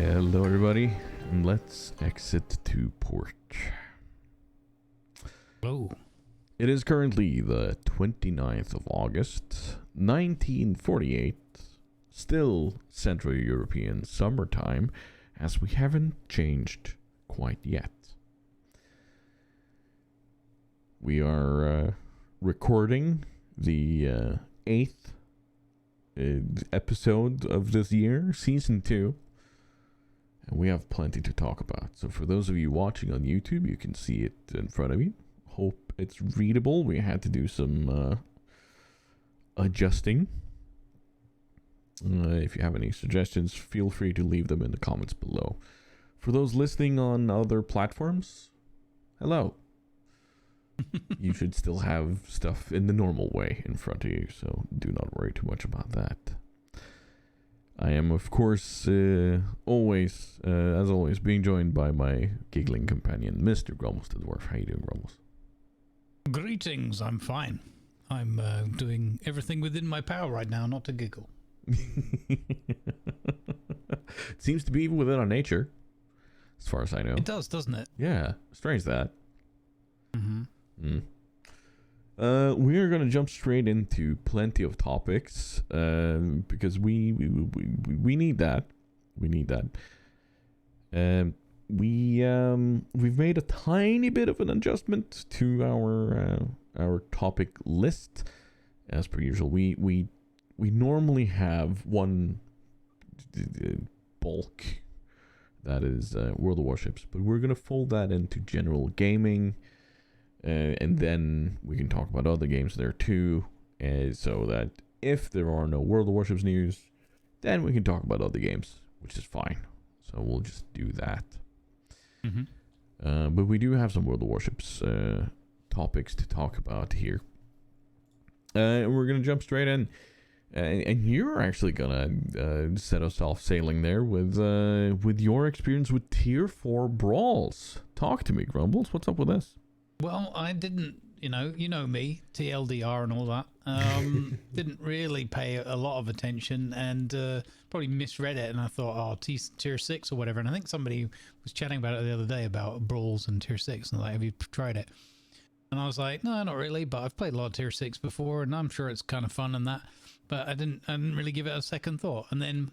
Hello everybody, and let's exit to port. Oh. It is currently the 29th of August, 1948, still Central European summertime, as we haven't changed quite yet. We are recording the 8th episode of this year, Season 2. And we have plenty to talk about. So for those of you watching on YouTube, you can see it in front of you. Hope it's readable. We had to do some adjusting. If you have any suggestions, feel free to leave them in the comments below. For those listening on other platforms, hello. You should still have stuff in the normal way in front of you, so do not worry too much about that. I am, of course, as always, being joined by my giggling companion, Mr. Grumbles the Dwarf. How you doing, Grumbles? Greetings, I'm fine. I'm doing everything within my power right now not to giggle. It seems to be even within our nature, as far as I know. It does, doesn't it? Yeah, strange that. Mm-hmm. We are going to jump straight into plenty of topics because we need that. We need that. We've made a tiny bit of an adjustment to our topic list. As per usual, we normally have one bulk that is World of Warships, but we're going to fold that into general gaming. And then we can talk about other games there too, so that if there are no World of Warships news, then we can talk about other games, which is fine. So we'll just do that. Mm-hmm. But we do have some World of Warships topics to talk about here. And we're going to jump straight in. And you're actually going to set us off sailing there with your experience with Tier 4 Brawls. Talk to me, Grumbles. What's up with this? Well, I didn't, you know me, TLDR and all that. Didn't really pay a lot of attention and probably misread it. And I thought, oh, Tier 6 or whatever. And I think somebody was chatting about it the other day about Brawls and Tier 6. And like, have you tried it? And I was like, no, not really. But I've played a lot of Tier 6 before. And I'm sure it's kind of fun and that. But I didn't really give it a second thought. And then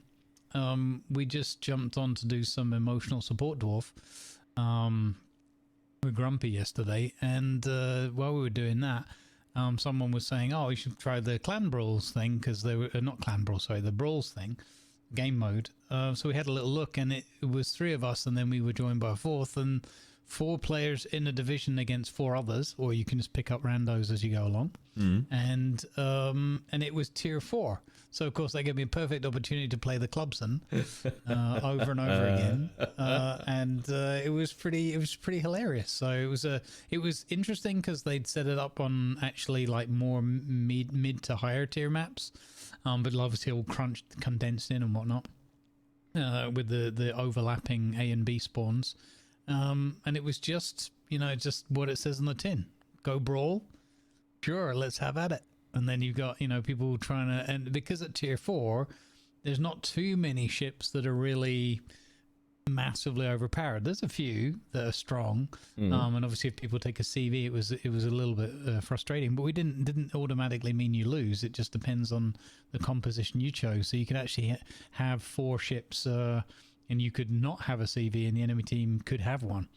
we just jumped on to do some emotional support dwarf. With Grumpy yesterday, and while we were doing that, someone was saying, oh, you should try the Clan Brawls thing, because they were not Clan Brawls, sorry, the Brawls thing, game mode. So we had a little look, and it was 3 of us, and then we were joined by a 4th, and 4 players in a division against 4 others, or you can just pick up randos as you go along. And it was Tier 4. So of course they gave me a perfect opportunity to play the Clubson over and over again, and it was pretty hilarious. So it was interesting because they'd set it up on actually like more mid to higher tier maps, but obviously all condensed in and whatnot, with the overlapping A and B spawns, and it was just just what it says on the tin: go brawl, sure, let's have at it. And then you've got, people trying to, and because at Tier 4, there's not too many ships that are really massively overpowered. There's a few that are strong, and obviously if people take a CV, it was a little bit frustrating. But we didn't automatically mean you lose. It just depends on the composition you chose. So you could actually have 4 ships, and you could not have a CV, and the enemy team could have one.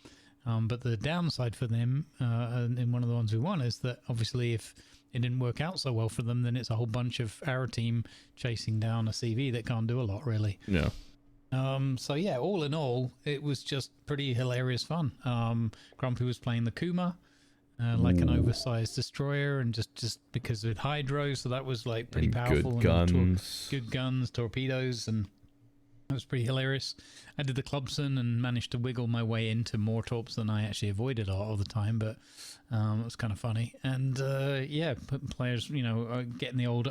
But the downside for them, in one of the ones we won, is that obviously if it didn't work out so well for them, then it's a whole bunch of our team chasing down a CV that can't do a lot, really. Yeah. So yeah, all in all, it was just pretty hilarious fun. Grumpy was playing the Kuma, like an oversized destroyer, and just because of hydro, so that was like pretty powerful. Good guns. Good guns, torpedoes, and that was pretty hilarious. I did the Clubson and managed to wiggle my way into more torps than I actually avoided a lot of the time, but it was kind of funny. And yeah, players, getting the old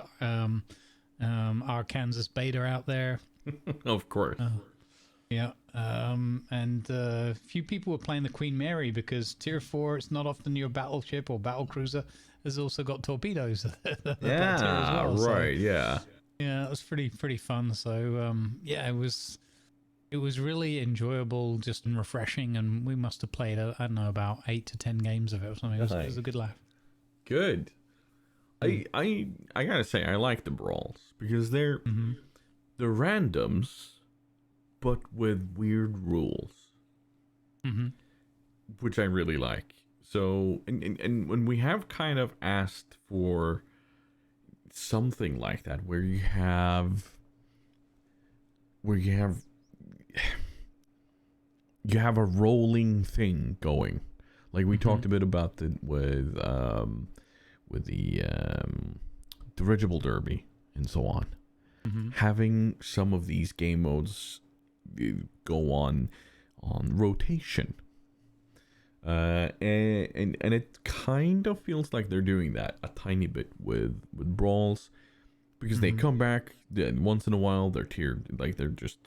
Arkansas beta out there. Of course. Yeah. And a few people were playing the Queen Mary because Tier 4, it's not often your battleship or battle cruiser has also got torpedoes. Yeah, well, right, so, yeah. Yeah, it was pretty fun. So, yeah, it was It was really enjoyable, just and refreshing, and we must have played, I don't know, about 8 to 10 games of it or something. It was a good laugh. Good. I gotta say, I like the Brawls because they're randoms, but with weird rules, which I really like. So, and when we have kind of asked for something like that, where you have a rolling thing going, like we talked a bit about with the dirigible derby and so on. Having some of these game modes go on rotation, and it kind of feels like they're doing that a tiny bit with Brawls, because they come back once in a while. They're tiered, like they're just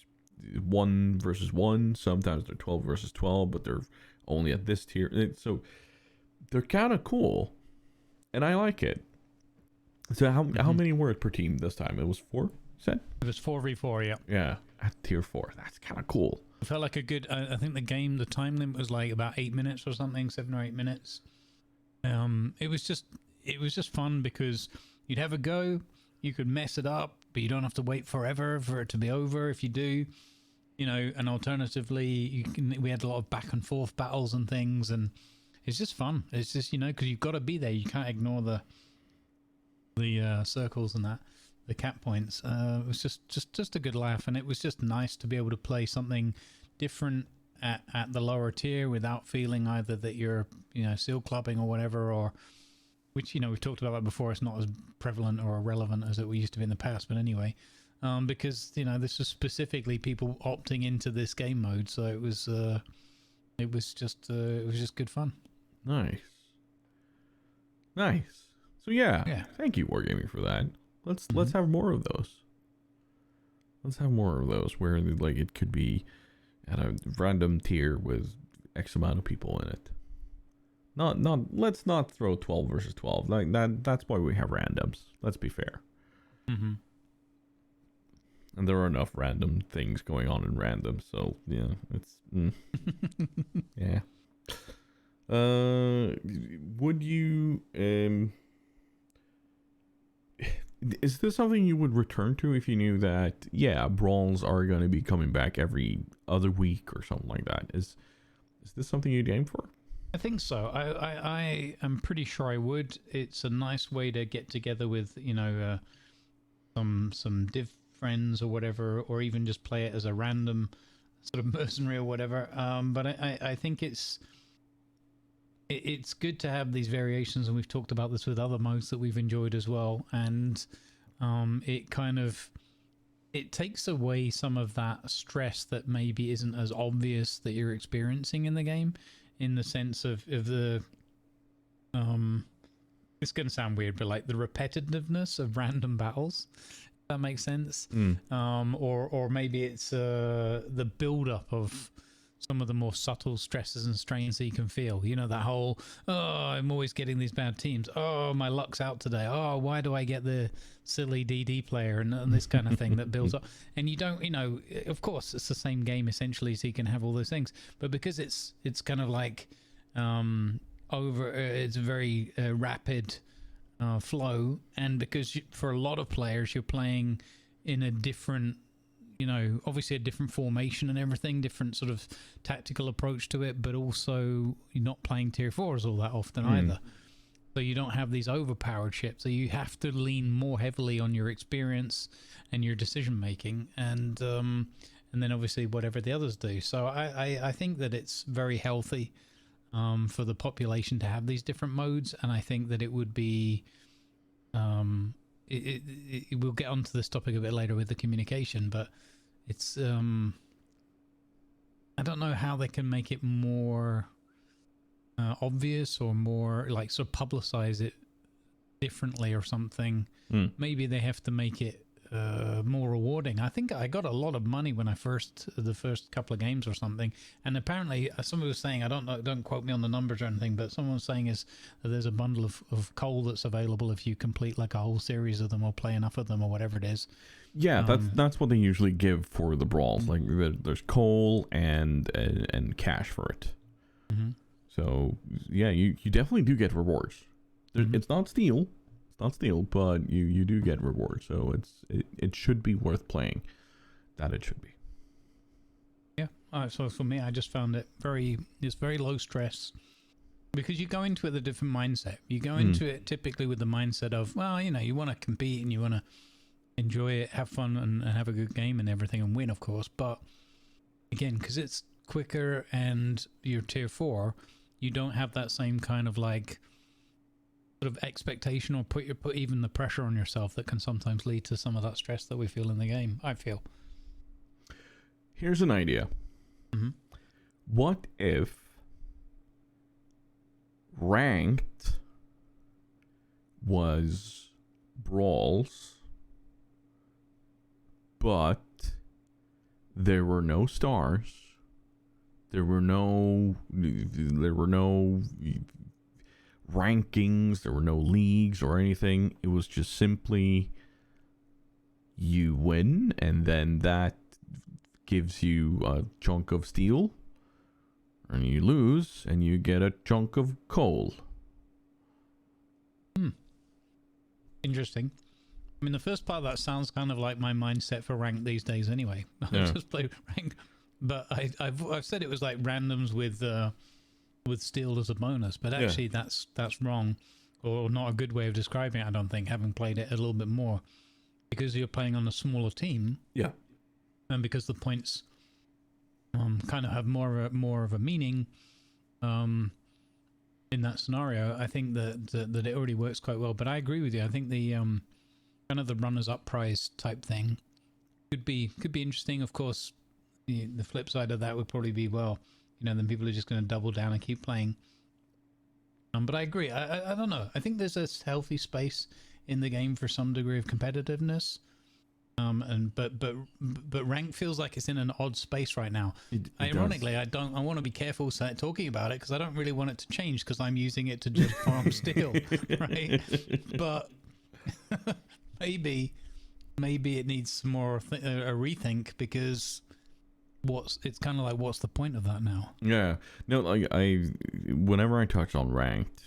1 versus 1. Sometimes they're 12 versus 12, but they're only at this tier. So they're kind of cool, and I like it. So how many were it per team this time? It was 4, you said? It was 4v4, yeah. Yeah, at tier 4. That's kind of cool. It felt like a good, I think the time limit was like about 8 minutes or something, 7 or 8 minutes. It was just fun because you'd have a go, you could mess it up, but you don't have to wait forever for it to be over if you do. You know, and alternatively, we had a lot of back and forth battles and things, and it's just fun. It's just, you know, because you've got to be there. You can't ignore the circles and that, the cap points. It was just a good laugh, and it was just nice to be able to play something different at the lower tier without feeling either that you're, you know, seal clubbing or whatever, or which, you know, we've talked about that before. It's not as prevalent or relevant as it used to be in the past, but anyway. Because, you know, this was specifically people opting into this game mode, so it was just good fun. Nice. So yeah. Thank you, Wargaming, for that. Let's have more of those. Let's have more of those where like it could be at a random tier with X amount of people in it. Let's not throw 12 versus 12 like that. That's why we have randoms. Let's be fair. And there are enough random things going on in random, so yeah, it's yeah. Would you is this something you would return to if you knew that Brawls are going to be coming back every other week or something like that? Is this something you'd aim for? I think so. I am pretty sure I would. It's a nice way to get together with, you know, some div friends or whatever, or even just play it as a random sort of mercenary or whatever. But I think it's good to have these variations, and we've talked about this with other modes that we've enjoyed as well. And it takes away some of that stress that maybe isn't as obvious that you're experiencing in the game, in the sense of the it's going to sound weird, but like the repetitiveness of random battles. That makes sense. Or maybe it's the build-up of some of the more subtle stresses and strains that you can feel. You know, that whole, I'm always getting these bad teams. Oh, my luck's out today. Oh, why do I get the silly DD player and this kind of thing that builds up? And you don't, you know, of course, it's the same game essentially, so you can have all those things. But because it's kind of like it's very rapid flow, and because for a lot of players you're playing in a different, you know, obviously a different formation and everything, different sort of tactical approach to it, but also you're not playing tier 4s all that often either, so you don't have these overpowered ships, so you have to lean more heavily on your experience and your decision making, and then obviously whatever the others do. So I think that it's very healthy for the population to have these different modes, and I think that it would be we'll get onto this topic a bit later with the communication, but it's I don't know how they can make it more obvious, or more like sort of publicize it differently or something. Maybe they have to make it more rewarding. I think I got a lot of money when the first couple of games or something, and apparently someone was saying, I don't know, don't quote me on the numbers or anything, but someone was saying is that there's a bundle of coal that's available if you complete like a whole series of them or play enough of them or whatever it is. Yeah, that's what they usually give for the brawls. Like there's coal and cash for it. Mm-hmm. So yeah, you definitely do get rewards. Mm-hmm. It's not steel, but you do get rewards. So it should be worth playing. That it should be. Yeah. So for me, I just found it's very low stress. Because you go into it with a different mindset. You go into it typically with the mindset of, well, you want to compete and you want to enjoy it, have fun, and have a good game and everything, and win, of course. But again, because it's quicker and you're tier 4, you don't have that same kind of like sort of expectation or put even the pressure on yourself that can sometimes lead to some of that stress that we feel in the game. I feel. Here's an idea. Mm-hmm. What if ranked was Brawls, but there were no stars, there were no rankings, there were no leagues or anything. It was just simply you win, and then that gives you a chunk of steel, and you lose, and you get a chunk of coal. Interesting. I mean, the first part of that sounds kind of like my mindset for rank these days anyway. Yeah. I just play rank. But I've said it was like randoms with steel as a bonus, but actually that's wrong, or not a good way of describing it, I don't think, having played it a little bit more. Because you're playing on a smaller team. Yeah. And because the points kind of have more of a meaning in that scenario, I think that it already works quite well. But I agree with you. I think the kind of the runners-up prize type thing could be interesting. Of course, the flip side of that would probably be, well, then people are just going to double down and keep playing. But I agree. I don't know. I think there's a healthy space in the game for some degree of competitiveness. But rank feels like it's in an odd space right now. It Ironically, does. I want to be careful talking about it because I don't really want it to change because I'm using it to just farm steel, right? But maybe it needs some more a rethink, because it's kind of like, what's the point of that now? Yeah. No, like whenever I touch on ranked,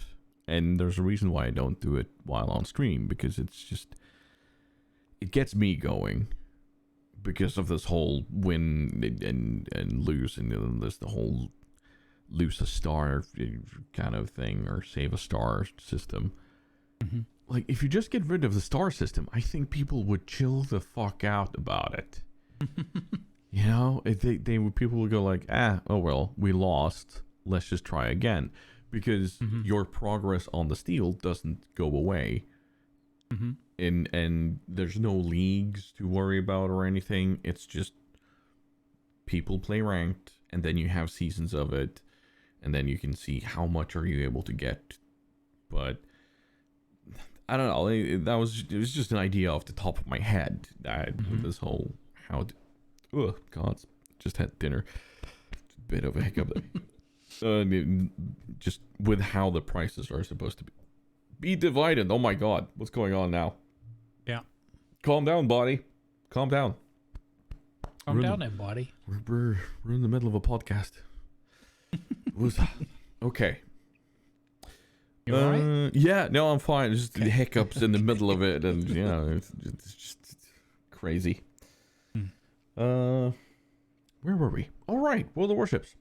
and there's a reason why I don't do it while on stream, because it's just, it gets me going because of this whole win and lose, and there's the whole lose a star kind of thing, or save a star system. Mm-hmm. Like, if you just get rid of the star system, I think people would chill the fuck out about it. People would go like, oh well, we lost, let's just try again, because your progress on the steel doesn't go away. Mm-hmm. And there's no leagues to worry about or anything. It's just people play ranked, and then you have seasons of it, and then you can see how much are you able to get. But I don't know. It was just an idea off the top of my head. This whole oh God, just had dinner. It's a bit of a hiccup there. Just with how the prices are supposed to be divided. Oh my God, what's going on now? Yeah. Calm down, body. Calm down. Calm down there, buddy. We're in the middle of a podcast. Okay. You alright? Yeah, no, I'm fine. It's just the hiccups in the middle of it, and it's just crazy. Where were we? All right, World of Warships.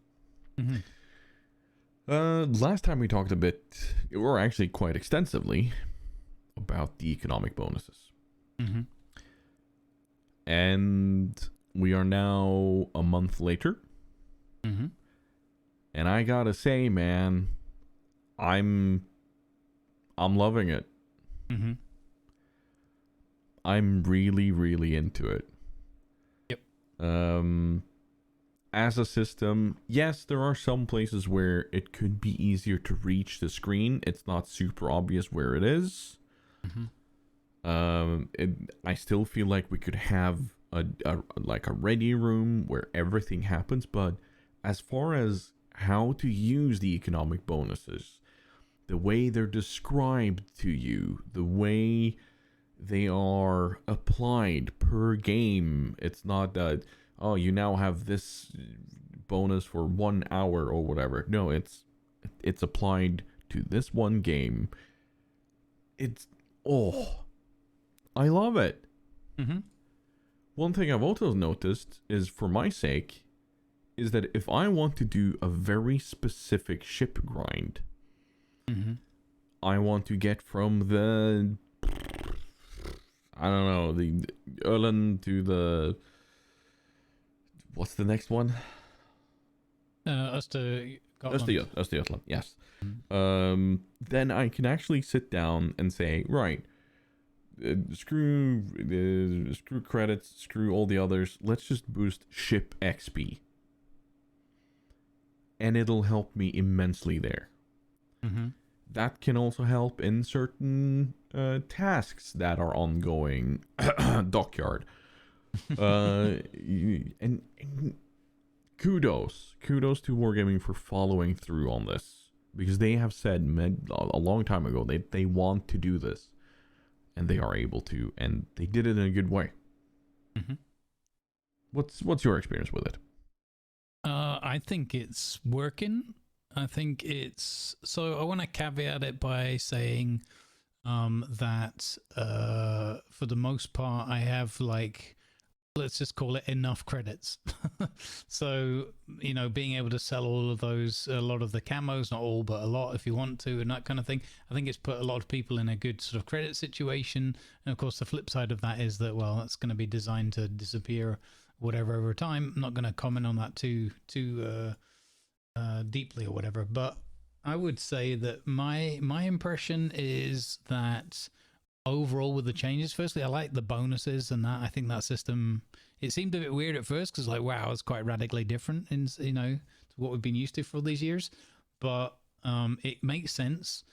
Last time we talked a bit, or actually quite extensively, about the economic bonuses. And we are now a month later. And I gotta say, man, I'm loving it. I'm really, really into it. Yep. As a system, yes, there are some places where it could be easier to reach the screen. It's not super obvious where it is. I still feel like we could have a ready room where everything happens, but as far as how to use the economic bonuses, the way they're described to you, the way they are applied per game. It's not that, oh, you now have this bonus for 1 hour or whatever. No, it's applied to this one game. It's, I love it. Mm-hmm. One thing I've also noticed is, for my sake, is that if I want to do a very specific ship grind, mm-hmm. I want to get from the, I don't know, the Öland to the, what's the next one? Östergötland, yes. Mm-hmm. Then I can actually sit down and say, right, screw credits, screw all the others, let's just boost ship XP. And it'll help me immensely there. Mm-hmm. That can also help in certain tasks that are ongoing. Dockyard. And kudos to Wargaming for following through on this, because they have said a long time ago they want to do this, and they are able to, and they did it in a good way. Mm-hmm. What's your experience with it? I think it's working. I think it's, so I want to caveat it by saying that for the most part I have, like, let's just call it enough credits. So, you know, being able to sell all of those, a lot of the camos, not all, but a lot if you want to, and that kind of thing. I think it's put a lot of people in a good sort of credit situation. And of course, the flip side of that is that, well, that's going to be designed to disappear, whatever, over time. I'm not going to comment on that too deeply or whatever, but I would say that my impression is that overall with the changes, firstly, I like the bonuses and that. I think that system, it seemed a bit weird at first because, like, wow, it's quite radically different in, you know, to what we've been used to for all these years, but it makes sense.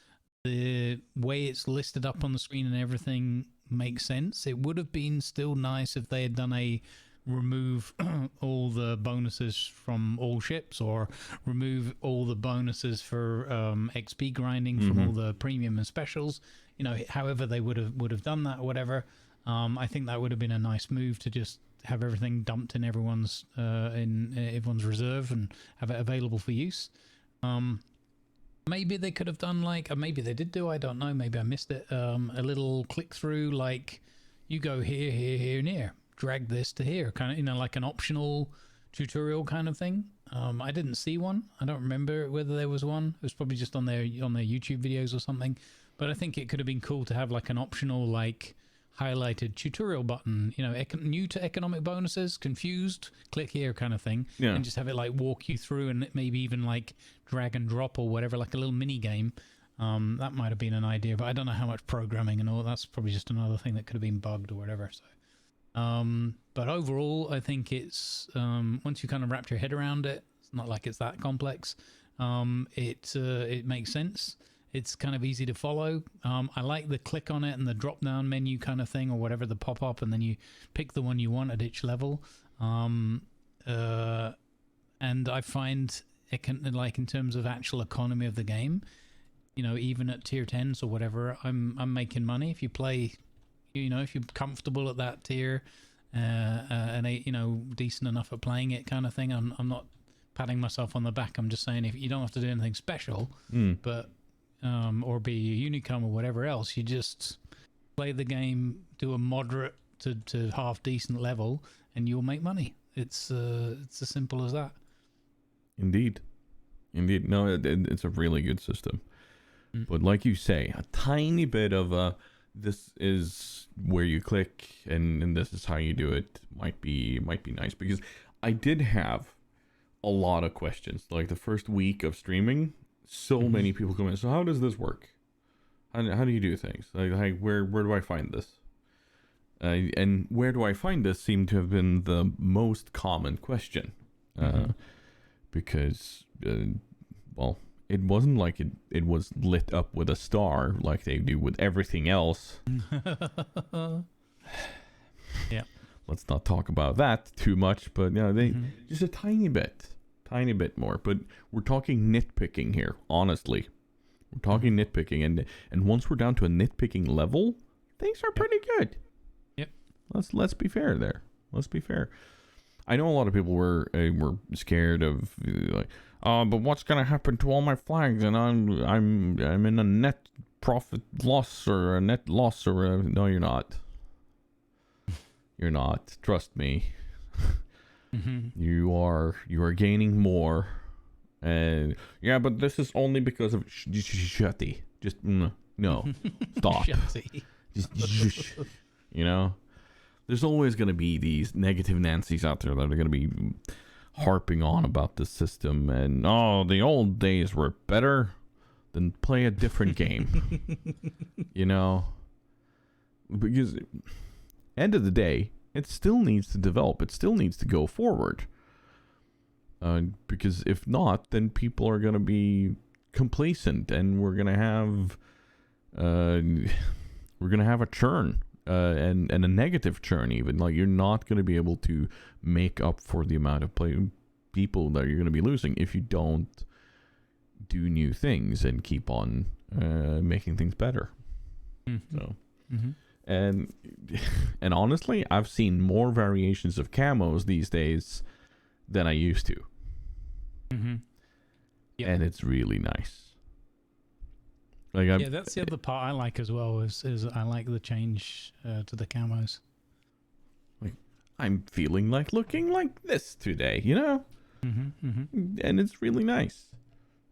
The way it's listed up on the screen and everything makes sense. It would have been still nice if they had done a remove all the bonuses from all ships, or remove all the bonuses for XP grinding from all the premium and specials. You know, however they would have done that or whatever. I think that would have been a nice move, to just have everything dumped in everyone's reserve and have it available for use. Maybe they could have done, like, or maybe they did do, I don't know, maybe I missed it, a little click through, like, you go here, here, here, and here, drag this to here, kind of, you know, like an optional tutorial kind of thing. I didn't see one. I don't remember whether there was one. It was probably just on their YouTube videos or something. But I think it could have been cool to have, like, an optional, like, highlighted tutorial button, you know, new to economic bonuses, confused, click here kind of thing. Yeah. And just have it, like, walk you through, and maybe even, like, drag and drop or whatever, like a little mini game. That might have been an idea, but I don't know how much programming and all. That's probably just another thing that could have been bugged or whatever. So, but overall, I think it's, once you kind of wrap your head around it, it's not like it's that complex. It makes sense. It's kind of easy to follow. I like the click on it and the drop down menu kind of thing, or whatever, the pop up, and then you pick the one you want at each level. And I find it can, like, in terms of actual economy of the game, you know, even at tier 10s or whatever, I'm making money. If you play, you know, if you're comfortable at that tier, and you know, decent enough at playing it kind of thing, I'm not patting myself on the back. I'm just saying, if you don't have to do anything special, but or be a unicum or whatever else, you just play the game, do a moderate to half decent level, and you'll make money. It's as simple as that. Indeed. No, it's a really good system. But like you say, a tiny bit of this is where you click and this is how you do it might be nice, because I did have a lot of questions. Like the first week of streaming, so many people come in. So how does this work? How do you do things? Like where do I find this? And where do I find this seemed to have been the most common question. Because, well, it wasn't like it was lit up with a star like they do with everything else. Yeah. Let's not talk about that too much, but you know, they just a tiny bit more. But we're talking nitpicking here, honestly. We're talking nitpicking, and once we're down to a nitpicking level, things are pretty good. Yep. Let's be fair there. Let's be fair. I know a lot of people were scared of like, but what's gonna happen to all my flags? And I'm in a net profit loss or a net loss or no, you're not. You're not. Trust me. Mm-hmm. You are gaining more. And yeah, but this is only because of shutty. Just no, stop. Shutty. Just you know. There's always going to be these negative Nancys out there that are going to be harping on about the system and, the old days were better. Then play a different game. You know? Because end of the day, it still needs to develop. It still needs to go forward. Because if not, then people are going to be complacent and we're going to have a churn. And a negative churn even. Like, you're not going to be able to make up for the amount of people that you're going to be losing if you don't do new things and keep on making things better. Mm-hmm. So, mm-hmm. and honestly, I've seen more variations of camos these days than I used to. Mm-hmm. Yep. And it's really nice. Like that's the other part I like as well. Is I like the change to the camos. Like, I'm feeling like looking like this today, you know? Mm-hmm, mm-hmm. And it's really nice.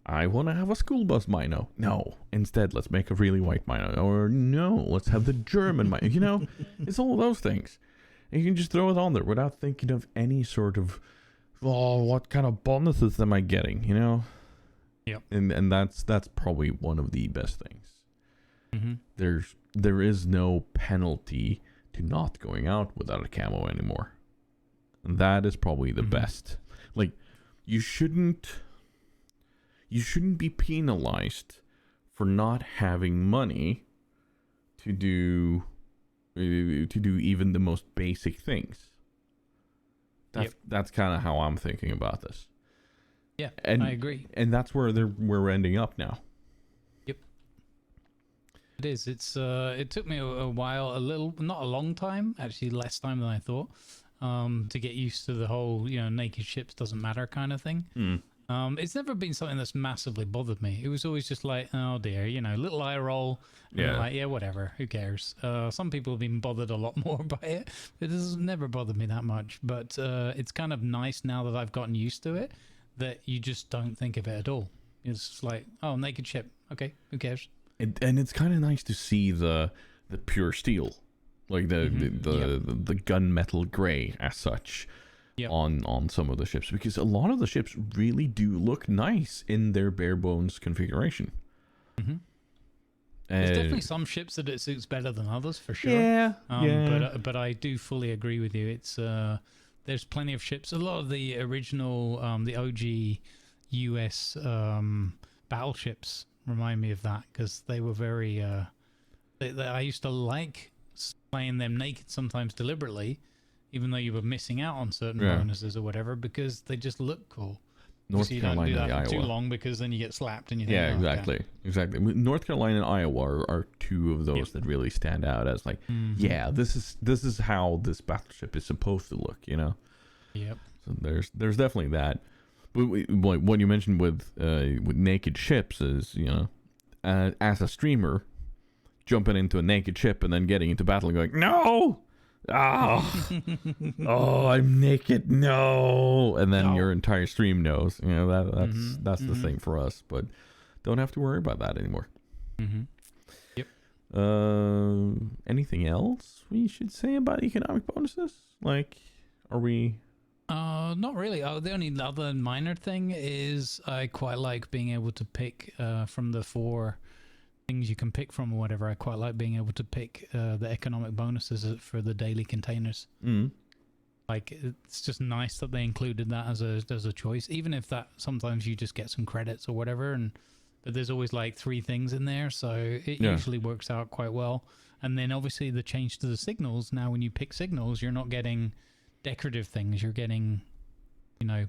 I want to have a school bus Mino. No. Instead, let's make a really white Mino. Or no, let's have the German Mino. You know? It's all those things. And you can just throw it on there without thinking of any sort of, what kind of bonuses am I getting, you know? Yep. And that's probably one of the best things. Mm-hmm. There is no penalty to not going out without a camo anymore. And that is probably the best. Like, you shouldn't be penalized for not having money to do even the most basic things. That's kind of how I'm thinking about this. Yeah, and I agree. And that's where we're ending up now. Yep. It is. It took me a while, not a long time, actually less time than I thought, to get used to the whole, naked ships doesn't matter kind of thing. It's never been something that's massively bothered me. It was always just like, oh dear, little eye roll. And like, yeah, whatever, who cares? Some people have been bothered a lot more by it. It has never bothered me that much. But it's kind of nice now that I've gotten used to it, that you just don't think of it at all. It's just like, oh, naked ship. Okay, who cares? And it's kind of nice to see the pure steel, like the gunmetal gray as such, on some of the ships, because a lot of the ships really do look nice in their bare bones configuration. There's definitely some ships that it suits better than others, for sure. Yeah. But I do fully agree with you. It's there's plenty of ships. A lot of the original, the OG US battleships remind me of that, because they were very. I used to like playing them naked sometimes deliberately, even though you were missing out on certain bonuses or whatever, because they just look cool. North Carolina don't do and that for Iowa. Too long, because then you get slapped and you think, exactly. North Carolina and Iowa are two of those that really stand out as like, this is how this battleship is supposed to look, Yep. So there's definitely that. But what you mentioned with naked ships is, as a streamer, jumping into a naked ship and then getting into battle and going, no. Oh, I'm naked. No, and then your entire stream knows. That's the thing for us. But don't have to worry about that anymore. Yep. Anything else we should say about economic bonuses? Like, are we? Not really. The only other minor thing is I quite like being able to pick from the 4 things you can pick from or whatever. I quite like being able to pick the economic bonuses for the daily containers. Like, it's just nice that they included that as a choice, even if that sometimes you just get some credits or whatever, but there's always like 3 things in there, so it usually works out quite well. And then obviously the change to the signals. Now when you pick signals, you're not getting decorative things, you're getting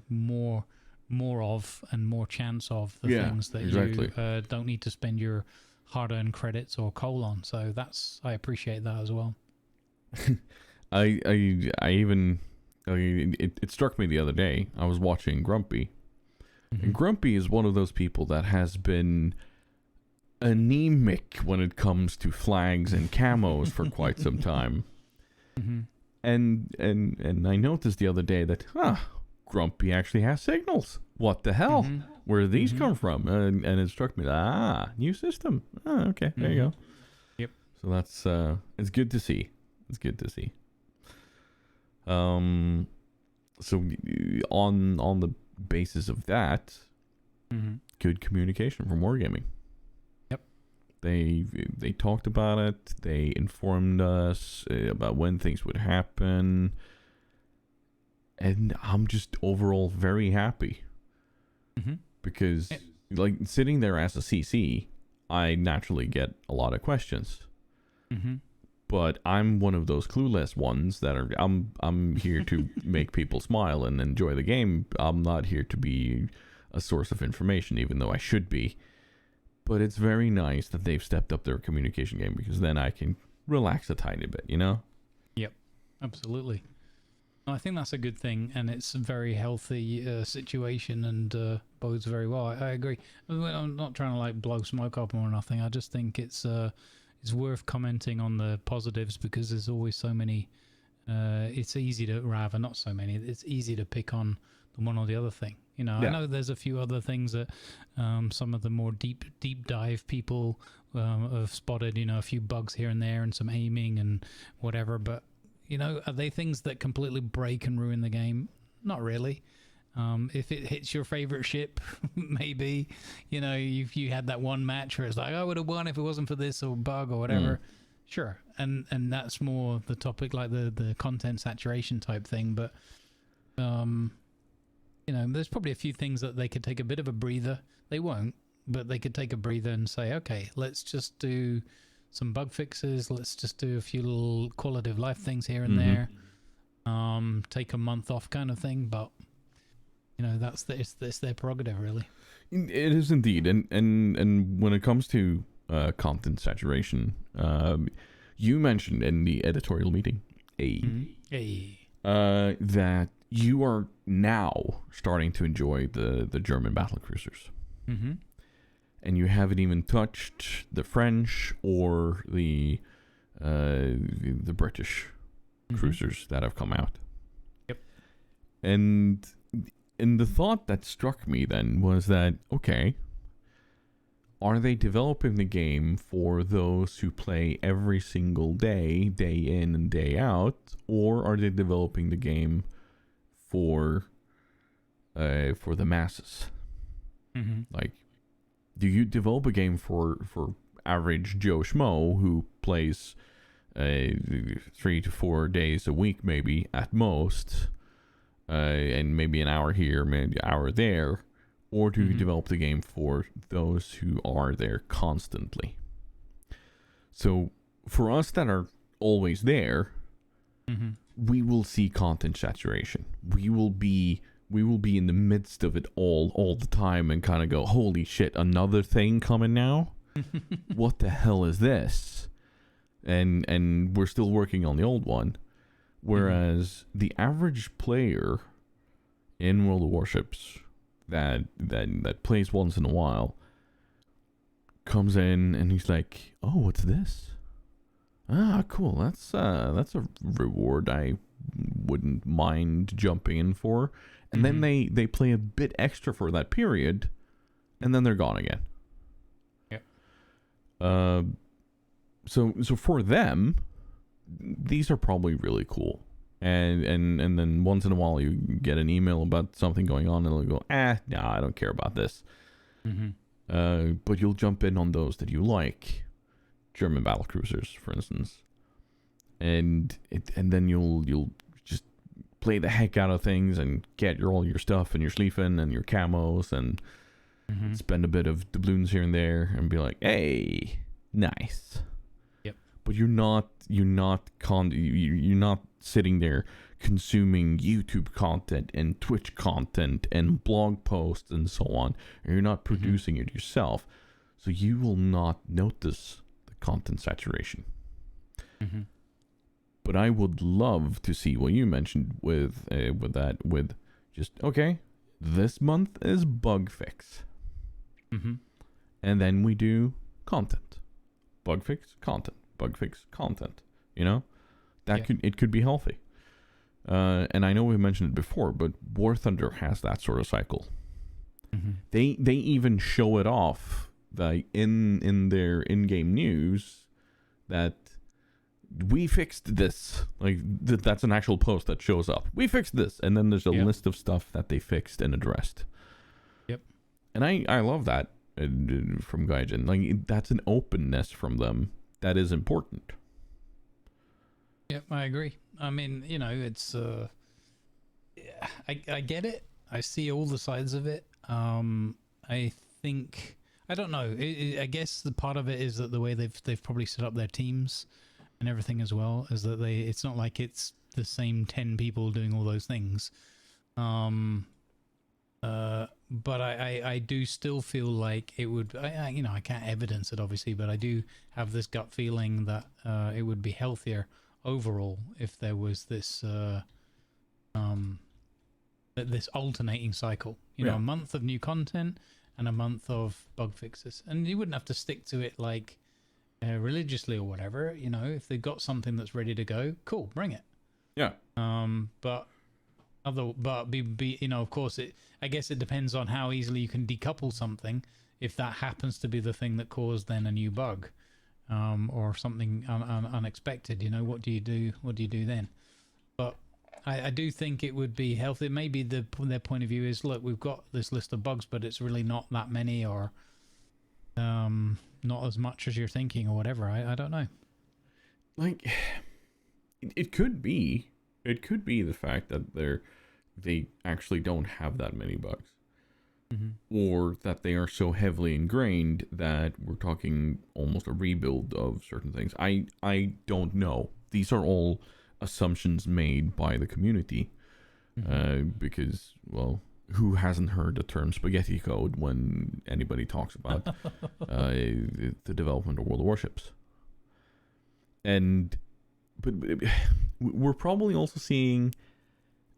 more of and more chance of the things that you don't need to spend your hard-earned credits or coal on. So I appreciate that as well. I even it struck me the other day. I was watching Grumpy, and Grumpy is one of those people that has been anemic when it comes to flags and camos for quite some time. And I noticed the other day that Grumpy actually has signals. What the hell? Where did these come from? And it struck me, new system. Okay, there you go. Yep. So that's it's good to see. It's good to see. So on the basis of that, good communication from Wargaming. Yep. They talked about it. They informed us about when things would happen. And I'm just overall very happy. Because, like, sitting there as a CC, I naturally get a lot of questions. But I'm one of those clueless ones that are... I'm here to make people smile and enjoy the game. I'm not here to be a source of information, even though I should be. But it's very nice that they've stepped up their communication game, because then I can relax a tiny bit, you know? Yep, absolutely. I think that's a good thing, and it's a very healthy situation, and bodes very well. I agree. I'm not trying to like blow smoke up or nothing. I just think it's worth commenting on the positives, because there's always so many. It's easy to not so many. It's easy to pick on the one or the other thing. You know, I know there's a few other things that some of the more deep dive people have spotted. You know, a few bugs here and there, and some aiming and whatever, but. You know, are they things that completely break and ruin the game? Not really. If it hits your favorite ship, maybe. You know, if you had that one match where it's like, I would have won if it wasn't for this or bug or whatever. Sure. And that's more the topic, like the content saturation type thing. But, you know, there's probably a few things that they could take a bit of a breather. They won't, but they could take a breather and say, okay, let's just do... some bug fixes. Let's just do a few little quality of life things here and there. Take a month off, kind of thing. But you know, it's their prerogative, really. It is indeed, and when it comes to content saturation, you mentioned in the editorial meeting, that you are now starting to enjoy the German battlecruisers. And you haven't even touched the French or the British cruisers that have come out. Yep. And the thought that struck me then was that, okay, are they developing the game for those who play every single day, day in and day out, or are they developing the game for the masses? Like, do you develop a game for average Joe Schmo who plays 3 to 4 days a week, maybe at most, and maybe an hour here, maybe an hour there, or do you develop the game for those who are there constantly? So for us that are always there, we will see content saturation. We will be in the midst of it all the time and kind of go, holy shit, another thing coming now? What the hell is this? And we're still working on the old one. Whereas the average player in World of Warships that plays once in a while comes in and he's like, oh, what's this? Ah, cool. That's a reward I wouldn't mind jumping in for. And then they play a bit extra for that period, and then they're gone again. Yep. So for them, these are probably really cool. And then once in a while you get an email about something going on, and they'll go, no, I don't care about this. But you'll jump in on those that you like, German battlecruisers, for instance, and then you'll just play the heck out of things and get all your stuff and your Schlieffen and your camos and spend a bit of doubloons here and there and be like, hey, nice. Yep. But you're not sitting there consuming YouTube content and Twitch content and blog posts and so on, and you're not producing it yourself. So you will not notice the content saturation. Mm-hmm. But I would love to see what you mentioned with just, okay, this month is bug fix. Mm-hmm. And then we do content. Bug fix, content. Bug fix, content. You know? It could be healthy. And I know we mentioned it before, but War Thunder has that sort of cycle. Mm-hmm. They even show it off in their in-game news that we fixed this. Like that's an actual post that shows up. We fixed this, and then there's a list of stuff that they fixed and addressed. Yep. And I love that from Gaijin. Like that's an openness from them that is important. Yep, I agree. I mean, you know, it's I get it. I see all the sides of it. I think I don't know. I guess the part of it is that the way they've probably set up their teams and everything as well is that it's not like it's the same 10 people doing all those things. But I do still feel like it would. You know, I can't evidence it obviously, but I do have this gut feeling that it would be healthier overall if there was this this alternating cycle, you know, a month of new content and a month of bug fixes, and you wouldn't have to stick to it like religiously or whatever. You know, if they've got something that's ready to go, cool, bring it. Yeah. But you know, of course, I guess it depends on how easily you can decouple something if that happens to be the thing that caused then a new bug. Or something unexpected, you know, what do you do then? But I do think it would be healthy. Maybe their point of view is, look, we've got this list of bugs, but it's really not that many, or not as much as you're thinking, or whatever. I don't know. Like, it could be the fact that they actually don't have that many bugs. Mm-hmm. Or that they are so heavily ingrained that we're talking almost a rebuild of certain things. I don't know. These are all assumptions made by the community. Mm-hmm. Because, well, who hasn't heard the term spaghetti code when anybody talks about the development of World of Warships? But we're probably also seeing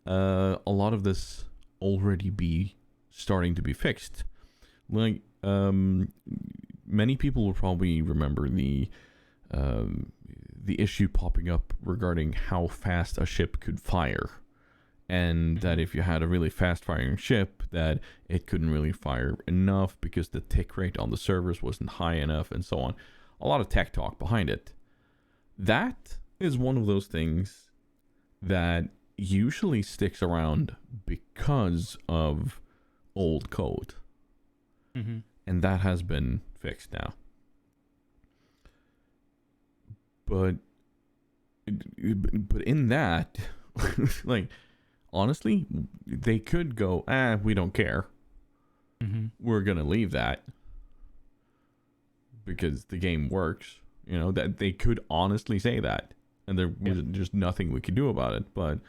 a lot of this already be starting to be fixed. Like many people will probably remember the issue popping up regarding how fast a ship could fire, and that if you had a really fast firing ship, that it couldn't really fire enough because the tick rate on the servers wasn't high enough, and so on. A lot of tech talk behind it. That is one of those things that usually sticks around because of old code. Mm-hmm. And that has been fixed now. But in that, like, honestly, they could go, we don't care. Mm-hmm. We're gonna leave that because the game works. You know, that they could honestly say that, and there was just nothing we could do about it. But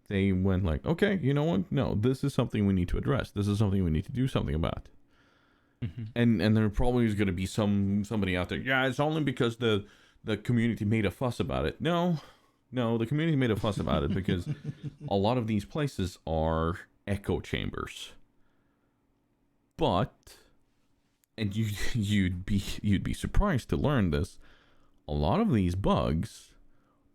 they went like, okay, you know what? No, this is something we need to address. This is something we need to do something about. Mm-hmm. And there probably is going to be somebody out there. Yeah, it's only because the community made a fuss about it. No, the community made a fuss about it because a lot of these places are echo chambers. But, and you'd be surprised to learn this, a lot of these bugs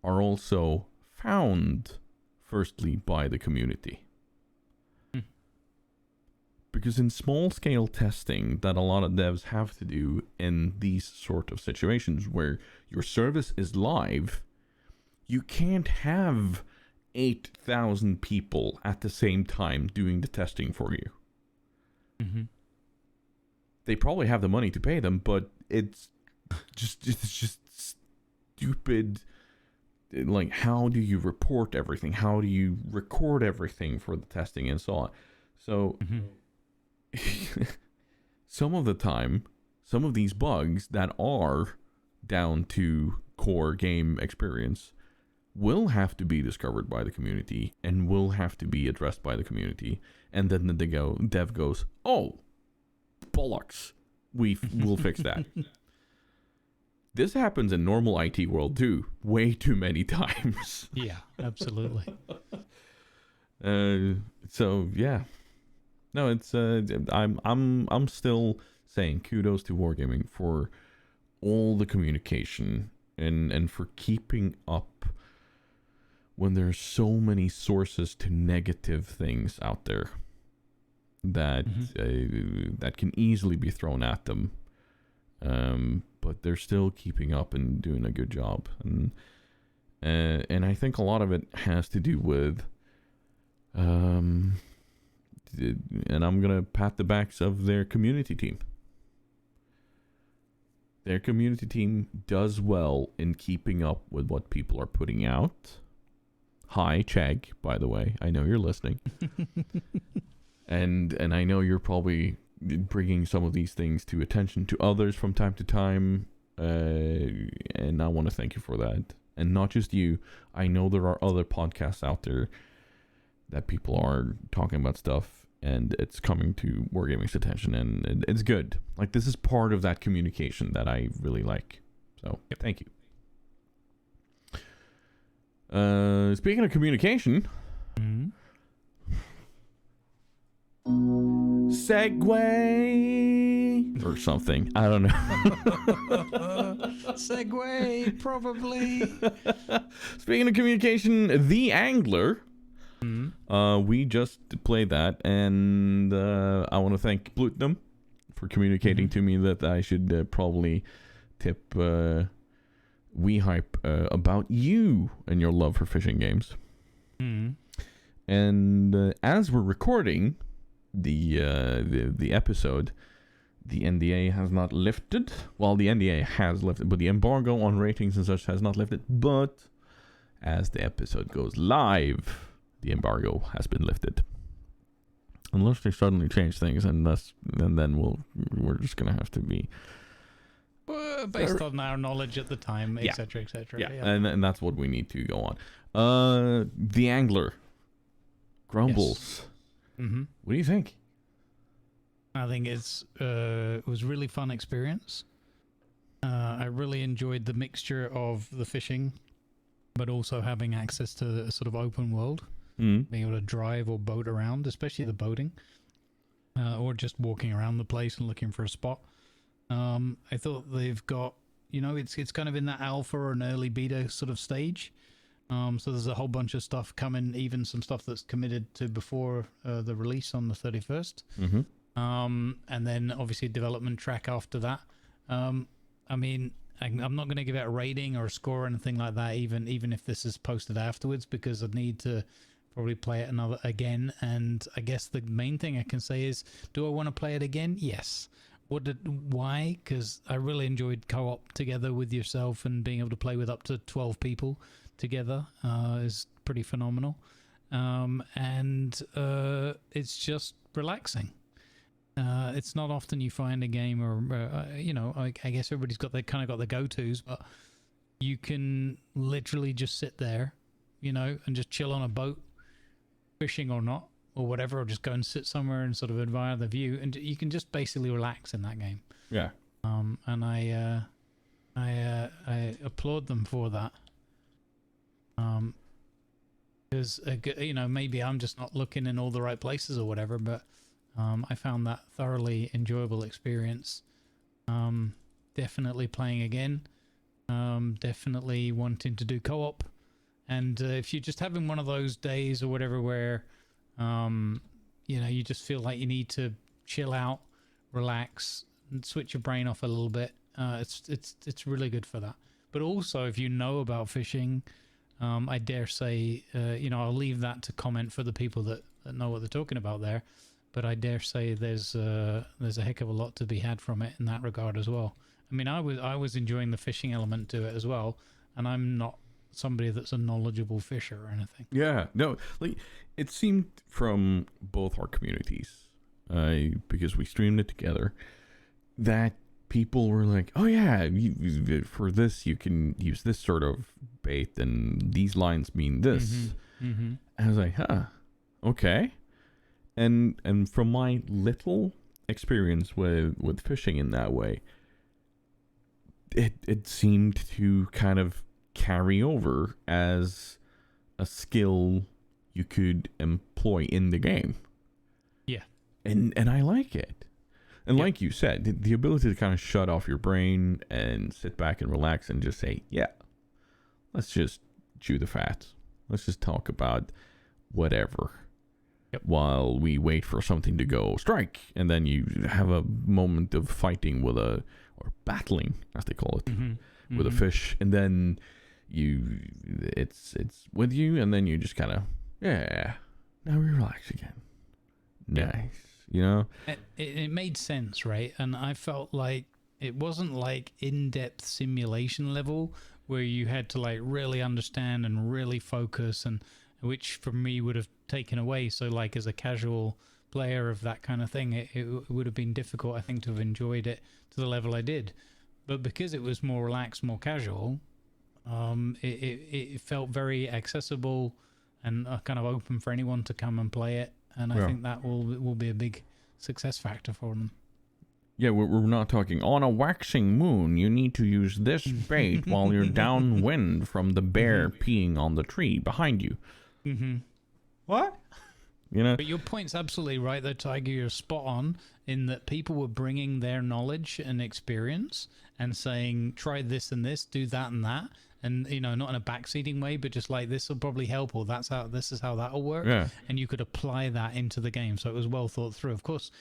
are also found firstly by the community. Because in small scale testing that a lot of devs have to do in these sort of situations where your service is live, you can't have 8,000 people at the same time doing the testing for you. Mm-hmm. They probably have the money to pay them, but it's just stupid. Like, how do you report everything? How do you record everything for the testing and so on? So, some of the time, some of these bugs that are down to core game experience will have to be discovered by the community and will have to be addressed by the community. And then dev goes, oh, bollocks. we'll fix that. This happens in normal IT world too, way too many times. Yeah, absolutely. So yeah, no, it's I'm still saying kudos to Wargaming for all the communication and for keeping up when there's so many sources to negative things out there that that can easily be thrown at them. But they're still keeping up and doing a good job, and I think a lot of it has to do with, and I'm gonna pat the backs of their community team. Their community team does well in keeping up with what people are putting out. Hi, Chegg, by the way, I know you're listening, and I know you're probably bringing some of these things to attention to others from time to time, and I want to thank you for that. And not just you, I know there are other podcasts out there that people are talking about stuff and it's coming to Wargaming's attention, and it's good. Like, this is part of that communication that I really like, so thank you. Speaking of communication, Segway or something. I don't know. Segway, probably. Speaking of communication, The Angler. We just played that, and I want to thank Blutenum for communicating to me that I should probably tip WeHype about you and your love for fishing games. And as we're recording the episode, the NDA has not lifted. Well, the NDA has lifted, but the embargo on ratings and such has not lifted. But as the episode goes live, the embargo has been lifted. Unless they suddenly change things, and then we're just gonna have to be based on our knowledge at the time, etc., etc. Yeah, and that's what we need to go on. The Angler, Grumbles. Yes. What do you think? I think it was a really fun experience. I really enjoyed the mixture of the fishing, but also having access to a sort of open world, being able to drive or boat around, especially the boating, or just walking around the place and looking for a spot. I thought they've got, it's kind of in that alpha or an early beta sort of stage. So there's a whole bunch of stuff coming, even some stuff that's committed to before the release on the 31st. And then obviously a development track after that. I mean, I'm not going to give it a rating or a score or anything like that, even if this is posted afterwards, because I need to probably play it again. And I guess the main thing I can say is, do I want to play it again? Yes. Why? Because I really enjoyed co-op together with yourself, and being able to play with up to 12 people together is pretty phenomenal. And it's just relaxing. It's not often you find a game, or I guess everybody's got their go-tos, but you can literally just sit there, and just chill on a boat, fishing or not, or whatever, or just go and sit somewhere and sort of admire the view, and you can just basically relax in that game. Yeah. And I applaud them for that. Because maybe I'm just not looking in all the right places or whatever, but I found that thoroughly enjoyable experience. Definitely playing again. Definitely wanting to do co-op. And if you're just having one of those days or whatever where you just feel like you need to chill out, relax, and switch your brain off a little bit, it's really good for that. But also, if you know about fishing, I dare say, I'll leave that to comment for the people that know what they're talking about there. But I dare say there's a heck of a lot to be had from it in that regard as well. I mean, I was enjoying the fishing element to it as well, and I'm not somebody that's a knowledgeable fisher or anything. Yeah, no, like, it seemed from both our communities, because we streamed it together, that people were like, oh yeah, for this you can use this sort of bait, and these lines mean this. And I was like, huh, okay. And from my little experience with fishing in that way, it seemed to kind of carry over as a skill you could employ in the game. Yeah. And I like it. And like you said, the ability to kind of shut off your brain and sit back and relax and just say, yeah, let's just chew the fat. Let's just talk about whatever. Yep. While we wait for something to go strike. And then you have a moment of fighting or battling, as they call it, with a fish. And then it's with you, and then you just kind of, now we relax again. Nice. You know? It made sense, right? And I felt like it wasn't like in-depth simulation level where you had to like really understand and really focus, and which for me would have taken away. So like as a casual player of that kind of thing, it would have been difficult, I think, to have enjoyed it to the level I did. But because it was more relaxed, more casual, it felt very accessible and kind of open for anyone to come and play it. And I think that will be a big success factor for them. Yeah, we're not talking on a waxing moon. You need to use this bait while you're downwind from the bear peeing on the tree behind you. What? You know. But your point's absolutely right, though, Tiger. You're spot on in that people were bringing their knowledge and experience and saying, try this and this, do that and that. And, you know, not in a backseating way, but just like, this will probably help, or this is how that'll work. Yeah. And you could apply that into the game. So it was well thought through. Of course,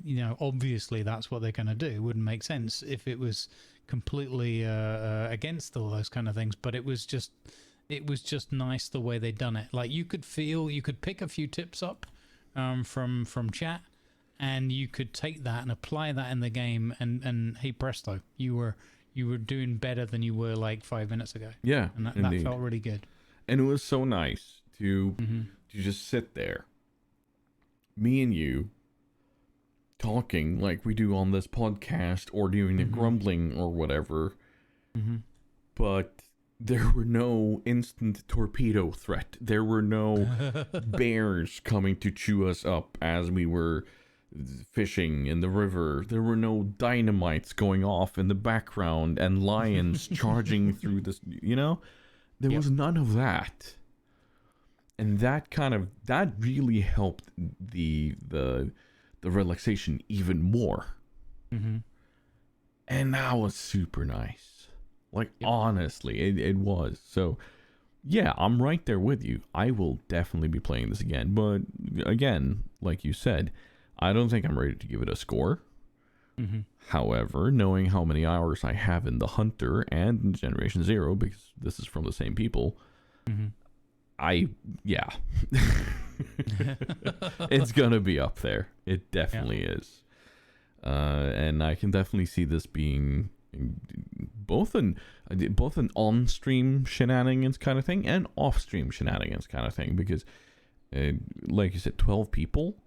you know, obviously that's what they're going to do. It wouldn't make sense if it was completely against all those kind of things. But it was just nice the way they'd done it. Like you could pick a few tips up from chat, and you could take that and apply that in the game, and hey presto, you were doing better than you were like 5 minutes ago. Yeah, and that felt really good. And it was so nice to just sit there, me and you, talking like we do on this podcast, or doing the grumbling or whatever. But there were no instant torpedo threat. There were no bears coming to chew us up as we were fishing in the river. There were no dynamites going off in the background and lions charging through this, you know? There was none of that. And that really helped the relaxation even more. And that was super nice. Like, honestly, it was. So, yeah, I'm right there with you. I will definitely be playing this again. But, again, like you said, I don't think I'm ready to give it a score. However, knowing how many hours I have in the Hunter and in Generation Zero, because this is from the same people, it's gonna be up there. It definitely is. And I can definitely see this being both an on-stream shenanigans kind of thing and off-stream shenanigans kind of thing, because like you said, 12 people,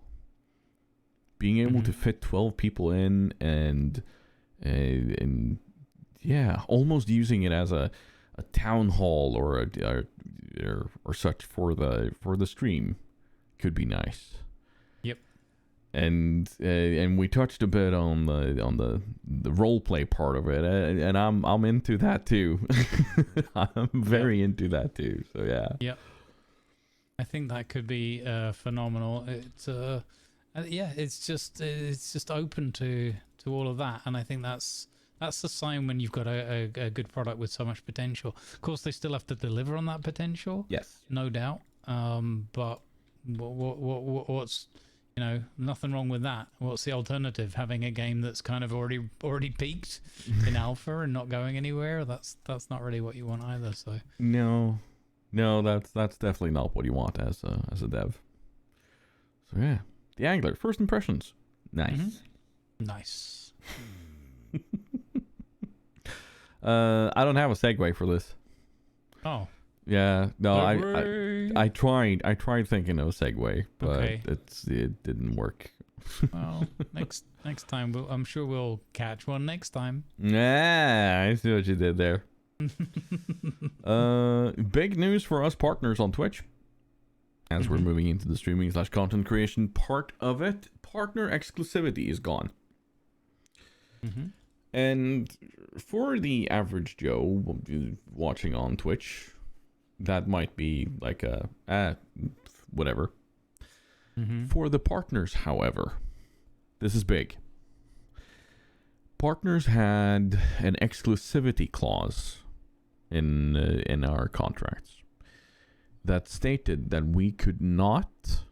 being able to fit 12 people in, and almost using it as a town hall or such for the stream could be nice. Yep. And we touched a bit on the role play part of it, and I'm into that too. I'm very into that too. So yeah. Yep. I think that could be phenomenal. It's just open to all of that, and I think that's the sign when you've got a good product with so much potential. Of course, they still have to deliver on that potential. Yes, no doubt. But what's, you know, nothing wrong with that. What's the alternative? Having a game that's kind of already peaked in alpha and not going anywhere. That's not really what you want either. So no, that's definitely not what you want as a dev. So yeah. The Angler, first impressions. Nice. Nice. I don't have a segue for this. Oh. Yeah, no, I tried thinking of a segue, but it didn't work. Well, next time I'm sure we'll catch one next time. Yeah, I see what you did there. Big news for us partners on Twitch. as we're moving into the streaming/content creation part of it, partner exclusivity is gone. And for the average Joe watching on Twitch, that might be like whatever. For the partners, however, this is big. Partners had an exclusivity clause in our contracts that stated that we could not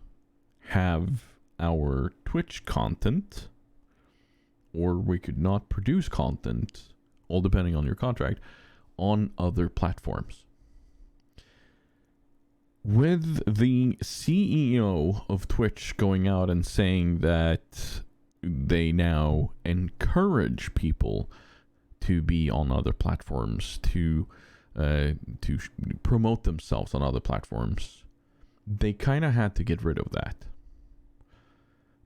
have our Twitch content, or we could not produce content, all depending on your contract, on other platforms. With the CEO of Twitch going out and saying that they now encourage people to be on other platforms, to promote themselves on other platforms, they kind of had to get rid of that.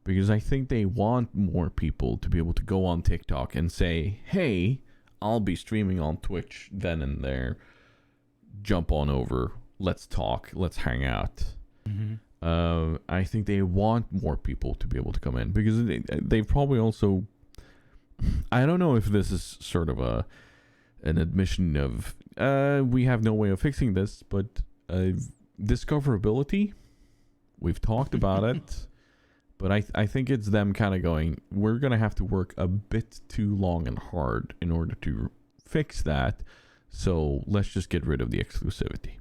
Because I think they want more people to be able to go on TikTok and say, hey, I'll be streaming on Twitch then and there. Jump on over. Let's talk. Let's hang out. I think they want more people to be able to come in, because they probably also... I don't know if this is sort of an admission of we have no way of fixing this, but discoverability, we've talked about it, but I think it's them kind of going, we're going to have to work a bit too long and hard in order to fix that, so let's just get rid of the exclusivity.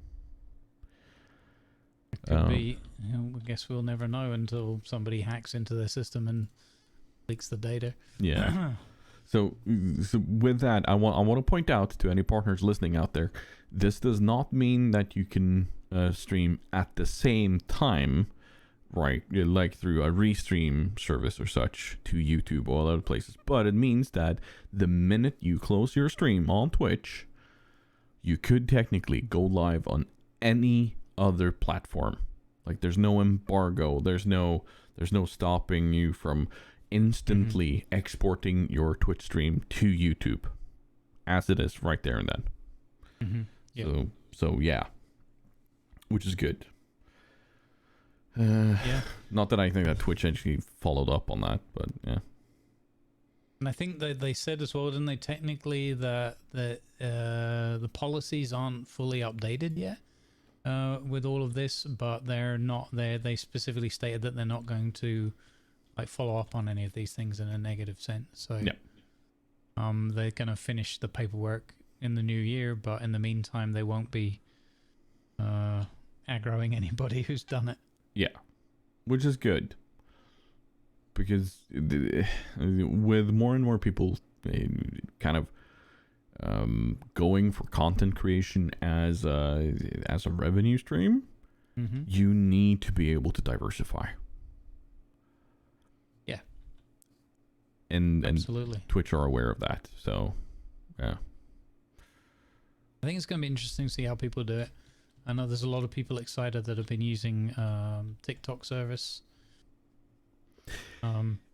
Could be. I guess we'll never know until somebody hacks into their system and leaks the data. Yeah. So with that, I want to point out to any partners listening out there, this does not mean that you can stream at the same time, right? Like through a restream service or such to YouTube or other places. But it means that the minute you close your stream on Twitch, you could technically go live on any other platform. Like there's no embargo, there's no stopping you from instantly exporting your Twitch stream to YouTube as it is right there and then. Yep. So yeah, which is good. Not that I think that Twitch actually followed up on that, but yeah. And I think that they said as well, didn't they, technically that the policies aren't fully updated yet with all of this, but they're not there. They specifically stated that they're not going to like follow up on any of these things in a negative sense. So yeah. They're going to finish the paperwork in the new year, but in the meantime, they won't be aggroing anybody who's done it. Yeah, which is good. Because with more and more people kind of going for content creation as a revenue stream, you need to be able to diversify. Yeah. And absolutely. Twitch are aware of that. So, yeah. I think it's going to be interesting to see how people do it. I know there's a lot of people excited that have been using TikTok service.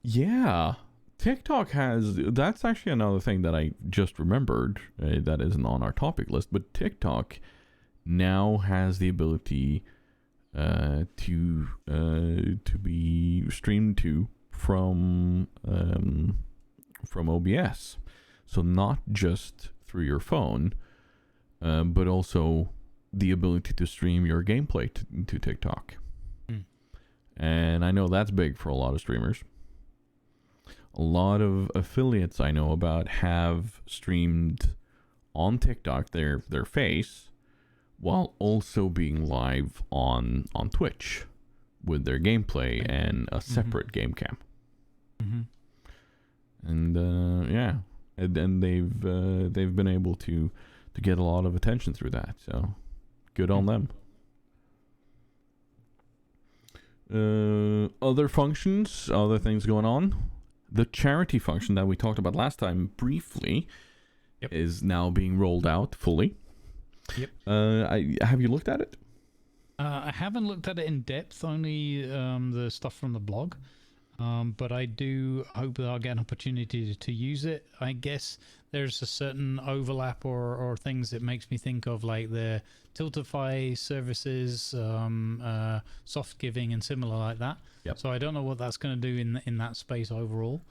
Yeah. TikTok has... That's actually another thing that I just remembered that isn't on our topic list, but TikTok now has the ability to be streamed to from OBS. So not just through your phone, but also the ability to stream your gameplay to TikTok. And I know that's big for a lot of streamers. A lot of affiliates I know about have streamed on TikTok their face while also being live on Twitch with their gameplay and a separate game cam. And yeah, and they've been able to get a lot of attention through that. So good on them. Other functions, other things going on. The charity function that we talked about last time briefly is now being rolled out fully. Have you looked at it? I haven't looked at it in depth, only the stuff from the blog. But I do hope that I'll get an opportunity to use it. I guess there's a certain overlap or things that makes me think of like the Tiltify services, soft giving and similar like that. Yep. So I don't know what that's going to do in that space overall.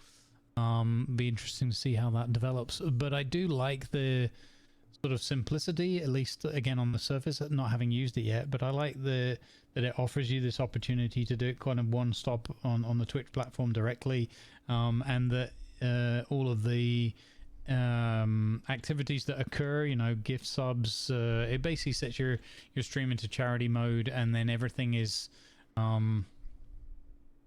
Be interesting to see how that develops. But I do like the sort of simplicity, at least again on the surface, not having used it yet. But I like that it offers you this opportunity to do it kind of one stop on the Twitch platform directly, and that all of the activities that occur, gift subs, it basically sets your stream into charity mode, and then everything is no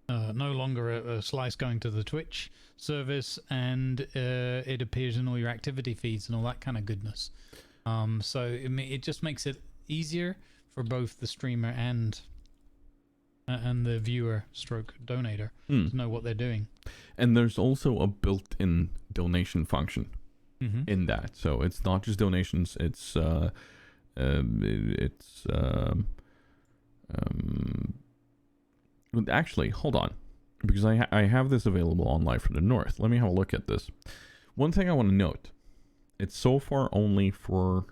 longer a slice going to the Twitch service, and it appears in all your activity feeds and all that kind of goodness. So it just makes it easier for both the streamer and the viewer stroke donator to know what they're doing. And there's also a built-in donation function in that, so it's not just donations. It's actually, hold on, because I have this available on Live from the North. Let me have a look at this. One thing I want to note: it's so far only for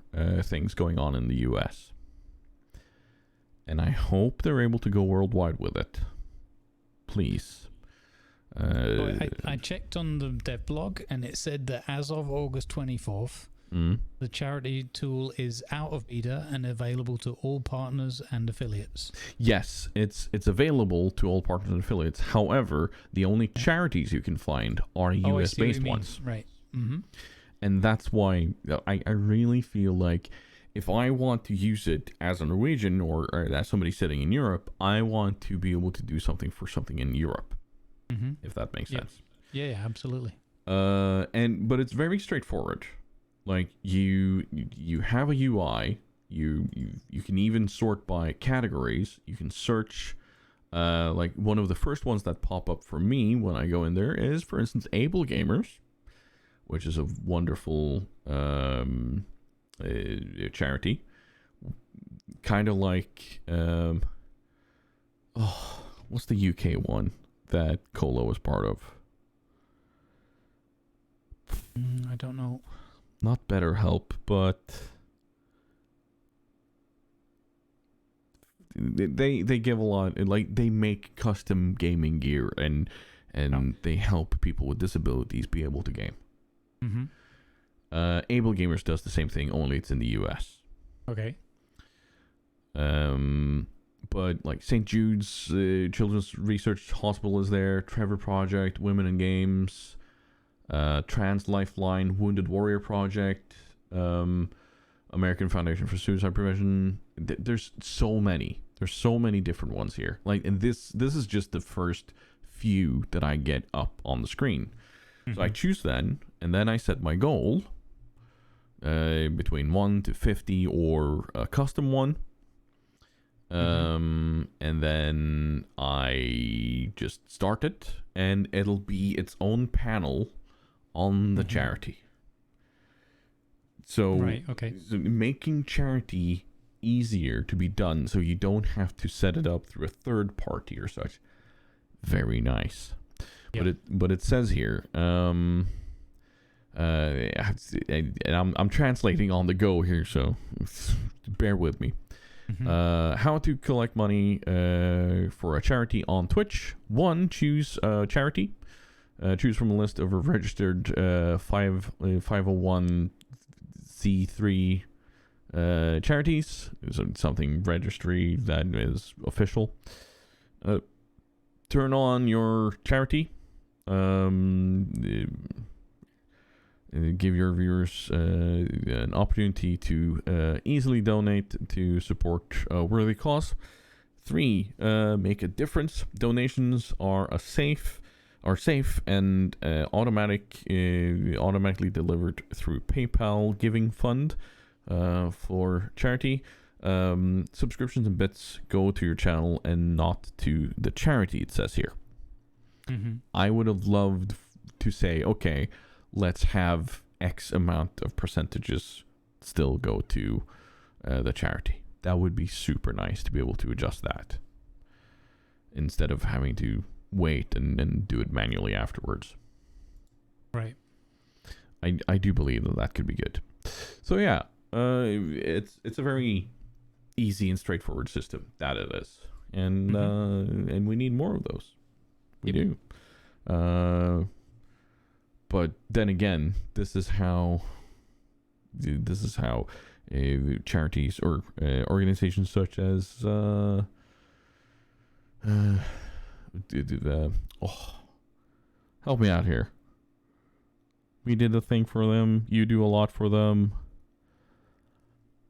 things going on in the US. And I hope they're able to go worldwide with it. Please. I checked on the dev blog, and it said that as of August 24th, the charity tool is out of beta and available to all partners and affiliates. Yes, it's available to all partners and affiliates. However, the only charities you can find are US-based ones. Right. And that's why I really feel like if I want to use it as a Norwegian or as somebody sitting in Europe, I want to be able to do something for something in Europe, if that makes sense. Yeah, absolutely. But it's very straightforward. Like you have a UI. You can even sort by categories. You can search. Like one of the first ones that pop up for me when I go in there is, for instance, Able Gamers, which is a wonderful charity, kind of like what's the UK one that Colo was part of? I don't know. Not BetterHelp, but they give a lot. Like they make custom gaming gear and they help people with disabilities be able to game. Able Gamers does the same thing, only it's in the US. Okay. But like St. Jude's Children's Research Hospital is there, Trevor Project, Women in Games, Trans Lifeline, Wounded Warrior Project, American Foundation for Suicide Prevention. There's so many. There's so many different ones here. Like, and this is just the first few that I get up on the screen. So I choose then, and then I set my goal between 1 to 50 or a custom one. And then I just start it, and it'll be its own panel on the charity. So, so making charity easier to be done, so you don't have to set it up through a third party or such. Very nice. Yep. But it says here, and I'm translating on the go here, so bear with me. How to collect money for a charity on Twitch. 1, choose a charity. Choose from a list of registered 501c3 charities. Something registry that is official. Turn on your charity. Give your viewers an opportunity to easily donate to support a worthy cause. 3, make a difference. Donations are safe and automatically delivered through PayPal Giving Fund for charity. Subscriptions and bits go to your channel and not to the charity, it says here. I would have loved to say, okay, let's have X amount of percentages still go to the charity. That would be super nice to be able to adjust that instead of having to wait and do it manually afterwards. Right. I do believe that could be good. So yeah, it's a very easy and straightforward system, that it is, and we need more of those. We do. But then again, this is how charities or organizations such as help me out here. We did a thing for them. You do a lot for them.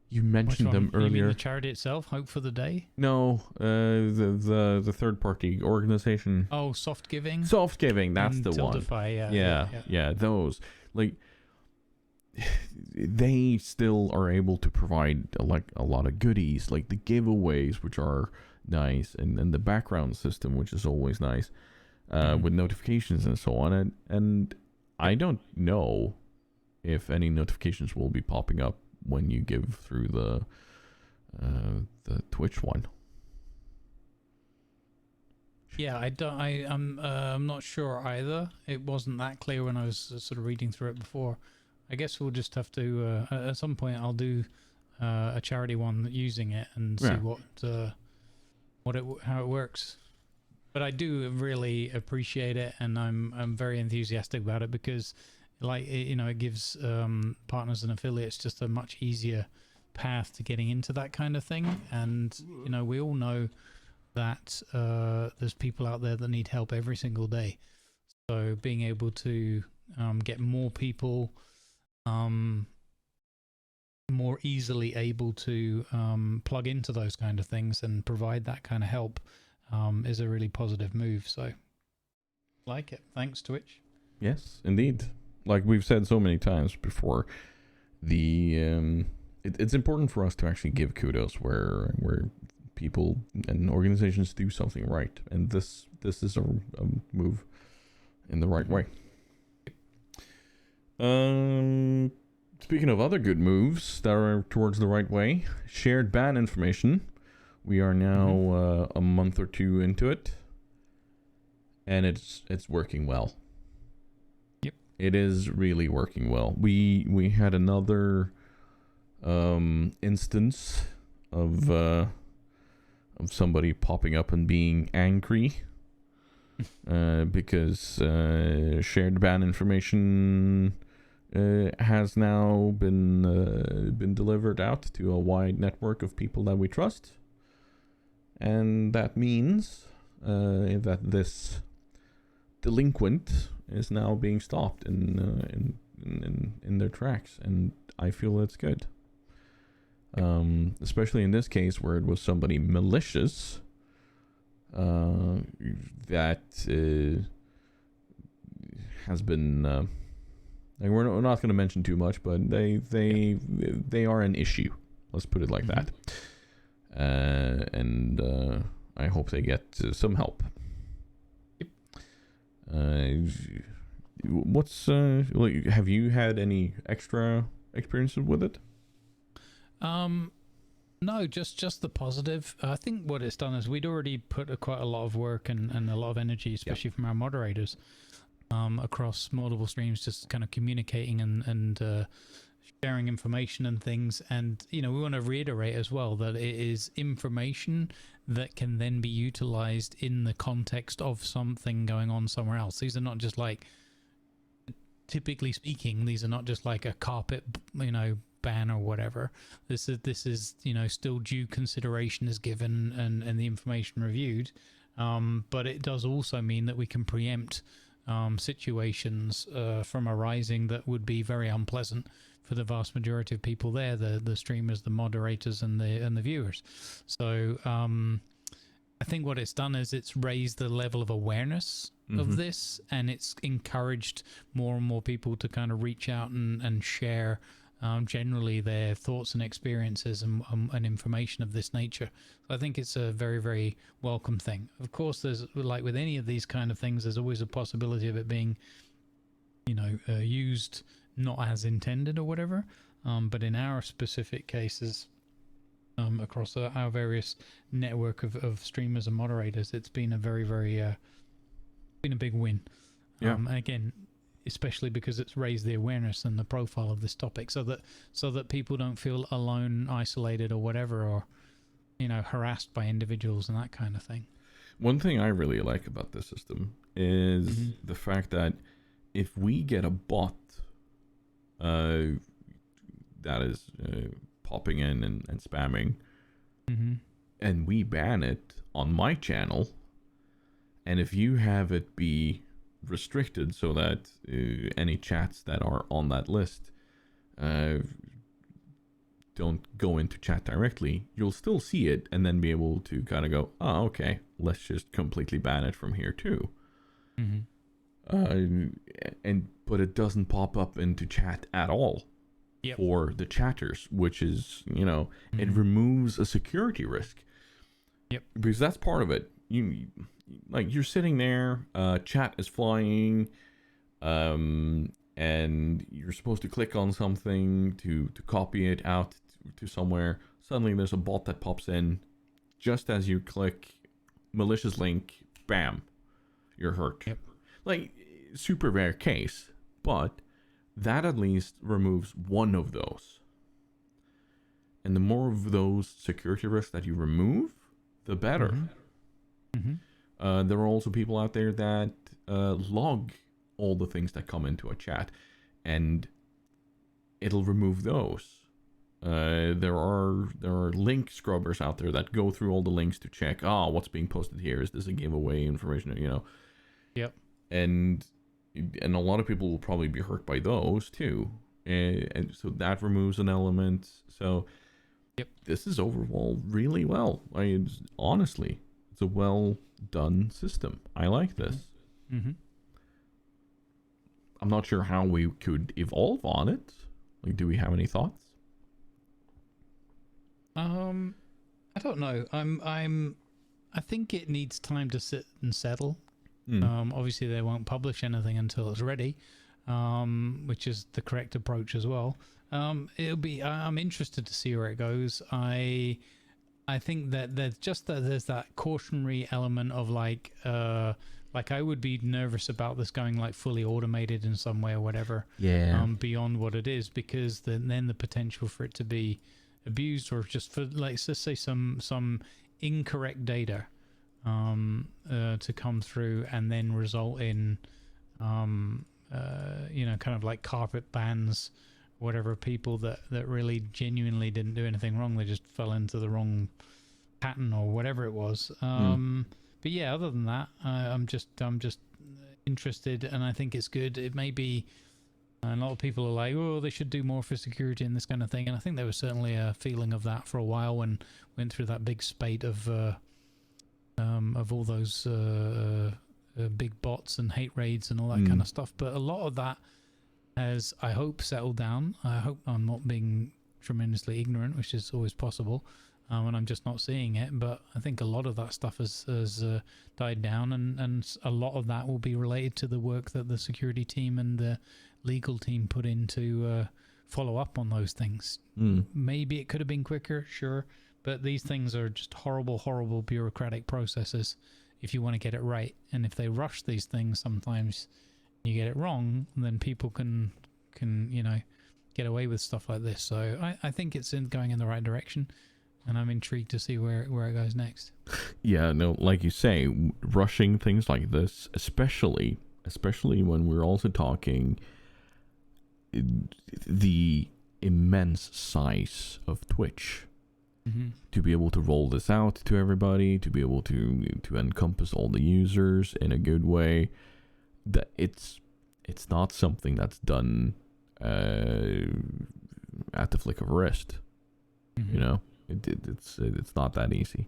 You mentioned them earlier. You mean the charity itself, Hope for the Day? No, the third party organization. Oh, Soft Giving. Soft Giving, that's the one. Yeah, those. Like, they still are able to provide a lot of goodies, like the giveaways, which are nice, and the background system, which is always nice, with notifications and so on. And I don't know if any notifications will be popping up when you give through the Twitch one. Yeah, I'm not sure either. It wasn't that clear when I was sort of reading through it before. I guess we'll just have to at some point I'll do a charity one using it and see how it works. But I do really appreciate it, and I'm very enthusiastic about it because, like, it gives partners and affiliates just a much easier path to getting into that kind of thing. And we all know that there's people out there that need help every single day. So being able to get more people more easily able to plug into those kind of things and provide that kind of help is a really positive move. So like it. Thanks, Twitch. Yes, indeed. Like we've said so many times before, it's important for us to actually give kudos where people and organizations do something right, and this is a move in the right way. Speaking of other good moves that are towards the right way, shared ban information. We are now a month or two into it, and it's working well. Yep, it is really working well. We had another instance of somebody popping up and being angry because shared ban information has now been delivered out to a wide network of people that we trust. And that means that this delinquent is now being stopped in their tracks, and I feel it's good. Especially in this case where it was somebody malicious that has been. We're not going to mention too much, but they are an issue. Let's put it like that. And I hope they get some help. What's have you had any extra experiences with it? No, just the positive. I think what it's done is we'd already put quite a lot of work and a lot of energy, especially from our moderators, across multiple streams, just kind of communicating and sharing information and things. And we want to reiterate as well that it is information that can then be utilized in the context of something going on somewhere else. These are not just like, typically speaking, these are not just like a carpet ban or whatever. This is still due consideration is given and the information reviewed, but it does also mean that we can preempt situations from arising that would be very unpleasant for the vast majority of people there, the streamers, the moderators, and the viewers. So I think what it's done is it's raised the level of awareness of this, and it's encouraged more and more people to kind of reach out and share generally their thoughts and experiences and information of this nature. So I think it's a very, very welcome thing. Of course, there's, like with any of these kind of things, there's always a possibility of it being used not as intended or whatever, but in our specific cases, across our various network of streamers and moderators, it's been a very, very been a big win. Yeah. And again, especially because it's raised the awareness and the profile of this topic, so that people don't feel alone, isolated, or whatever, or harassed by individuals and that kind of thing. One thing I really like about this system is the fact that if we get a bot that is popping in and spamming, and we ban it on my channel, and if you have it be restricted so that any chats that are on that list don't go into chat directly, you'll still see it and then be able to kind of go, oh, okay, let's just completely ban it from here too. But it doesn't pop up into chat at all for the chatters, which is, it removes a security risk. Because that's part of it. You're sitting there, chat is flying, and you're supposed to click on something to copy it out to somewhere. Suddenly there's a bot that pops in just as you click malicious link, bam, you're hurt. Super rare case, but that at least removes one of those. And the more of those security risks that you remove, the better. There are also people out there that log all the things that come into a chat, and it'll remove those. There are link scrubbers out there that go through all the links to check, what's being posted here? Is this a giveaway information? And a lot of people will probably be hurt by those too. And so that removes an element. So this is overall really well. Honestly, it's a well done system. I like this. I'm not sure how we could evolve on it. Do we have any thoughts? I don't know. I think it needs time to sit and settle. Obviously they won't publish anything until it's ready, which is the correct approach as well. I'm interested to see where it goes. I think that there's that cautionary element of like I would be nervous about this going like fully automated in some way or whatever. Beyond what it is, because then the potential for it to be abused, or just for, let's just say, some incorrect data to come through and then result in kind of like carpet bans, whatever, people that really genuinely didn't do anything wrong, they just fell into the wrong pattern or whatever it was. But yeah, other than that, I'm just interested, and I think it's good. It may be, and a lot of people are like, oh, they should do more for security and this kind of thing, and I think there was certainly a feeling of that for a while when went through that big spate of all those big bots and hate raids and all that kind of stuff. But a lot of that has, I hope, settled down. I hope I'm not being tremendously ignorant, which is always possible, and I'm just not seeing it. But I think a lot of that stuff has died down, and a lot of that will be related to the work that the security team and the legal team put in to follow up on those things. Maybe it could have been quicker, sure, but these things are just horrible bureaucratic processes if you want to get it right. And if they rush these things, sometimes you get it wrong, then people can get away with stuff like this. So I think it's going in the right direction, and I'm intrigued to see where it goes next. Yeah, no, like you say, rushing things like this, especially when we're also talking the immense size of Twitch. To be able to roll this out to everybody, to be able to encompass all the users in a good way, that it's not something that's done at the flick of a wrist. It's not that easy.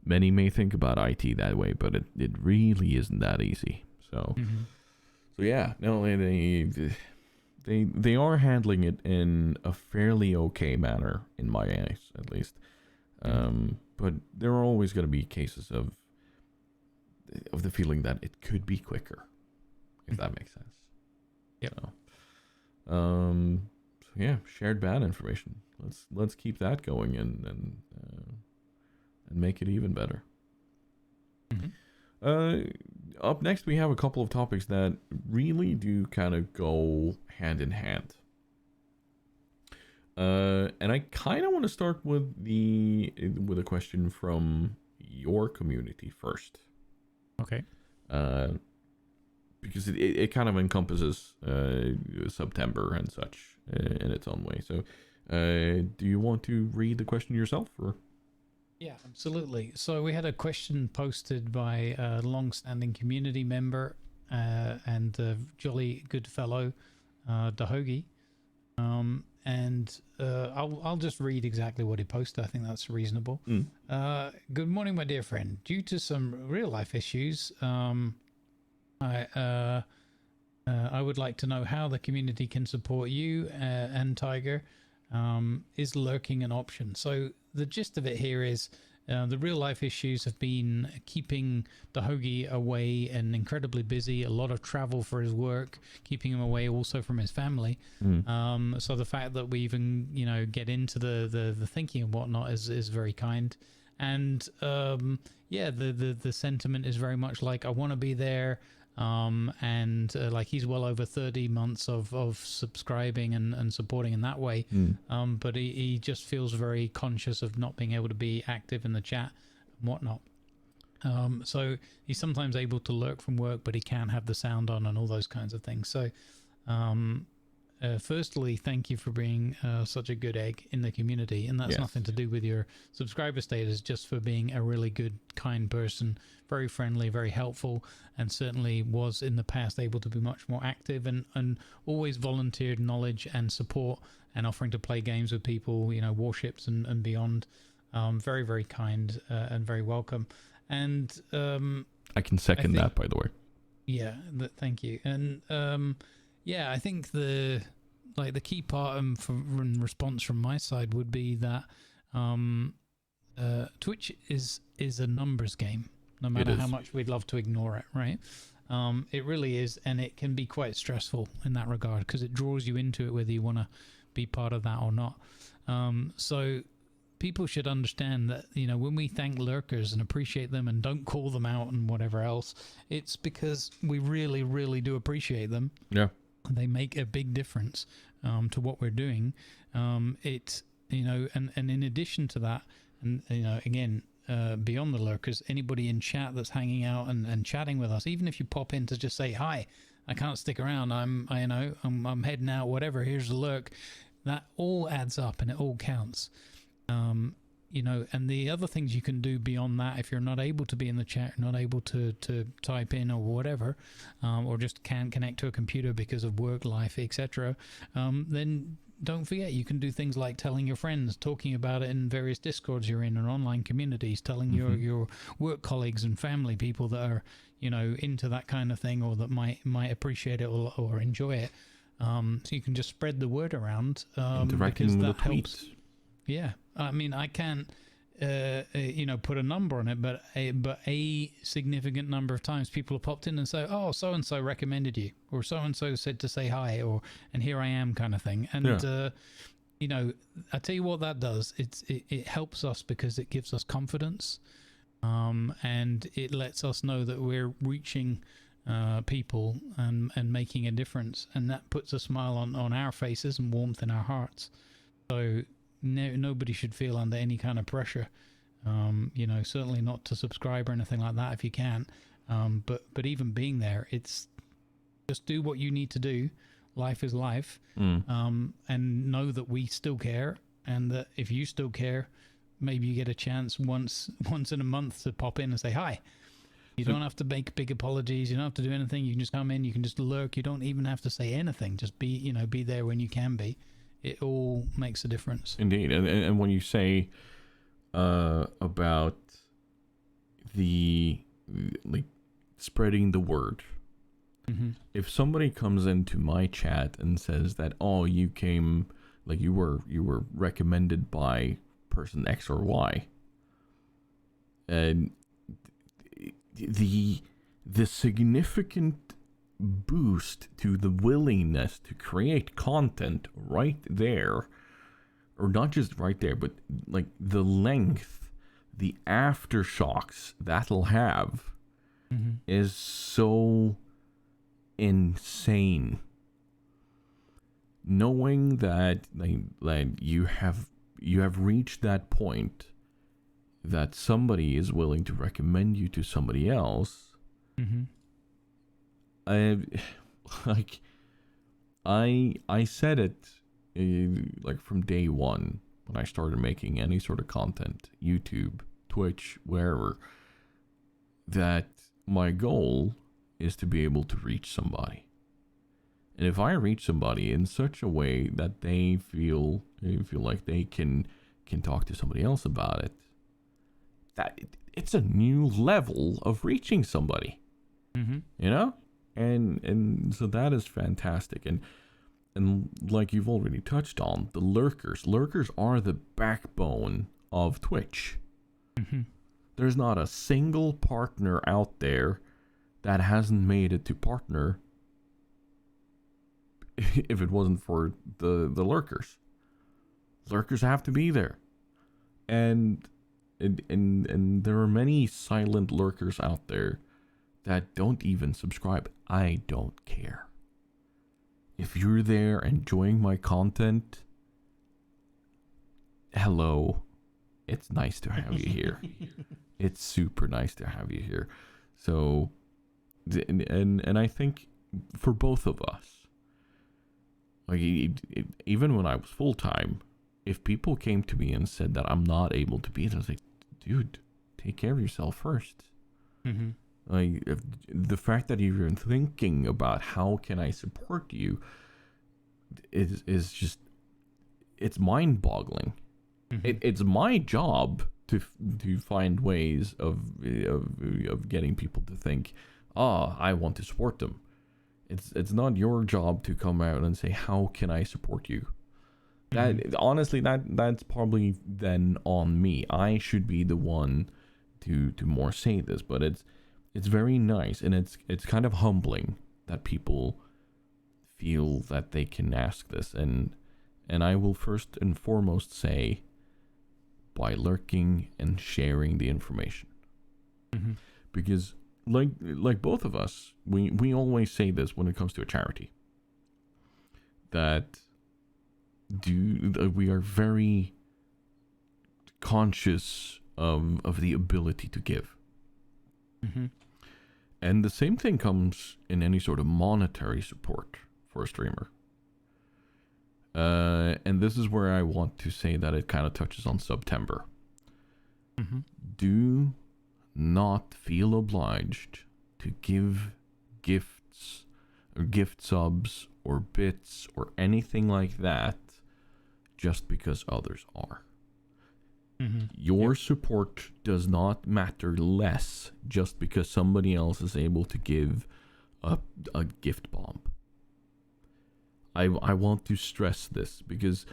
Many may think about IT that way, but it really isn't that easy. So yeah, no, they are handling it in a fairly okay manner, in my eyes, at least. But there are always going to be cases of the feeling that it could be quicker, if that makes sense. So yeah, shared ban information. Let's keep that going and make it even better. up next, we have a couple of topics that really do kind of go hand in hand. And I kind of want to start with a question from your community first. Okay. Because it kind of encompasses Sub-tember and such in its own way. So, do you want to read the question yourself, or? Yeah, absolutely. So we had a question posted by a long-standing community member and a jolly good fellow, Dahogi. I'll just read exactly what he posted. I think that's reasonable. Good morning, my dear friend. Due to some real-life issues, I would like to know how the community can support you and Tiger. Is lurking an option? So the gist of it here is the real life issues have been keeping Dahogi away and incredibly busy, a lot of travel for his work, keeping him away also from his family. So the fact that we even, get into the thinking and whatnot is very kind. And the sentiment is very much like, I want to be there. Like he's well over 30 months of subscribing and supporting in that way. But he just feels very conscious of not being able to be active in the chat and whatnot. So he's sometimes able to lurk from work, but he can't have the sound on and all those kinds of things. So firstly, thank you for being such a good egg in the community, and that's nothing to do with your subscriber status, just for being a really good, kind person, very friendly, very helpful, and certainly was in the past able to be much more active and always volunteered knowledge and support and offering to play games with people, Warships and beyond. Very, very kind and very welcome. And I can second that, by the way. Yeah, thank you. And I think the key part from response from my side would be that Twitch is a numbers game, no matter how much we'd love to ignore it, right? It really is, and it can be quite stressful in that regard because it draws you into it whether you want to be part of that or not. So people should understand that, when we thank lurkers and appreciate them and don't call them out and whatever else, it's because we really, really do appreciate them. Yeah. They make a big difference to what we're doing. And in addition to that, and again, beyond the lurkers, anybody in chat that's hanging out and chatting with us, even if you pop in to just say hi, I can't stick around, I'm heading out, whatever, here's the lurk, that all adds up and it all counts. And the other things you can do beyond that, if you're not able to be in the chat, not able to type in or whatever, or just can't connect to a computer because of work life, etc., then don't forget you can do things like telling your friends, talking about it in various discords you're in, or online communities, telling your work colleagues and family, people that are into that kind of thing or that might appreciate it or enjoy it. So you can just spread the word around, interacting with the tweets. Helps. Yeah, I mean, I can't, put a number on it, but a significant number of times people have popped in and say, "Oh, so and so recommended you," or "So and so said to say hi," and here I am, kind of thing. And I tell you what that does. It helps us because it gives us confidence, and it lets us know that we're reaching people and making a difference, and that puts a smile on our faces and warmth in our hearts. So nobody should feel under any kind of pressure, certainly not to subscribe or anything like that if you can, but even being there, it's just do what you need to do. Life is life. And know that we still care, and that if you still care, maybe you get a chance once in a month to pop in and say hi. You don't have to make big apologies. You don't have to do anything. You can just come in. You can just lurk. You don't even have to say anything. Just be there when you can be. It all makes a difference. Indeed. And when you say about the spreading the word, if somebody comes into my chat and says that, oh, you came, you were recommended by person X or Y, and the significant boost to the willingness to create content right there, or not just right there, but the length, the aftershocks that'll have is so insane. Knowing that you have reached that point that somebody is willing to recommend you to somebody else. I said it like from day one when I started making any sort of content, YouTube, Twitch, wherever, that my goal is to be able to reach somebody. And if I reach somebody in such a way that they feel like they can talk to somebody else about it, that it's a new level of reaching somebody. You know? And so that is fantastic. And like you've already touched on, the lurkers are the backbone of Twitch. There's not a single partner out there that hasn't made it to partner if it wasn't for the lurkers. Lurkers have to be there. And there are many silent lurkers out there that don't even subscribe. I don't care. If you're there enjoying my content, hello. It's nice to have you here. It's super nice to have you here. So, and I think for both of us, like even when I was full-time, if people came to me and said that I'm not able to be there, I was like, dude, take care of yourself first. Like, the fact that you're even thinking about how can I support you is just, it's mind-boggling. It's my job to find ways of getting people to think, I want to support them. It's not your job to come out and say, how can I support you? That honestly, that's probably then on me. I should be the one to more say this, but it's very nice, and it's kind of humbling that people feel that they can ask this, and I will first and foremost say, by lurking and sharing the information. Because like both of us, we always say this when it comes to a charity, that we are very conscious of the ability to give. And the same thing comes in any sort of monetary support for a streamer. And this is where I want to say that it kind of touches on Sub-tember. Do not feel obliged to give gifts or gift subs or bits or anything like that just because others are. Your support does not matter less just because somebody else is able to give a gift bomb. I want to stress this because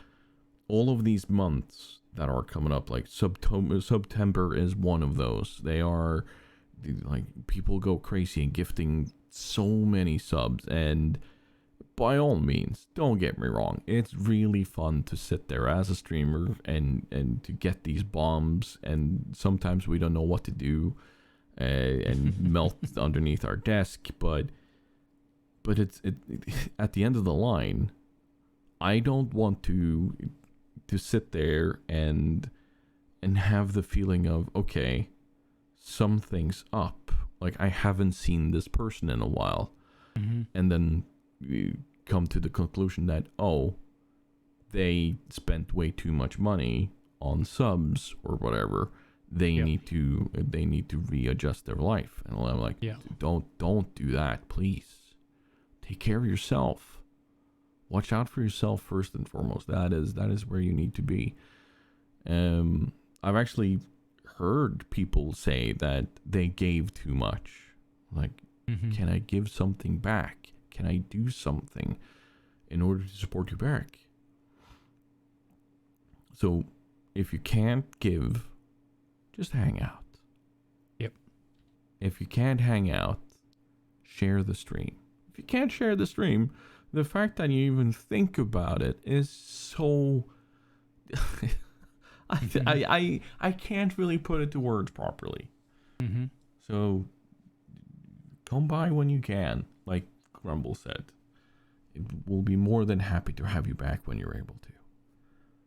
all of these months that are coming up, like Sub-tember is one of those. They are, like, people go crazy and gifting so many subs, and by all means, don't get me wrong, it's really fun to sit there as a streamer and to get these bombs, and sometimes we don't know what to do and melt underneath our desk, but it's at the end of the line, I don't want to sit there and have the feeling of, okay, something's up, like I haven't seen this person in a while, and then you come to the conclusion that, oh, they spent way too much money on subs or whatever, they need to readjust their life. And I'm like, don't do that, please. Take care of yourself. Watch out for yourself first and foremost. That is where you need to be. I've actually heard people say that they gave too much. Like, can I give something back? Can I do something in order to support you back? So, if you can't give, just hang out. If you can't hang out, share the stream. If you can't share the stream, the fact that you even think about it is so... I can't really put it to words properly. So come by when you can. Like Grumble said, it will be more than happy to have you back when you're able to.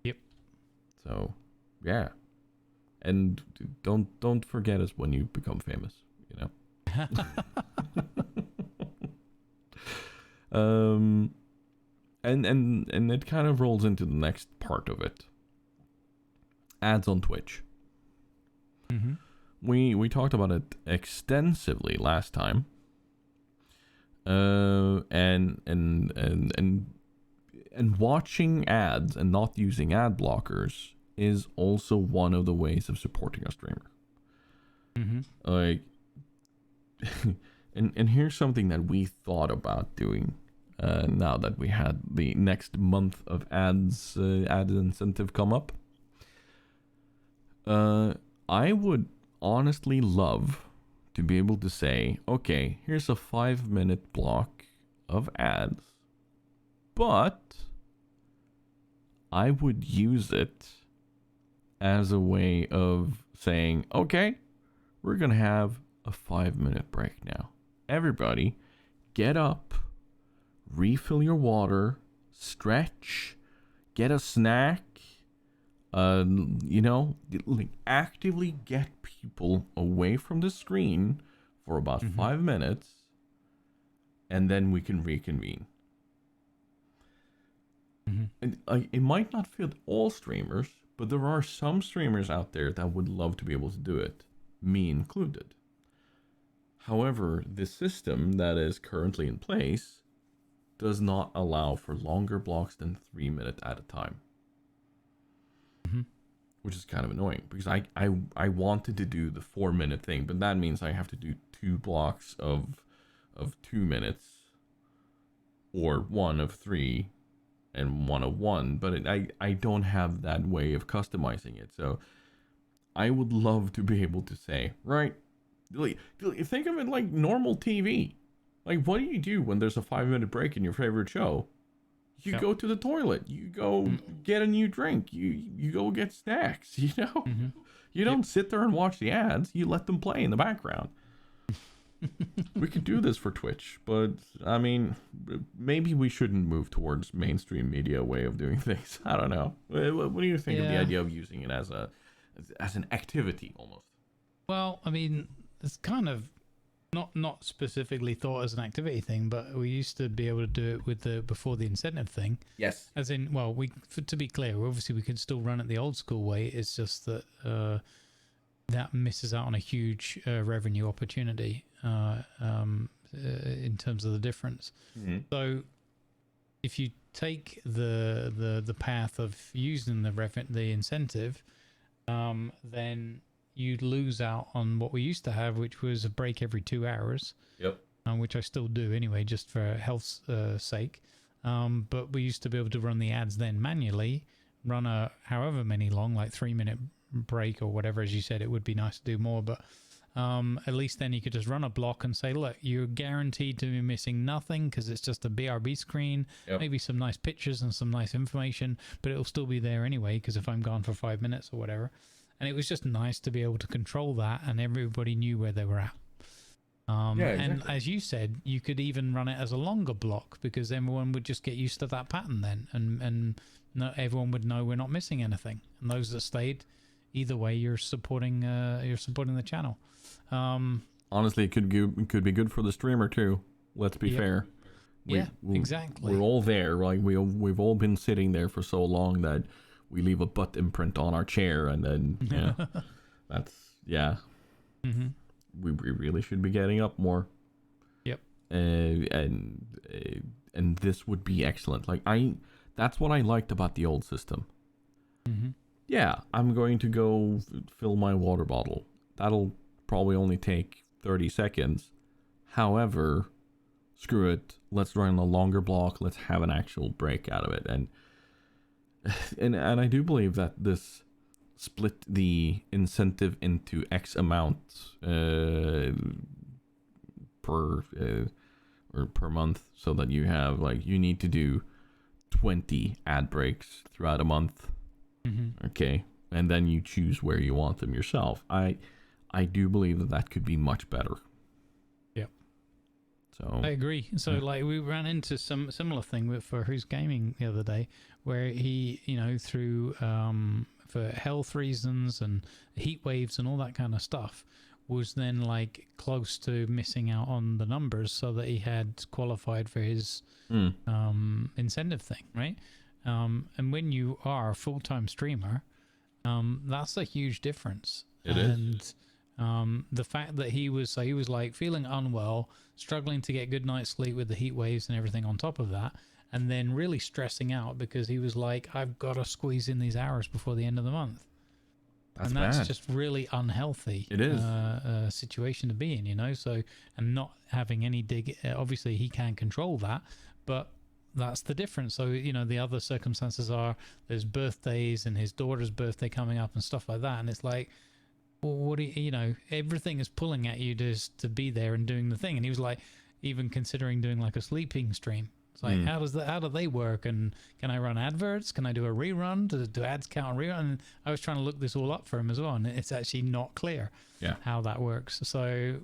Yep. So, yeah, and don't forget us when you become famous. You know. And it kind of rolls into the next part of it. Ads on Twitch. Mm-hmm. We talked about it extensively last time. And watching ads and not using ad blockers is also one of the ways of supporting a streamer. Mm-hmm. Like, and here's something that we thought about doing. Now that we had the next month of ads, ad incentive come up, I would honestly love to be able to say, okay, here's a 5-minute block of ads, but I would use it as a way of saying, okay, we're gonna have a 5-minute break now. Everybody, get up, refill your water, stretch, get a snack, like actively get people away from the screen for about 5 minutes, and then we can reconvene. And it might not fit all streamers, but there are some streamers out there that would love to be able to do it, me included. However, the system that is currently in place does not allow for longer blocks than 3 minutes at a time. Which is kind of annoying, because I wanted to do the 4-minute thing, but that means I have to do 2 blocks of 2 minutes, or 1 of 3 and 1 of 1, but I don't have that way of customizing it. So I would love to be able to say, right, think of it like normal TV. Like, what do you do when there's a 5-minute break in your favorite show? You go to the toilet. You go get a new drink. You go get snacks, you know? You don't sit there and watch the ads. You let them play in the background. We could do this for Twitch, but, I mean, maybe we shouldn't move towards mainstream media way of doing things. I don't know. What do you think of the idea of using it as an activity, almost? Well, I mean, it's kind of not specifically thought as an activity thing, but we used to be able to do it with before the incentive thing. Yes. As in, well, to be clear, obviously we could still run it the old school way. It's just that that misses out on a huge revenue opportunity in terms of the difference. So if you take the path of using the incentive, then you'd lose out on what we used to have, which was a break every 2 hours. Yep. Which I still do anyway, just for health's sake. But we used to be able to run the ads then manually, run a however many long, like 3-minute break or whatever. As you said, it would be nice to do more, but at least then you could just run a block and say, look, you're guaranteed to be missing nothing because it's just a BRB screen, maybe some nice pictures and some nice information, but it'll still be there anyway because if I'm gone for 5 minutes or whatever. And it was just nice to be able to control that, and everybody knew where they were at. Exactly. And as you said, you could even run it as a longer block because everyone would just get used to that pattern then, and everyone would know we're not missing anything. And those that stayed, either way, you're supporting the channel. Honestly, it could be good for the streamer too. Let's be fair. Exactly. We're all there. Like we've all been sitting there for so long that we leave a butt imprint on our chair, and then we really should be getting up more. Yep. And this would be excellent. Like that's what I liked about the old system. Yeah, I'm going to go fill my water bottle. That'll probably only take 30 seconds. However, screw it. Let's run a longer block. Let's have an actual break out of it. And I do believe that this split the incentive into X amount per month, so that you have, like, you need to do 20 ad breaks throughout a month. Okay, and then you choose where you want them yourself. I do believe that could be much better. Yep. So I agree. So like we ran into some similar thing for Who's Gaming the other day, where he, through for health reasons and heat waves and all that kind of stuff, was then like close to missing out on the numbers, so that he had qualified for his incentive thing, right? And when you are a full-time streamer, that's a huge difference. It is. And the fact that he was like feeling unwell, struggling to get good night's sleep with the heat waves and everything on top of that, and then really stressing out because he was like, I've got to squeeze in these hours before the end of the month. That's bad. just really unhealthy. It is situation to be in, so, and not having any obviously he can control that, but that's the difference. So the other circumstances are there's birthdays and his daughter's birthday coming up and stuff like that, and it's like, well, what do everything is pulling at you to be there and doing the thing. And he was like even considering doing like a sleeping stream. It's like, how do they work? And can I run adverts? Can I do a rerun? Do ads count on rerun? And I was trying to look this all up for him as well, and it's actually not clear how that works. So,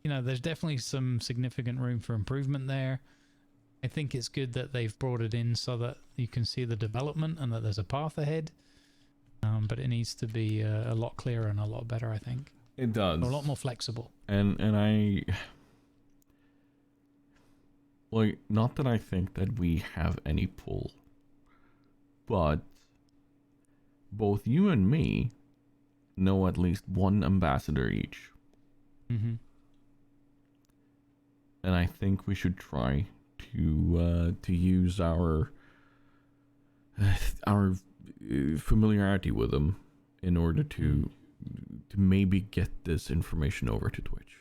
there's definitely some significant room for improvement there. I think it's good that they've brought it in so that you can see the development and that there's a path ahead. But it needs to be a lot clearer and a lot better, I think. It does. A lot more flexible. And I... Like, not that I think that we have any pull, but both you and me know at least one ambassador each. Mm-hmm. And I think we should try to use our familiarity with them in order to maybe get this information over to Twitch.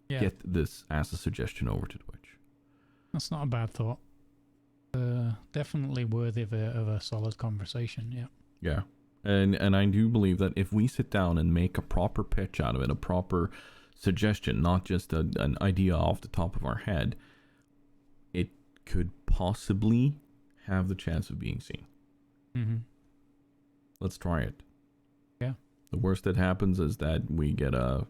Yeah. Get this as a suggestion over to Twitch. That's not a bad thought. Definitely worthy of a solid conversation. Yeah. Yeah. And I do believe that if we sit down and make a proper pitch out of it, a proper suggestion, not just an idea off the top of our head, it could possibly have the chance of being seen. Mm-hmm. Let's try it. Yeah. The worst that happens is that we get a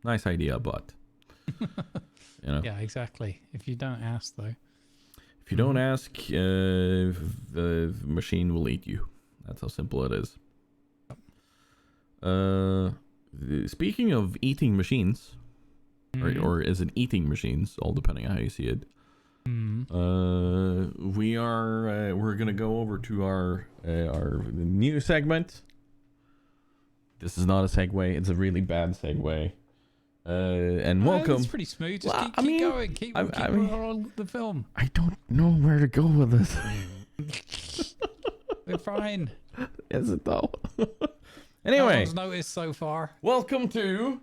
nice idea, but Yeah, exactly. If you don't ask, though. If you don't ask, the machine will eat you. That's how simple it is. Speaking of eating machines, or is it eating machines? All depending on how you see it. We're gonna go over to our new segment. This is not a segue. It's a really bad segue. And welcome. It's pretty smooth. Just keep going. Keep on the film. I don't know where to go with this. We're fine. Is it though? Anyway, no one's noticed so far. Welcome to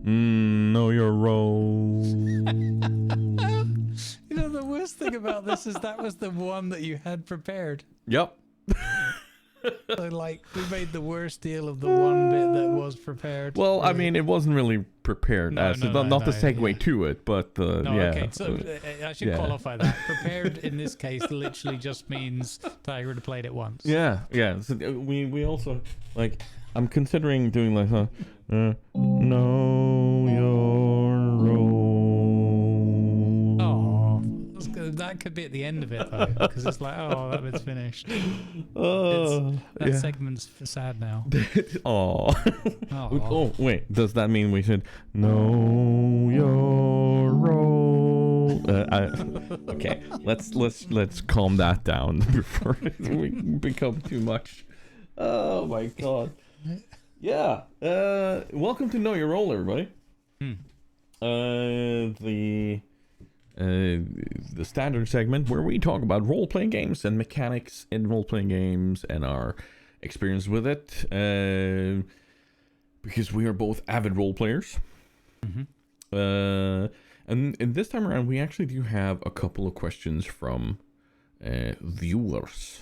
Know Your Role. The worst thing about this is that was the one that you had prepared. Yep. So, like, we made the worst deal of the one bit that was prepared. Well, I mean, it wasn't really prepared. Not the segue to it, but okay. So I should qualify that. Prepared in this case literally just means Tiger had played it once. Yeah. So we also, like, I'm considering doing like Know Your Role. Oh, that could be at the end of it though, because it's like, oh, that bit's finished. That segment's sad now. Oh, wait. Does that mean we should know your role? Okay, let's calm that down before we become too much. Oh my god. Yeah. Welcome to Know Your Role, everybody. The standard segment where we talk about role-playing games and mechanics in role-playing games and our experience with it, because we are both avid role players. And this time around we actually do have a couple of questions from viewers.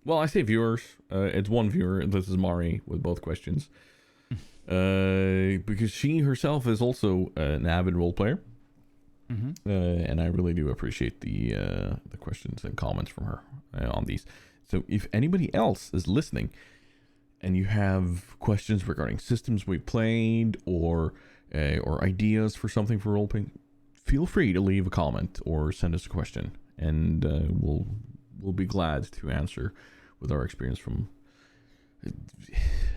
Well, I say viewers, it's one viewer. This is Mari with both questions, because she herself is also an avid role player. And I really do appreciate the questions and comments from her on these. So if anybody else is listening and you have questions regarding systems we played or ideas for something for role playing, feel free to leave a comment or send us a question, and we'll be glad to answer with our experience from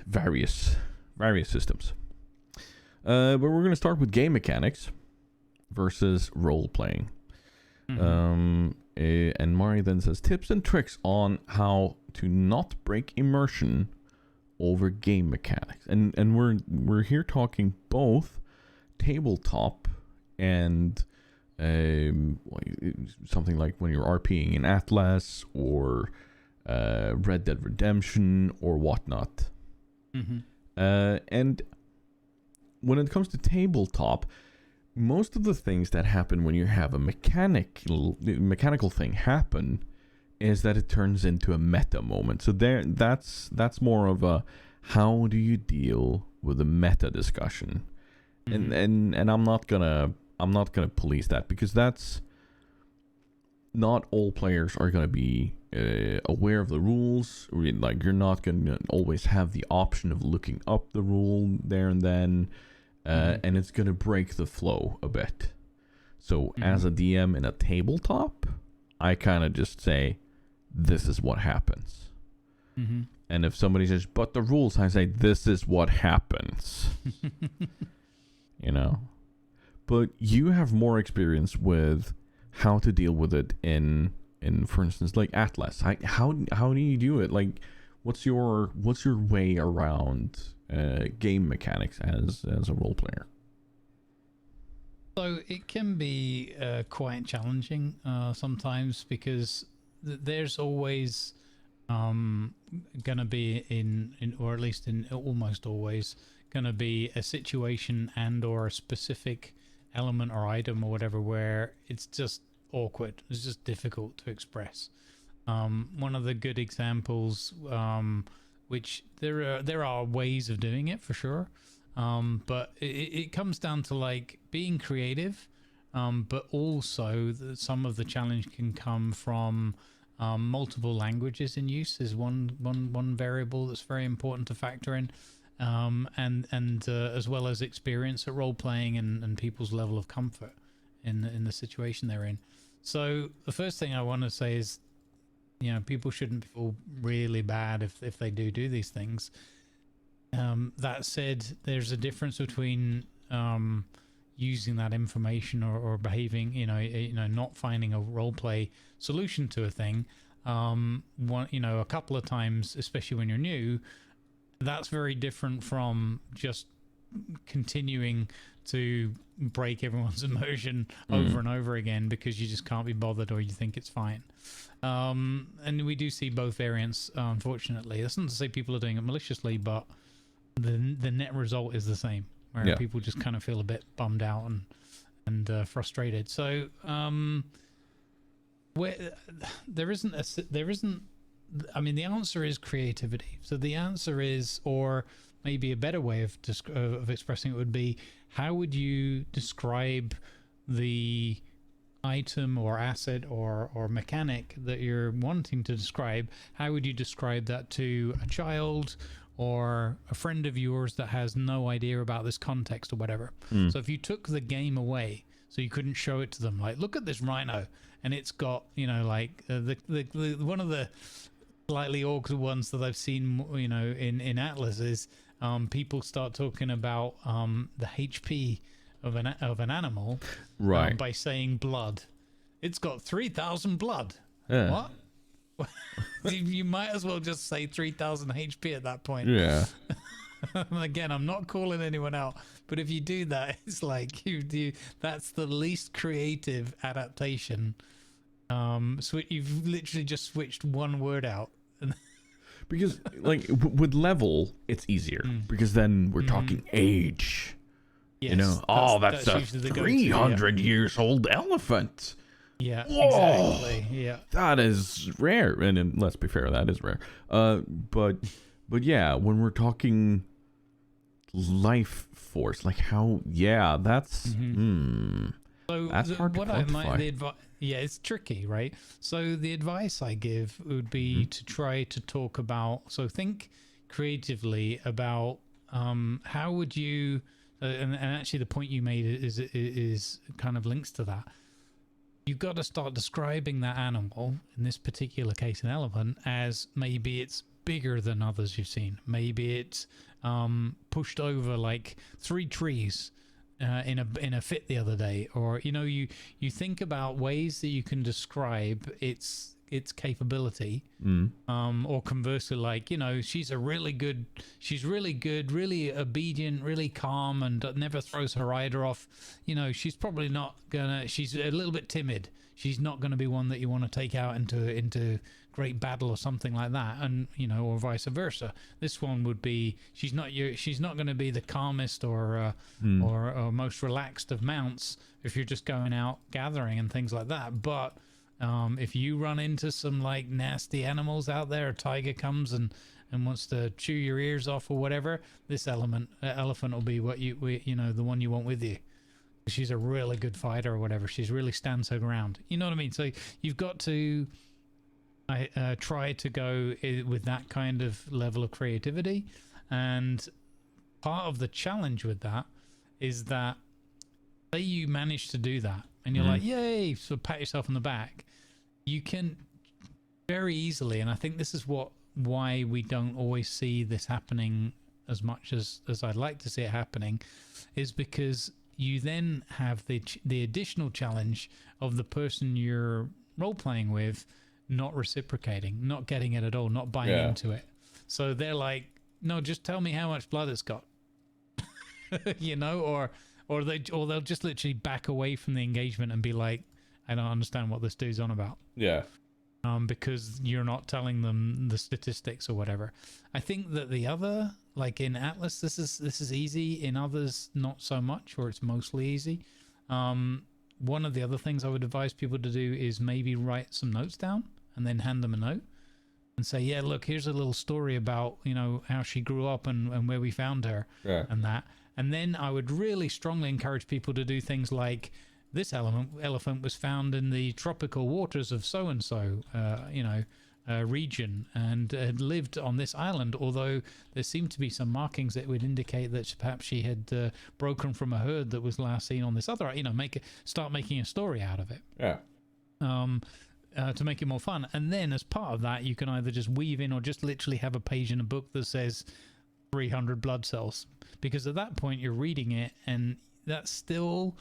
various systems. But we're going to start with game mechanics versus role playing. And Mari then says tips and tricks on how to not break immersion over game mechanics, and we're here talking both tabletop and something like when you're RPing in Atlas or Red Dead Redemption or whatnot. And when it comes to tabletop, most of the things that happen when you have a mechanical thing happen is that it turns into a meta moment. So that's more of a how do you deal with a meta discussion, and I'm not gonna police that, because that's not all players are gonna be aware of the rules. Like, you're not gonna always have the option of looking up the rule there and then. And it's going to break the flow a bit. So as a DM in a tabletop, I kind of just say, this is what happens. And if somebody says, but the rules, I say, this is what happens. You know? But you have more experience with how to deal with it in for instance, like Atlas. How do you do it? Like, what's your way around game mechanics as a role player? So it can be quite challenging sometimes, because there's always gonna be in or at least in almost always gonna be a situation and or a specific element or item or whatever where it's just awkward. It's just difficult to express. One of the good examples, which there are ways of doing it for sure, but it comes down to like being creative, but also some of the challenge can come from multiple languages in use is one variable that's very important to factor in, and as well as experience at role playing and people's level of comfort in the situation they're in. So the first thing I want to say is, you know, people shouldn't feel really bad if they do these things. That said, there's a difference between using that information or behaving, you know, not finding a role play solution to a thing. A couple of times, especially when you're new, that's very different from just continuing to break everyone's immersion over and over again because you just can't be bothered or you think it's fine. And we do see both variants, unfortunately. That's not to say people are doing it maliciously, but the net result is the same, where people just kind of feel a bit bummed out and frustrated. So there isn't. I mean, the answer is creativity. So the answer is, or maybe a better way of expressing it would be, how would you describe the item or asset or mechanic that you're wanting to describe? How would you describe that to a child or a friend of yours that has no idea about this context or whatever? So if you took the game away, so you couldn't show it to them, like, look at this rhino, and it's got, you know, like the one of the slightly awkward ones that I've seen, you know, in Atlas is people start talking about the HP of an animal, right, by saying blood. It's got 3,000 blood. Yeah. What? You might as well just say 3,000 HP at that point. Yeah. Again, I'm not calling anyone out, but if you do that, it's like that's the least creative adaptation. You've literally just switched one word out. Because, like, with level, it's easier, because then we're talking age. Yes, you know, that's a 300 years old elephant. Yeah, whoa, exactly. Yeah, that is rare, and let's be fair, that is rare. But yeah, when we're talking life force, like how, that's So that's hard to quantify. Yeah, it's tricky, right? So the advice I give would be to try to talk about, so think creatively about how would you and actually the point you made is kind of links to that. You've got to start describing that animal, in this particular case an elephant, as maybe it's bigger than others you've seen. Maybe it's pushed over like 3 trees in a fit the other day, or you think about ways that you can describe its capability, or conversely, like she's really good, really obedient, really calm, and never throws her rider off. She's probably not gonna, she's a little bit timid, she's not going to be one that you want to take out into great battle or something like that, and or vice versa. This one would be, she's not going to be the calmest or most relaxed of mounts if you're just going out gathering and things like that. But if you run into some like nasty animals out there, a tiger comes and wants to chew your ears off or whatever, this elephant will be what the one you want with you. She's a really good fighter or whatever. She's really stands her ground. You know what I mean? So you've got to try to go with that kind of level of creativity. And part of the challenge with that is that, say you manage to do that and you're like, yay, so pat yourself on the back. You can very easily, and I think this is why we don't always see this happening as much as I'd like to see it happening, is because you then have the additional challenge of the person you're role-playing with not reciprocating, not getting it at all, not buying into it. So they're like, no, just tell me how much blood it's got. or they'll just literally back away from the engagement and be like, I don't understand what this dude's on about. Yeah. Because you're not telling them the statistics or whatever. I think that the other, like in Atlas, this is easy. In others, not so much, or it's mostly easy. One of the other things I would advise people to do is maybe write some notes down and then hand them a note and say, yeah, look, here's a little story about, how she grew up and where we found her and that. And then I would really strongly encourage people to do things like, this elephant was found in the tropical waters of so-and-so, region, and had lived on this island, although there seemed to be some markings that would indicate that perhaps she had broken from a herd that was last seen on this other, start making a story out of it. Yeah. To make it more fun. And then as part of that, you can either just weave in or just literally have a page in a book that says 300 blood cells. Because at that point, you're reading it, and that's still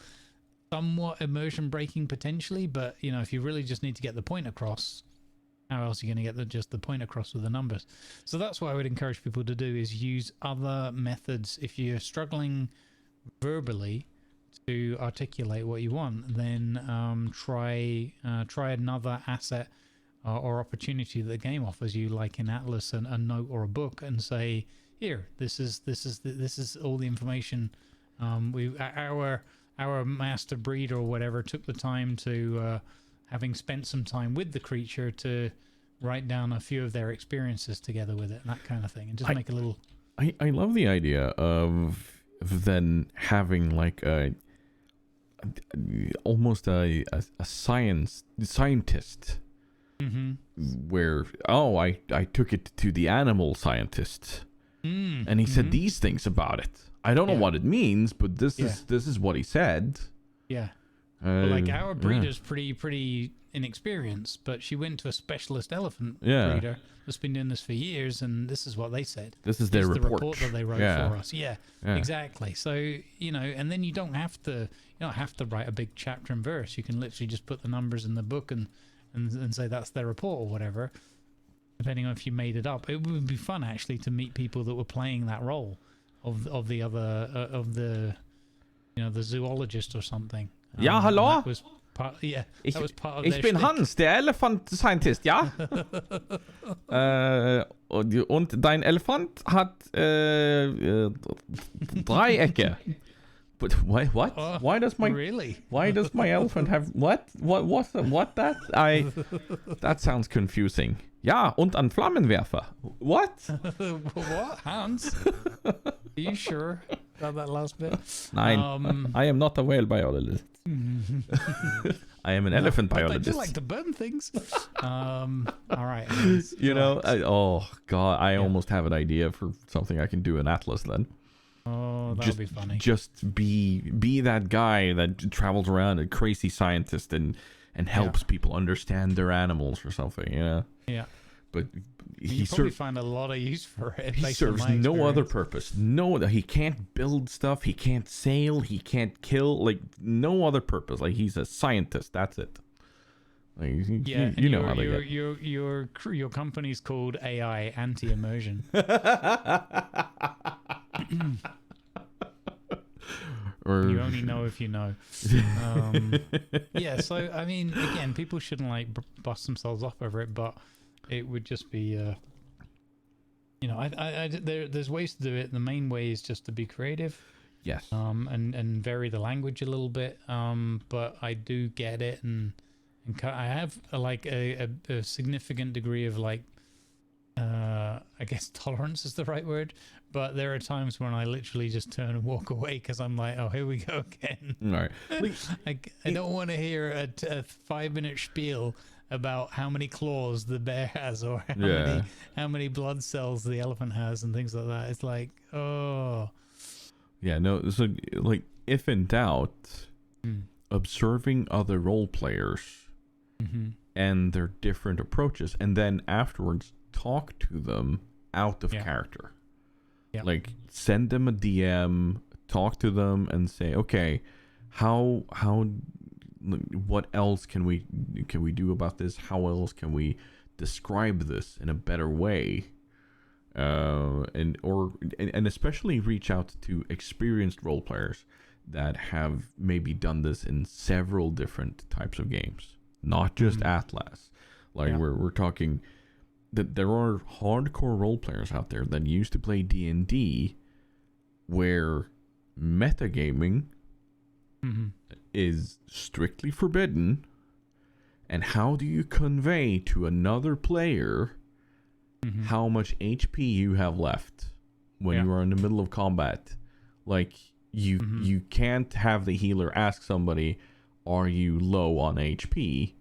somewhat immersion breaking potentially, but if you really just need to get the point across, how else are you going to get just the point across with the numbers? So that's what I would encourage people to do, is use other methods. If you're struggling verbally to articulate what you want, then try another asset or opportunity that the game offers you, like in Atlas, a note or a book, and say, here, this is all the information. Our master breeder or whatever took the time to, having spent some time with the creature, to write down a few of their experiences together with it, and that kind of thing, and just make a little. I love the idea of then having like almost a scientist, where I took it to the animal scientist, and he said these things about it. I don't know what it means, but this is what he said. Yeah. But like our breeder's pretty inexperienced, but she went to a specialist elephant breeder that's been doing this for years, and this is what they said. This is their report. The report that they wrote for us. Yeah, exactly. So and then you don't have to write a big chapter and verse. You can literally just put the numbers in the book and say that's their report or whatever, depending on if you made it up. It would be fun actually to meet people that were playing that role of the other of the the zoologist or something. Ja, hallo? That was part, that was part of ich their bin shtick. Hans, der Elephant Scientist, ja? Und dein Elefant hat Dreiecke. But what? Why does my elephant have what that sounds confusing. Ja, und ein Flammenwerfer. What? What, Hans? Are you sure? about that last bit. I am not a whale biologist. I am an elephant biologist. I do like to burn things. All right. I almost have an idea for something I can do in Atlas then. Oh, that would be funny. Just be that guy that travels around, a crazy scientist, and helps people understand their animals or something, Yeah. But you probably find a lot of use for it. He serves no other purpose. No, he can't build stuff. He can't sail. He can't kill. Like, no other purpose. Like, he's a scientist. That's it. Like, you know how they get. Your company's called AI Anti-Immersion. Or you only know if you know. Yeah, so I mean, again, people shouldn't like bust themselves off over it, but it would just be, there's ways to do it. The main way is just to be creative. Yes. And vary the language a little bit. But I do get it, and I have a significant degree of I guess tolerance is the right word. But there are times when I literally just turn and walk away because I'm like, oh, here we go again. All right. I don't want to hear a 5-minute spiel about how many claws the bear has or how many blood cells the elephant has and things like that. It's like, oh. Yeah, no, so, like, if in doubt, observing other role players and their different approaches, and then afterwards talk to them out of character. Yeah. Like, send them a DM, talk to them, and say, okay, what else can we do about this? How else can we describe this in a better way? And especially reach out to experienced role players that have maybe done this in several different types of games, not just Atlas. Like we're talking that there are hardcore role players out there that used to play D&D, where metagaming is strictly forbidden, and how do you convey to another player how much HP you have left when you are in the middle of combat? Like, you can't have the healer ask somebody, are you low on HP?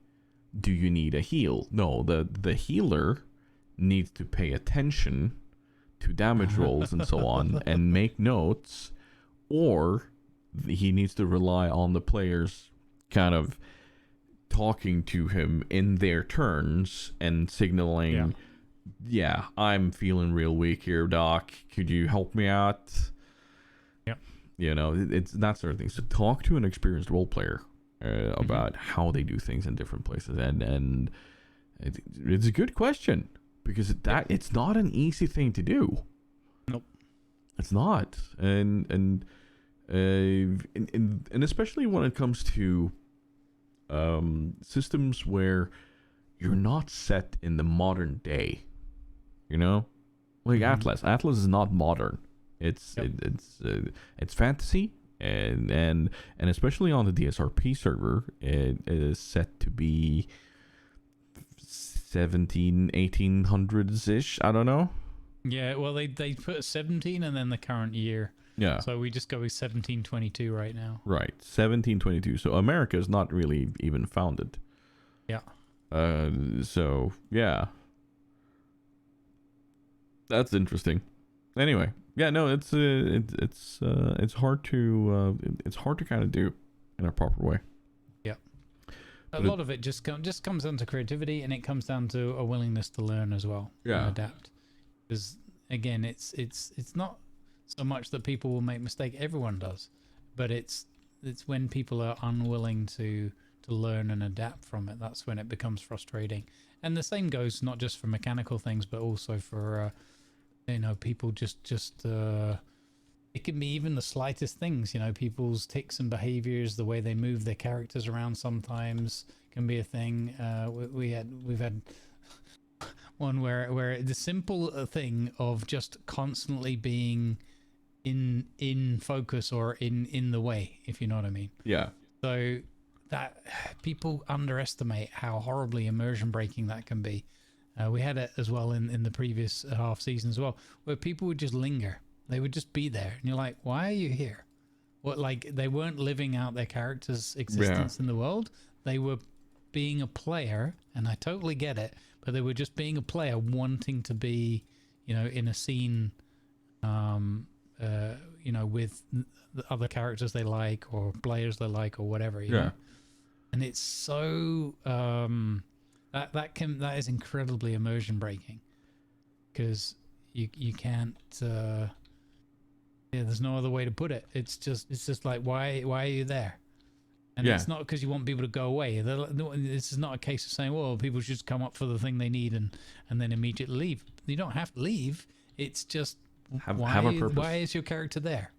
Do you need a heal? No, the healer needs to pay attention to damage rolls and so on and make notes, or he needs to rely on the players kind of talking to him in their turns and signaling, I'm feeling real weak here, Doc. Could you help me out? It's that sort of thing. So talk to an experienced role player about how they do things in different places, and it's a good question, because it's not an easy thing to do. Nope, it's not, and especially when it comes to systems where you're not set in the modern day, like Atlas is not modern. It's fantasy, and especially on the DSRP server, it is set to be 1800s ish. I don't know. Yeah, well, they put 17 and then the current year. Yeah. So we just go with 1722 right now. Right, 1722. So America is not really even founded. Yeah. So yeah, that's interesting. Anyway, yeah, no, it's hard to kind of do in a proper way. Yeah. A lot of it just comes down to creativity, and it comes down to a willingness to learn as well. Yeah. And adapt. Because again, it's not so much that people will make mistake. Everyone does, but it's when people are unwilling to learn and adapt from it. That's when it becomes frustrating. And the same goes not just for mechanical things, but also for people just it can be even the slightest things. People's tics and behaviors, the way they move their characters around sometimes can be a thing. We've had one where the simple thing of just constantly being in focus or in the way, if you know what I mean. Yeah. So that people underestimate how horribly immersion breaking that can be. We had it as well in the previous half season as well, where people would just linger They would just be there, and you're like, why are you here? What, like, they weren't living out their character's existence in the world. They were being a player, and I totally get it, but they were just being a player wanting to be, you know, in a scene, you know, with the other characters they like or players they like or whatever, you know? And it's so that is incredibly immersion breaking, because you can't there's no other way to put it. It's just like, why are you there? And it's not because you want people to go away. This is not a case of saying, well, people should just come up for the thing they need and then immediately leave. You don't have to leave. It's just have a purpose. Why is your character there?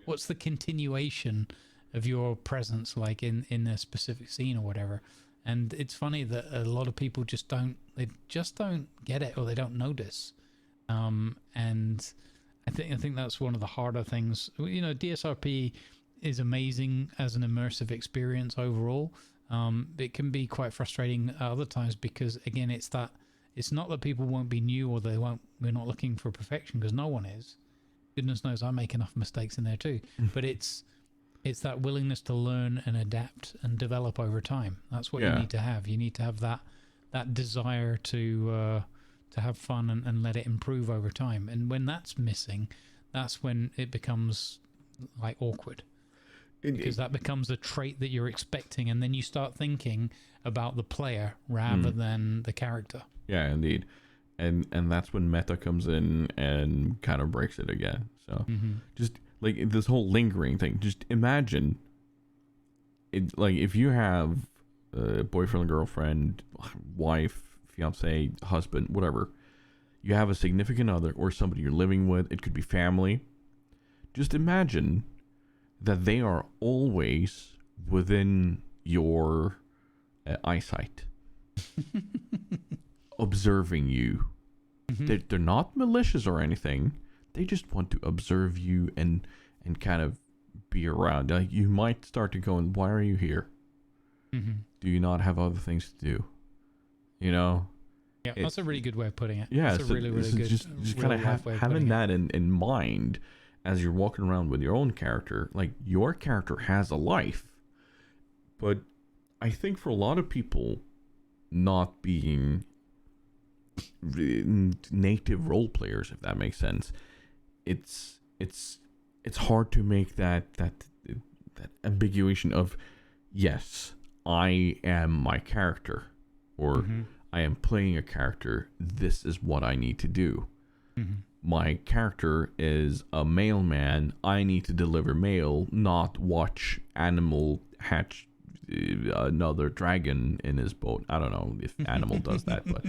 What's the continuation of your presence, like in a specific scene or whatever? And it's funny that a lot of people just don't get it, or they don't notice. And I think that's one of the harder things. You know, DSRP is amazing as an immersive experience overall. It can be quite frustrating at other times, because again, it's not that people won't be new, or we're not looking for perfection, because no one is. Goodness knows I make enough mistakes in there too. But it's that willingness to learn and adapt and develop over time. That's what you need to have. You need to have that desire to have fun and let it improve over time. And when that's missing, that's when it becomes like awkward. Because that becomes a trait that you're expecting, and then you start thinking about the player rather than the character. Yeah, indeed. And that's when meta comes in and kind of breaks it again. So just like this whole lingering thing, just imagine it, like if you have a boyfriend, girlfriend, wife, fiance, husband, whatever, you have a significant other or somebody you're living with, it could be family. Just imagine that they are always within your eyesight, observing you. They're not malicious or anything. They just want to observe you and kind of be around. You might start to go, why are you here? Do you not have other things to do? You know? Yeah, that's a really good way of putting it. Yeah, that's a really good. Just kind of having that in mind as you're walking around with your own character. Like, your character has a life, but I think for a lot of people, not being native role players, if that makes sense, it's hard to make that ambiguation of, yes, I am my character, or I am playing a character. This is what I need to do. My character is a mailman. I need to deliver mail, not watch Animal hatch another dragon in his boat. I don't know if Animal does that, but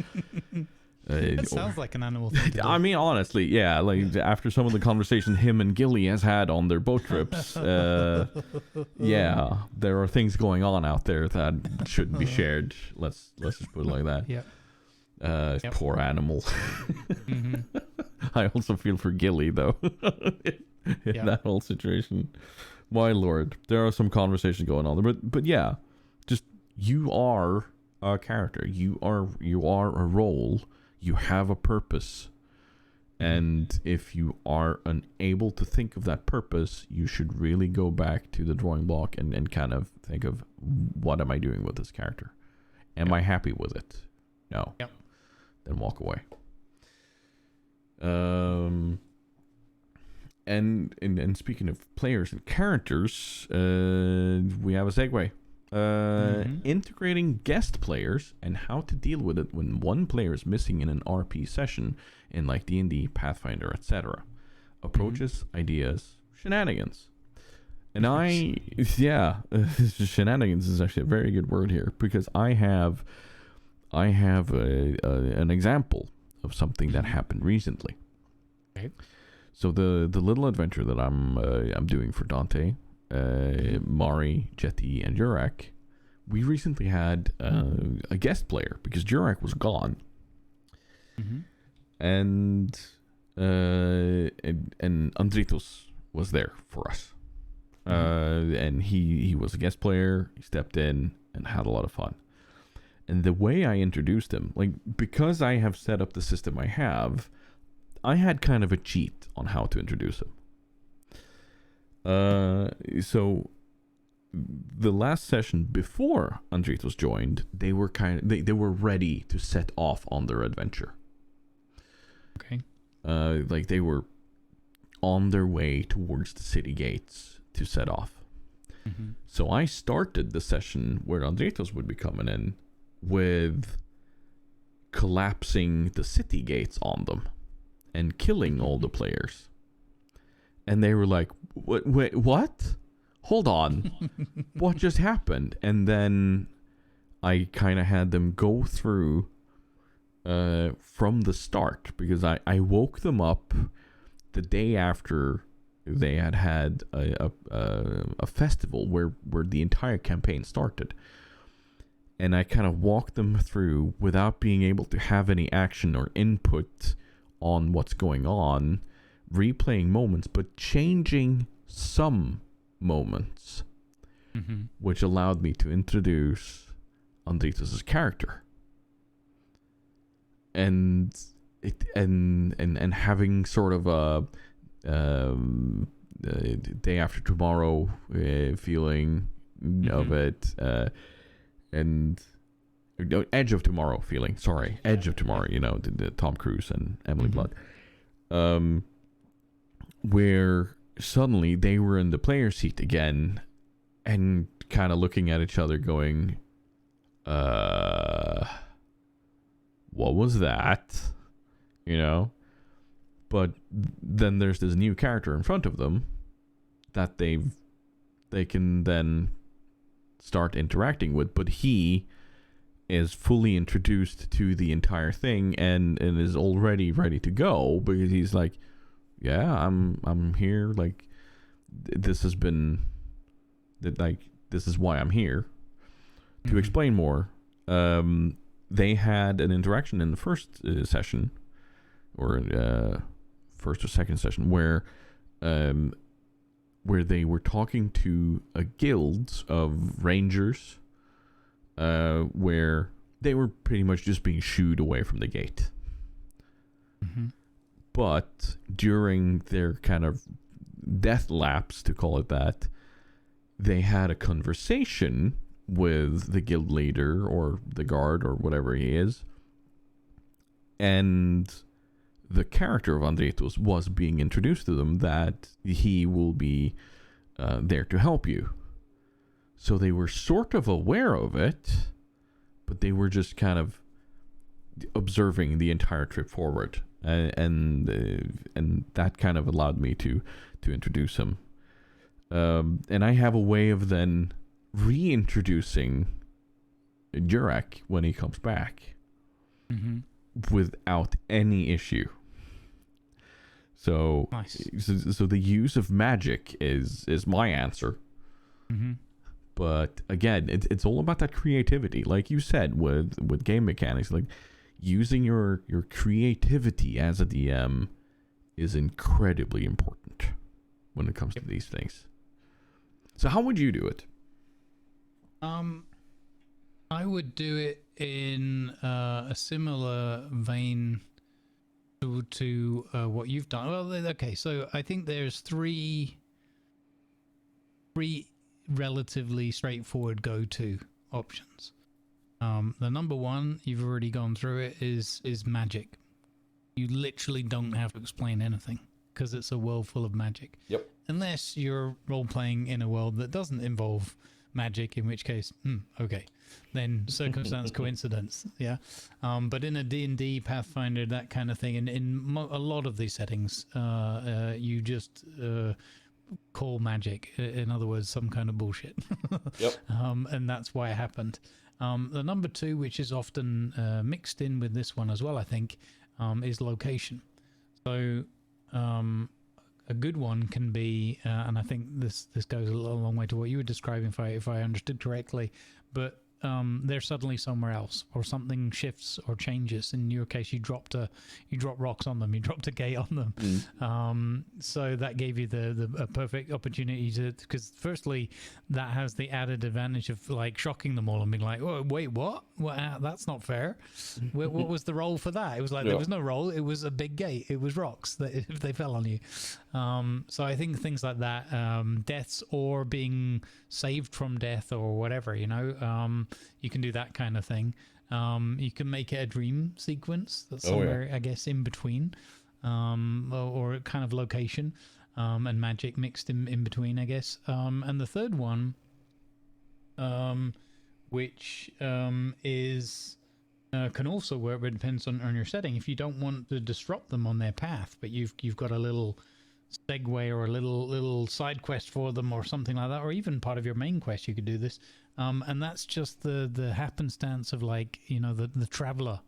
it sounds like an animal thing to do. I mean, honestly, yeah. Like after some of the conversation him and Gilly has had on their boat trips, yeah, there are things going on out there that shouldn't be shared. Let's just put it like that. Yeah. Poor Animal. I also feel for Gilly though in that whole situation. My lord, there are some conversations going on there, but yeah, just you are a character. You are a role. You have a purpose, and if you are unable to think of that purpose, you should really go back to the drawing block and kind of think of, what am I doing with this character? Am I happy with it? No. Then walk away. And speaking of players and characters, we have a segue. Integrating guest players and how to deal with it when one player is missing in an RP session in like D&D, Pathfinder, etc. Approaches, ideas, shenanigans. And shenanigans is actually a very good word here, because I have an example of something that happened recently. Okay. So the little adventure that I'm doing for Dante, Mari, Jetty, and Jurak, we recently had a guest player because Jurak was gone, and Andritos was there for us, and he was a guest player. He stepped in and had a lot of fun. And the way I introduced him, like, because I have set up the system I have, I had kind of a cheat on how to introduce him. So the last session before Andritos joined, they were they were ready to set off on their adventure. Okay. Like they were on their way towards the city gates to set off. Mm-hmm. So I started the session where Andritos would be coming in with collapsing the city gates on them and killing all the players. And they were like, wait, what? Hold on. What just happened? And then I kind of had them go through from the start, because I woke them up the day after they had a festival where the entire campaign started. And I kind of walked them through without being able to have any action or input on what's going on, replaying moments, but changing some moments, mm-hmm. which allowed me to introduce Andritos' character. And having sort of a day after tomorrow feeling of it, and Edge of Tomorrow feeling. Sorry, Edge of Tomorrow. You know, the Tom Cruise and Emily Blunt, where suddenly they were in the player seat again, and kind of looking at each other, going, "What was that?" You know. But then there's this new character in front of them that they can then start interacting with, but he is fully introduced to the entire thing and is already ready to go, because he's like, yeah, I'm here, like this has been like this is why I'm here. To explain more, they had an interaction in the first session, or first or second session, where they were talking to a guild of rangers, where they were pretty much just being shooed away from the gate. Mm-hmm. But during their kind of death lapse, to call it that, they had a conversation with the guild leader or the guard or whatever he is, and the character of Andritos was being introduced to them, that he will be there to help you. So they were sort of aware of it, but they were just kind of observing the entire trip forward, and that kind of allowed me to introduce him. And I have a way of then reintroducing Jurek when he comes back, without any issue. So, nice. so the use of magic is my answer. Mm-hmm. But again, it's all about that creativity, like you said, with game mechanics. Like, using your creativity as a DM is incredibly important when it comes to these things. So how would you do it? I would do it in a similar vein to what you've done. Well, okay, so I think there's three relatively straightforward go-to options. The number one, you've already gone through it, is magic. You literally don't have to explain anything, because it's a world full of magic. Yep. Unless you're role-playing in a world that doesn't involve magic, in which case, okay, then circumstance, coincidence, yeah. But in a D&D, Pathfinder, that kind of thing, and in a lot of these settings, you just call magic. In other words, some kind of bullshit. Yep. And that's why it happened. The number two, which is often mixed in with this one as well, I think, is location. So a good one can be, and I think this goes a long way to what you were describing, if I understood correctly, but they're suddenly somewhere else, or something shifts or changes. In your case, you drop rocks on them, you dropped a gate on them. So that gave you a perfect opportunity to, because firstly, that has the added advantage of like shocking them all and being like, oh wait, what? That's not fair. What was the roll for that? It was like there was no roll. It was a big gate. It was rocks that if they fell on you. So I think things like that, deaths or being saved from death or whatever, you know, you can do that kind of thing. You can make it a dream sequence that's somewhere, I guess, in between, or kind of location, and magic mixed in between, I guess. And the third one, which is can also work, but it depends on your setting. If you don't want to disrupt them on their path, but you've got a little segue or a little side quest for them or something like that, or even part of your main quest, you could do this. And that's just the happenstance of, like, you know, the traveler,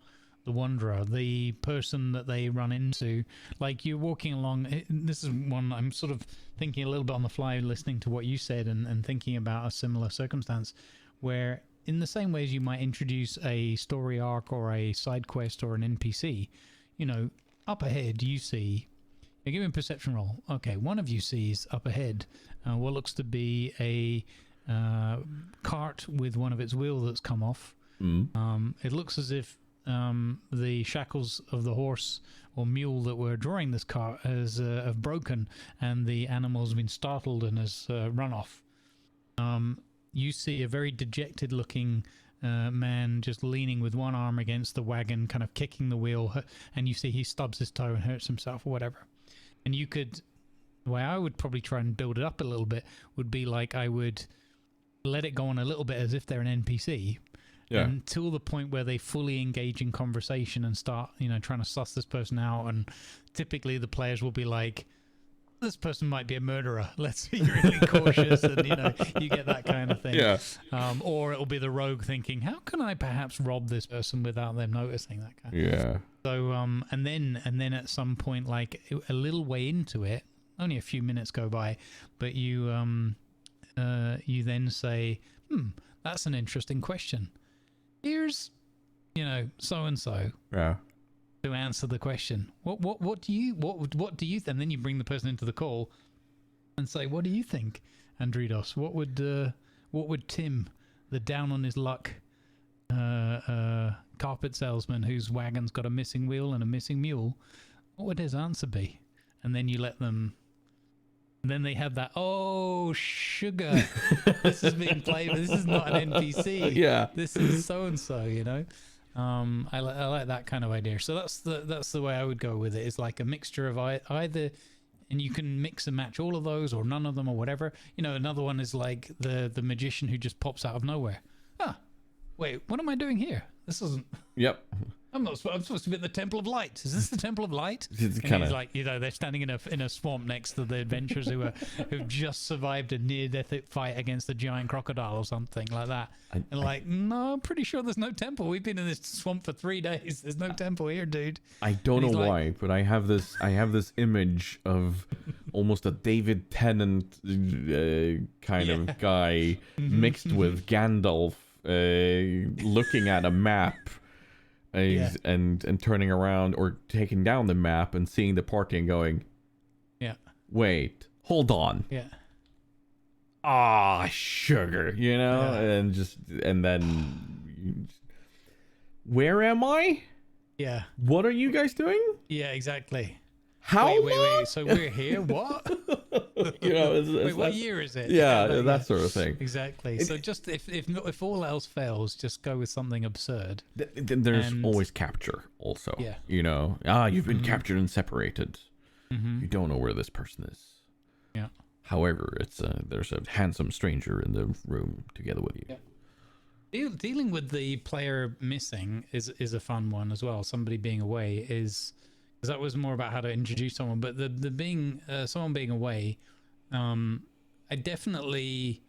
the wanderer, the person that they run into. Like, you're walking along. This is one I'm sort of thinking a little bit on the fly, listening to what you said and thinking about a similar circumstance where, in the same way as you might introduce a story arc or a side quest or an NPC, you know, up ahead you see, give me a perception roll. Okay, one of you sees up ahead what looks to be a cart with one of its wheels that's come off. It looks as if the shackles of the horse or mule that were drawing this cart have broken, and the animal's been startled and has run off. You see a very dejected looking man just leaning with one arm against the wagon, kind of kicking the wheel, and you see he stubs his toe and hurts himself or whatever. And you could, the way I would probably try and build it up a little bit would be like, I would let it go on a little bit as if they're an NPC, until the point where they fully engage in conversation and start, you know, trying to suss this person out. And typically the players will be like, this person might be a murderer, let's be really cautious, and, you know, you get that kind of thing. Or it'll be the rogue thinking, how can I perhaps rob this person without them noticing, that kind of So and then at some point, like a little way into it, only a few minutes go by, but you then say, that's an interesting question. Here's, you know, so and so to answer the question. What do you and then you bring the person into the call and say, what do you think, Andridos? What would Tim, the down on his luck carpet salesman whose wagon's got a missing wheel and a missing mule, what would his answer be? And then you let them, and then they have that, oh sugar, this is being played, but this is not an NPC. This is so and so, you know. I like that kind of idea. So that's the way I would go with it. It's like a mixture of either, and you can mix and match all of those or none of them or whatever. You know, another one is like the magician who just pops out of nowhere. Wait, what am I doing here? This isn't. I'm supposed to be at the Temple of Light. Is this the Temple of Light? It's kind of like, you know, they're standing in a swamp next to the adventurers who've just survived a near-death fight against a giant crocodile or something like that. No, I'm pretty sure there's no temple. We've been in this swamp for 3 days. There's no temple here, dude. I don't know why, but I have this image of almost a David Tennant kind of guy mixed with Gandalf looking at a map. And turning around or taking down the map and seeing the party and going, wait, hold on, sugar, you know, and then where am I? What are you guys doing? Exactly. How wait, so we're here, what? You know, wait, what year is it? That sort of thing. Exactly. So just if all else fails, just go with something absurd. There's always capture also. You know, you've been captured and separated. You don't know where this person is. However, it's there's a handsome stranger in the room together with you. Dealing with the player missing is a fun one as well. Somebody being away is. That was more about how to introduce someone, but the being someone being away, I definitely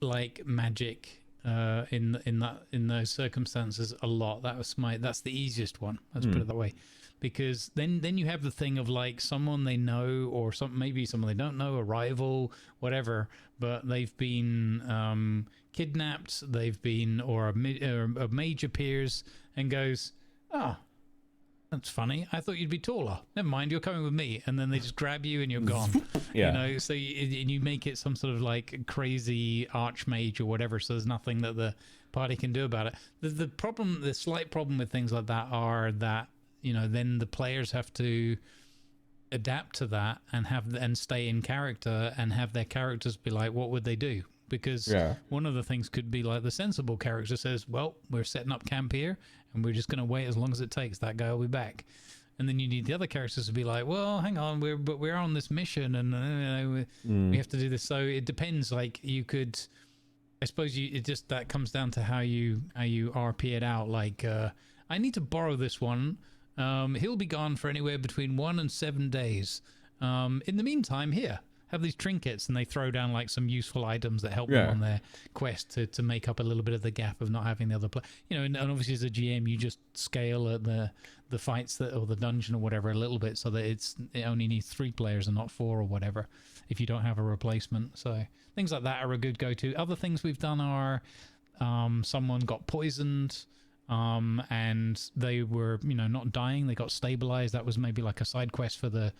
like magic in those circumstances a lot. That's the easiest one. Let's put it that way. because then you have the thing of like someone they know or maybe someone they don't know, a rival, whatever, but they've been kidnapped, they've been, or a mage appears and goes, "Oh, that's funny. I thought you'd be taller. Never mind, you're coming with me." And then they just grab you and you're gone. Yeah. You know, so you make it some sort of like crazy archmage or whatever, so there's nothing that the party can do about it. The slight problem with things like that are that, you know, then the players have to adapt to that and stay in character and have their characters be like, what would they do? Because one of the things could be like the sensible character says, well, we're setting up camp here and we're just going to wait as long as it takes. That guy will be back. And then you need the other characters to be like, well, hang on, we're on this mission and we have to do this. So it depends. Like you could, I suppose that comes down to how you RP it out. Like, I need to borrow this one. He'll be gone for anywhere between 1 and 7 days. In the meantime, here, have these trinkets, and they throw down like some useful items that help them on their quest to make up a little bit of the gap of not having the other player. You know, and obviously as a GM, you just scale at the fights or the dungeon or whatever a little bit so that it only needs 3 players and not 4 or whatever if you don't have a replacement. So things like that are a good go-to. Other things we've done are someone got poisoned. And they were, you know, not dying. They got stabilized. That was maybe like a side quest for the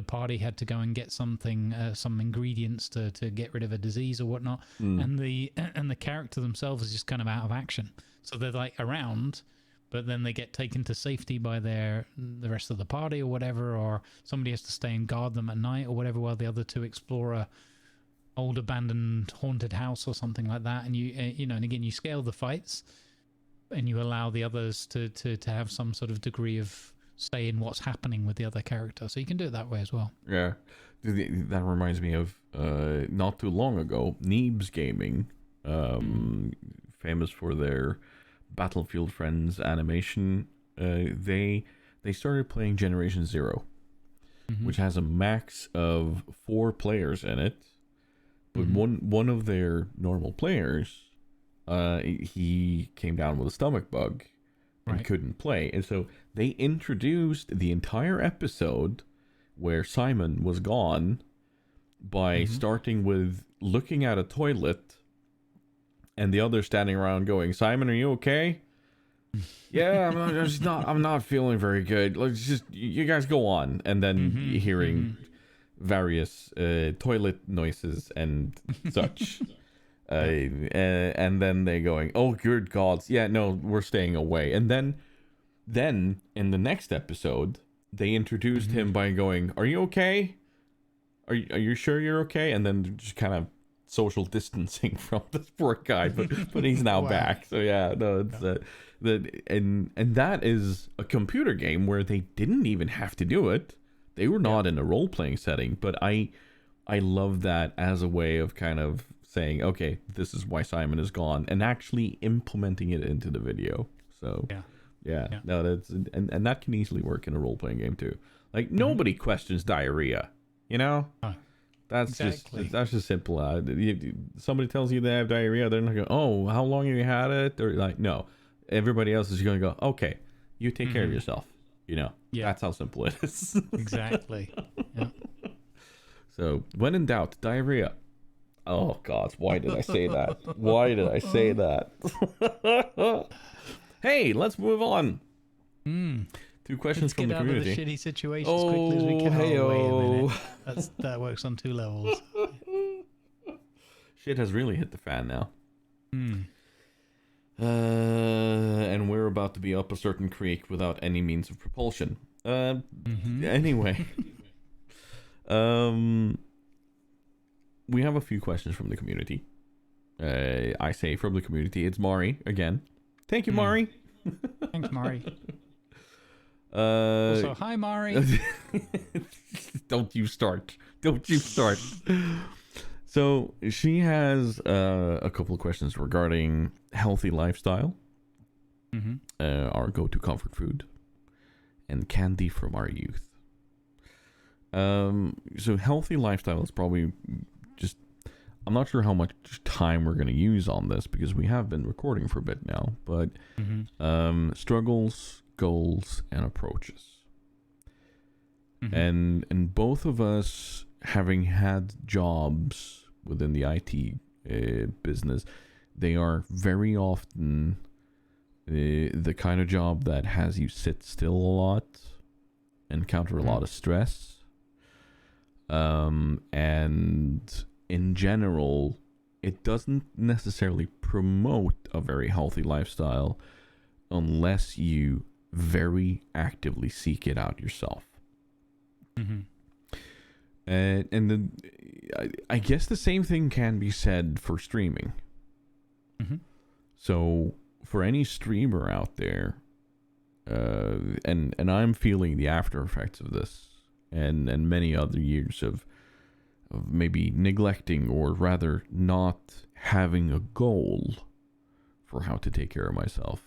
party. Had to go and get something, some ingredients to get rid of a disease or whatnot. And the character themselves is just kind of out of action. So they're like around, but then they get taken to safety by the rest of the party or whatever, or somebody has to stay and guard them at night or whatever while the other 2 explore a old abandoned haunted house or something like that. And you know, and again, you scale the fights. And you allow the others to have some sort of degree of say in what's happening with the other character. So you can do it that way as well. Yeah. That reminds me of not too long ago, Neebs Gaming, famous for their Battlefield Friends animation. They started playing Generation Zero, which has a max of 4 players in it. But one of their normal players, he came down with a stomach bug and couldn't play. And so they introduced the entire episode where Simon was gone by starting with looking at a toilet and the other standing around going, "Simon, are you okay?" "Yeah, I'm not feeling very good. Let's just, you guys go on." And then hearing various toilet noises and such. And then they going, "Oh, good gods, yeah, no, we're staying away." And then in the next episode, they introduced him by going, "Are you okay? Are you sure you're okay?" And then just kind of social distancing from this poor guy, but he's now back. So yeah, no, it's and that is a computer game where they didn't even have to do it. They were not in a role playing setting, but I love that as a way of kind of saying, okay, this is why Simon is gone, and actually implementing it into the video. So no, that's and that can easily work in a role playing game too. Like nobody questions diarrhea, you know. That's just simple. Somebody tells you they have diarrhea, they're not going, "Oh, how long have you had it?" Or like, no, everybody else is going to go, "Okay, you take care of yourself." You know, that's how simple it is. Exactly. Yeah. So when in doubt, diarrhea. Oh God, why did I say that? Why did I say that? Hey, let's move on. 2 questions from the community. Let's get out of the shitty situation as quickly as we can. Wait a minute. That works on 2 levels. Shit has really hit the fan now. And we're about to be up a certain creek without any means of propulsion. Anyway. We have a few questions from the community. I say from the community, it's Mari again. Thank you, Mari. Thanks, Mari. Also, hi, Mari. Don't you start. So she has a couple of questions regarding healthy lifestyle, our go-to comfort food, and candy from our youth. So healthy lifestyle is probably just, I'm not sure how much time we're going to use on this because we have been recording for a bit now, but struggles, goals, and approaches. And both of us, having had jobs within the IT business, they are very often the kind of job that has you sit still a lot, encounter a lot of stress, and in general, it doesn't necessarily promote a very healthy lifestyle unless you very actively seek it out yourself. And then I guess the same thing can be said for streaming. So for any streamer out there, and I'm feeling the after effects of this, and many other years of maybe neglecting, or rather not having a goal for how to take care of myself.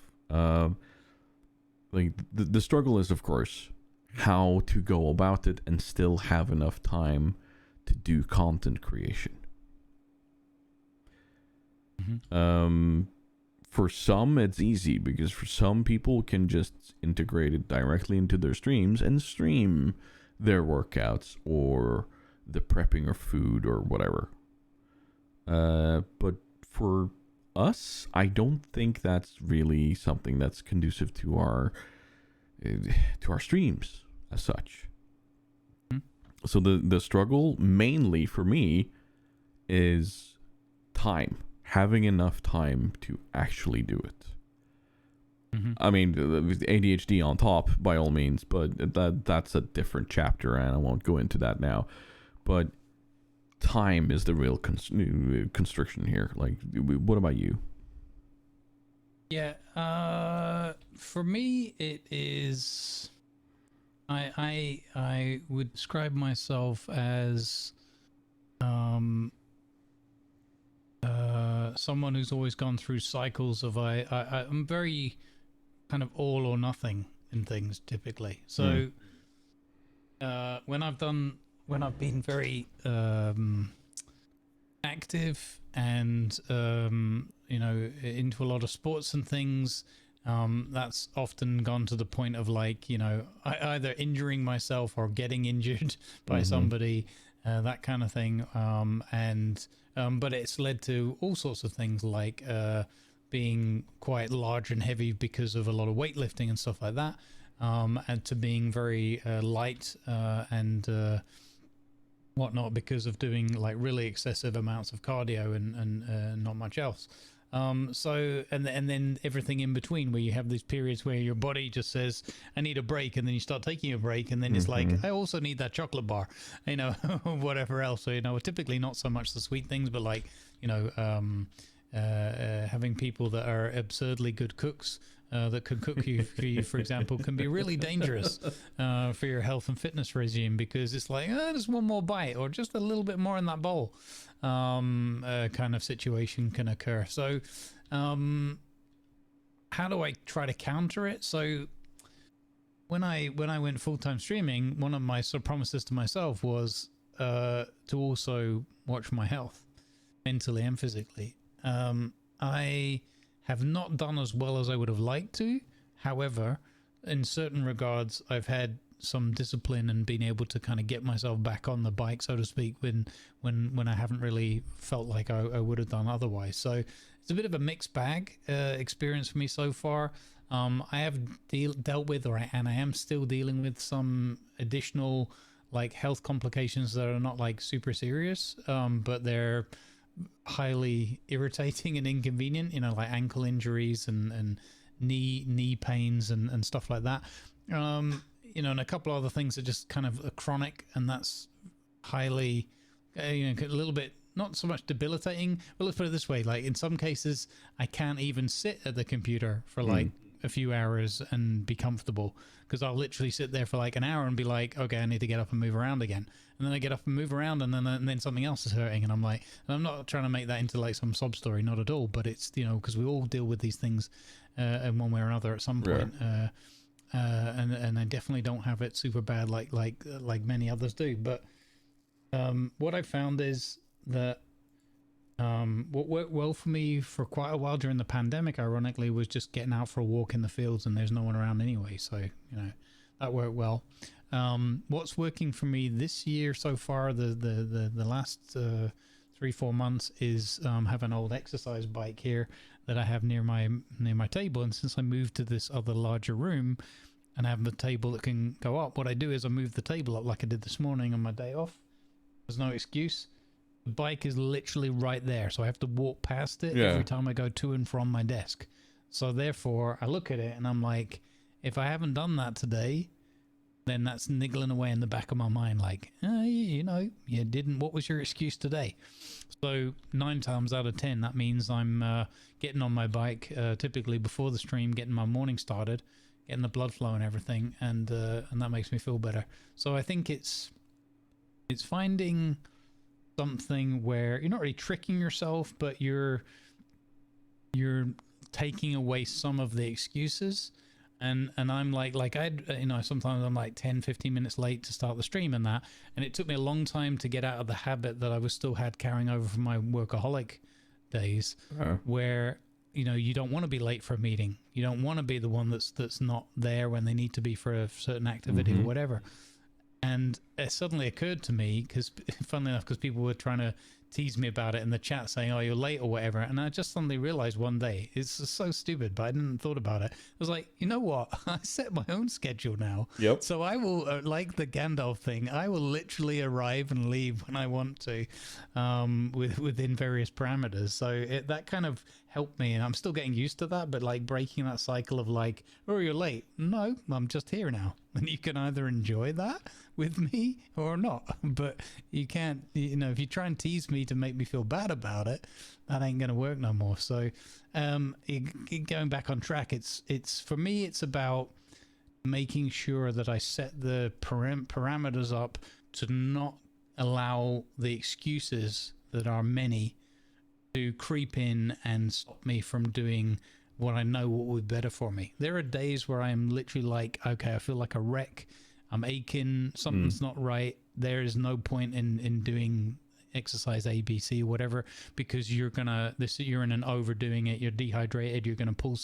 Like the struggle is, of course, how to go about it and still have enough time to do content creation. For some, it's easy because for some people can just integrate it directly into their streams and stream their workouts or the prepping of food or whatever. But for us, I don't think that's really something that's conducive to our streams as such. So the struggle mainly for me is time, having enough time to actually do it. I mean, ADHD on top by all means, but that's a different chapter and I won't go into that now. But time is the real constriction here. Like, what about you? Yeah, for me, it is. I would describe myself as someone who's always gone through cycles of I'm very kind of all or nothing in things typically. So when I've been very active and into a lot of sports and things, that's often gone to the point of like, either injuring myself or getting injured by somebody, that kind of thing. But it's led to all sorts of things like being quite large and heavy because of a lot of weightlifting and stuff like that, and to being very light and whatnot because of doing like really excessive amounts of cardio and not much else. So and then everything in between, where you have these periods where your body just says, I need a break, and then you start taking a break, and then it's like, I also need that chocolate bar, whatever else. So, typically not so much the sweet things, but like, having people that are absurdly good cooks that can cook you, for example, can be really dangerous for your health and fitness regime, because it's like, just one more bite or just a little bit more in that bowl, kind of situation can occur. So how do I try to counter it? So when I went full-time streaming, one of my sort of promises to myself was to also watch my health, mentally and physically. I have not done as well as I would have liked to. However, in certain regards, I've had some discipline and been able to kind of get myself back on the bike, so to speak, when I haven't really felt like I would have done otherwise. So it's a bit of a mixed bag experience for me so far. I have dealt with, and I am still dealing with some additional like health complications that are not like super serious, but they're highly irritating and inconvenient, like ankle injuries and knee pains and stuff like that, and a couple other things that just kind of are chronic, and that's highly a little bit not so much debilitating. Well, let's put it this way, like in some cases I can't even sit at the computer for like a few hours and be comfortable, because I'll literally sit there for like an hour and be like, okay, I need to get up and move around again, and then I get up and move around, and then something else is hurting, and I'm like, and I'm not trying to make that into like some sob story, not at all, but it's because we all deal with these things in one way or another at some point. And I definitely don't have it super bad like many others do, but what I found is that what worked well for me for quite a while during the pandemic, ironically, was just getting out for a walk in the fields, and there's no one around anyway, so that worked well. What's working for me this year so far, the last 3-4 months, is have an old exercise bike here that I have near my table. And since I moved to this other larger room and I have the table that can go up, what I do is I move the table up like I did this morning on my day off. There's no excuse. The bike is literally right there, so I have to walk past it every time I go to and from my desk. So therefore, I look at it and I'm like, if I haven't done that today, then that's niggling away in the back of my mind, like, you know, you didn't. What was your excuse today? So 9 times out of 10, that means I'm getting on my bike, typically before the stream, getting my morning started, getting the blood flow and everything, and that makes me feel better. So I think it's finding something where you're not really tricking yourself, but you're taking away some of the excuses. And I'm like sometimes I'm like 10-15 minutes late to start the stream and that, and it took me a long time to get out of the habit that I was still had carrying over from my workaholic days, where, you know, you don't want to be late for a meeting, you don't want to be the one that's not there when they need to be for a certain activity or whatever. And it suddenly occurred to me, because funnily enough, because people were trying to tease me about it in the chat saying, oh, you're late or whatever, and I just suddenly realized one day, it's so stupid, but I didn't thought about it. I was like, you know what, I set my own schedule now. So I will, like the Gandalf thing, I will literally arrive and leave when I want to, within various parameters. So that kind of helped me, and I'm still getting used to that, but like breaking that cycle of like, oh, you're late, no, I'm just here now, and you can either enjoy that with me or not. But you can't, you know, if you try and tease me to make me feel bad about it, that ain't gonna work no more. So going back on track, it's for me, it's about making sure that I set the parameters up to not allow the excuses that are many to creep in and stop me from doing what I know what would be better for me. There are days where I'm literally like, okay, I feel like a wreck, I'm aching, something's not right. There is no point in doing exercise ABC or whatever, because you're in an overdoing it, you're dehydrated, you're gonna pull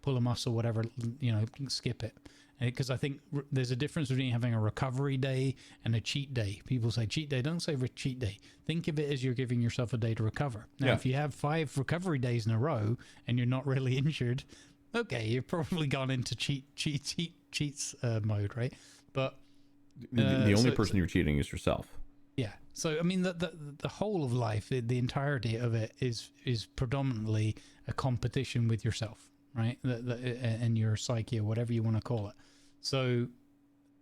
a muscle, whatever, you know, skip it. Because I think there's a difference between having a recovery day and a cheat day. People say cheat day, don't say cheat day. Think of it as you're giving yourself a day to recover. Now, if you have 5 recovery days in a row and you're not really injured, okay, you've probably gone into cheats mode, right? But the only person you're cheating is yourself. Yeah. So I mean, the whole of life, the entirety of it is predominantly a competition with yourself, right? And your psyche, or whatever you want to call it. So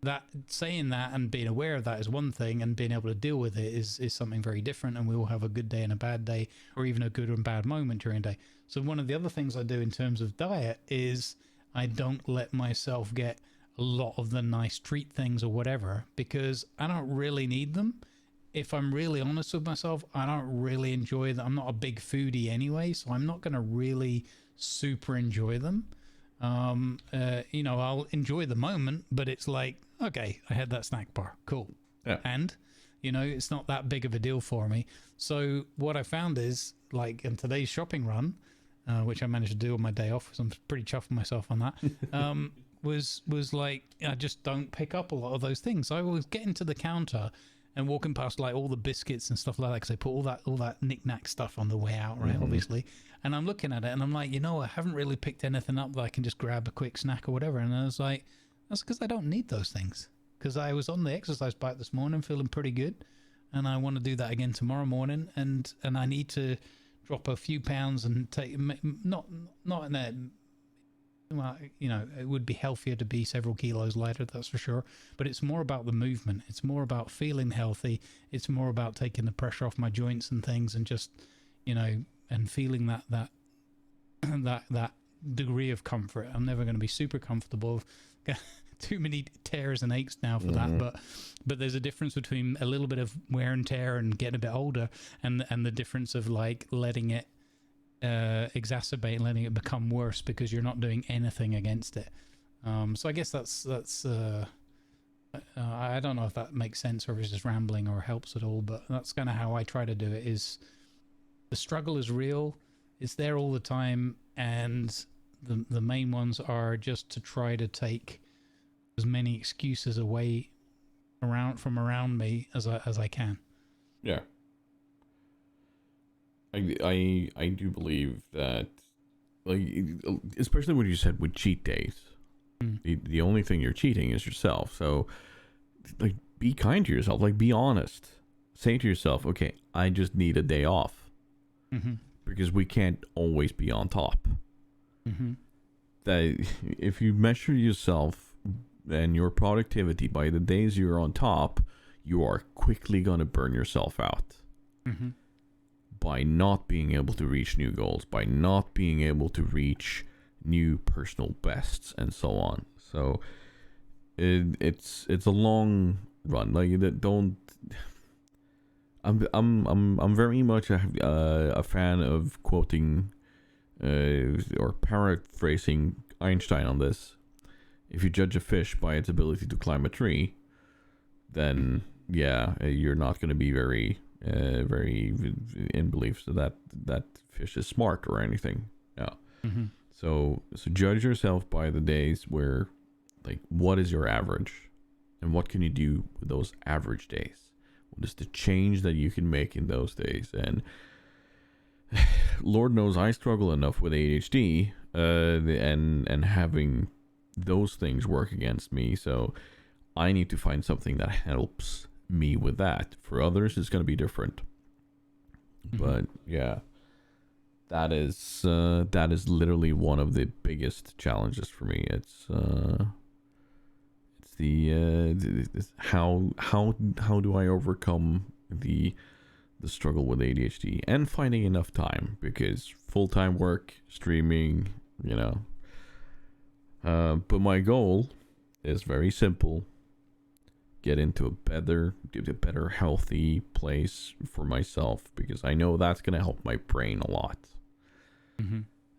that saying that and being aware of that is one thing, and being able to deal with it is something very different. And we all have a good day and a bad day, or even a good and bad moment during the day. So one of the other things I do in terms of diet is I don't let myself get a lot of the nice treat things or whatever, because I don't really need them. If I'm really honest with myself, I don't really enjoy them. I'm not a big foodie anyway, so I'm not going to really super enjoy them. You know, I'll enjoy the moment, but it's like, okay, I had that snack bar, cool. And, you know, it's not that big of a deal for me. So what I found is, like in today's shopping run, which I managed to do on my day off, so I'm pretty chuffed with myself on that, was like, I just don't pick up a lot of those things. So I was getting to the counter and walking past like all the biscuits and stuff like that, because they put all that knick-knack stuff on the way out, right? Obviously. And I'm looking at it and I'm like, you know, I haven't really picked anything up that I can just grab a quick snack or whatever. And I was like, that's because I don't need those things. Because I was on the exercise bike this morning feeling pretty good, and I want to do that again tomorrow morning, and I need to drop a few pounds and take, not in that, well, you know, it would be healthier to be several kilos lighter, that's for sure. But it's more about the movement. It's more about feeling healthy. It's more about taking the pressure off my joints and things, and just, you know, and feeling that degree of comfort. I'm never going to be super comfortable. Too many tears and aches now for that, but there's a difference between a little bit of wear and tear and getting a bit older, and the difference of like letting it exacerbate and letting it become worse because you're not doing anything against it. So I guess that's I don't know if that makes sense or if it's just rambling or helps at all, but that's kind of how I try to do it. Is the struggle is real, it's there all the time, and the main ones are just to try to take as many excuses away from around me as I can. Yeah. I do believe that, like, especially what you said with cheat days. The only thing you're cheating is yourself. So, like, be kind to yourself. Like, be honest. Say to yourself, okay, I just need a day off. Because we can't always be on top. That if you measure yourself and your productivity by the days you're on top, you are quickly going to burn yourself out. By not being able to reach new goals, by not being able to reach new personal bests, and so on. So it's a long run. Like, don't. I'm very much a fan of quoting or paraphrasing Einstein on this. If you judge a fish by its ability to climb a tree, then yeah, you're not going to be very in belief that fish is smart or anything. Yeah. So judge yourself by the days where, like, what is your average, and what can you do with those average days? What is the change that you can make in those days? And Lord knows I struggle enough with ADHD and having those things work against me. So I need to find something that helps me with that. For others, it's going to be different. But yeah, that is literally one of the biggest challenges for me. It's how do I overcome the struggle with ADHD and finding enough time, because full-time work, streaming, you know. But my goal is very simple: get into a better healthy place for myself, because I know that's going to help my brain a lot.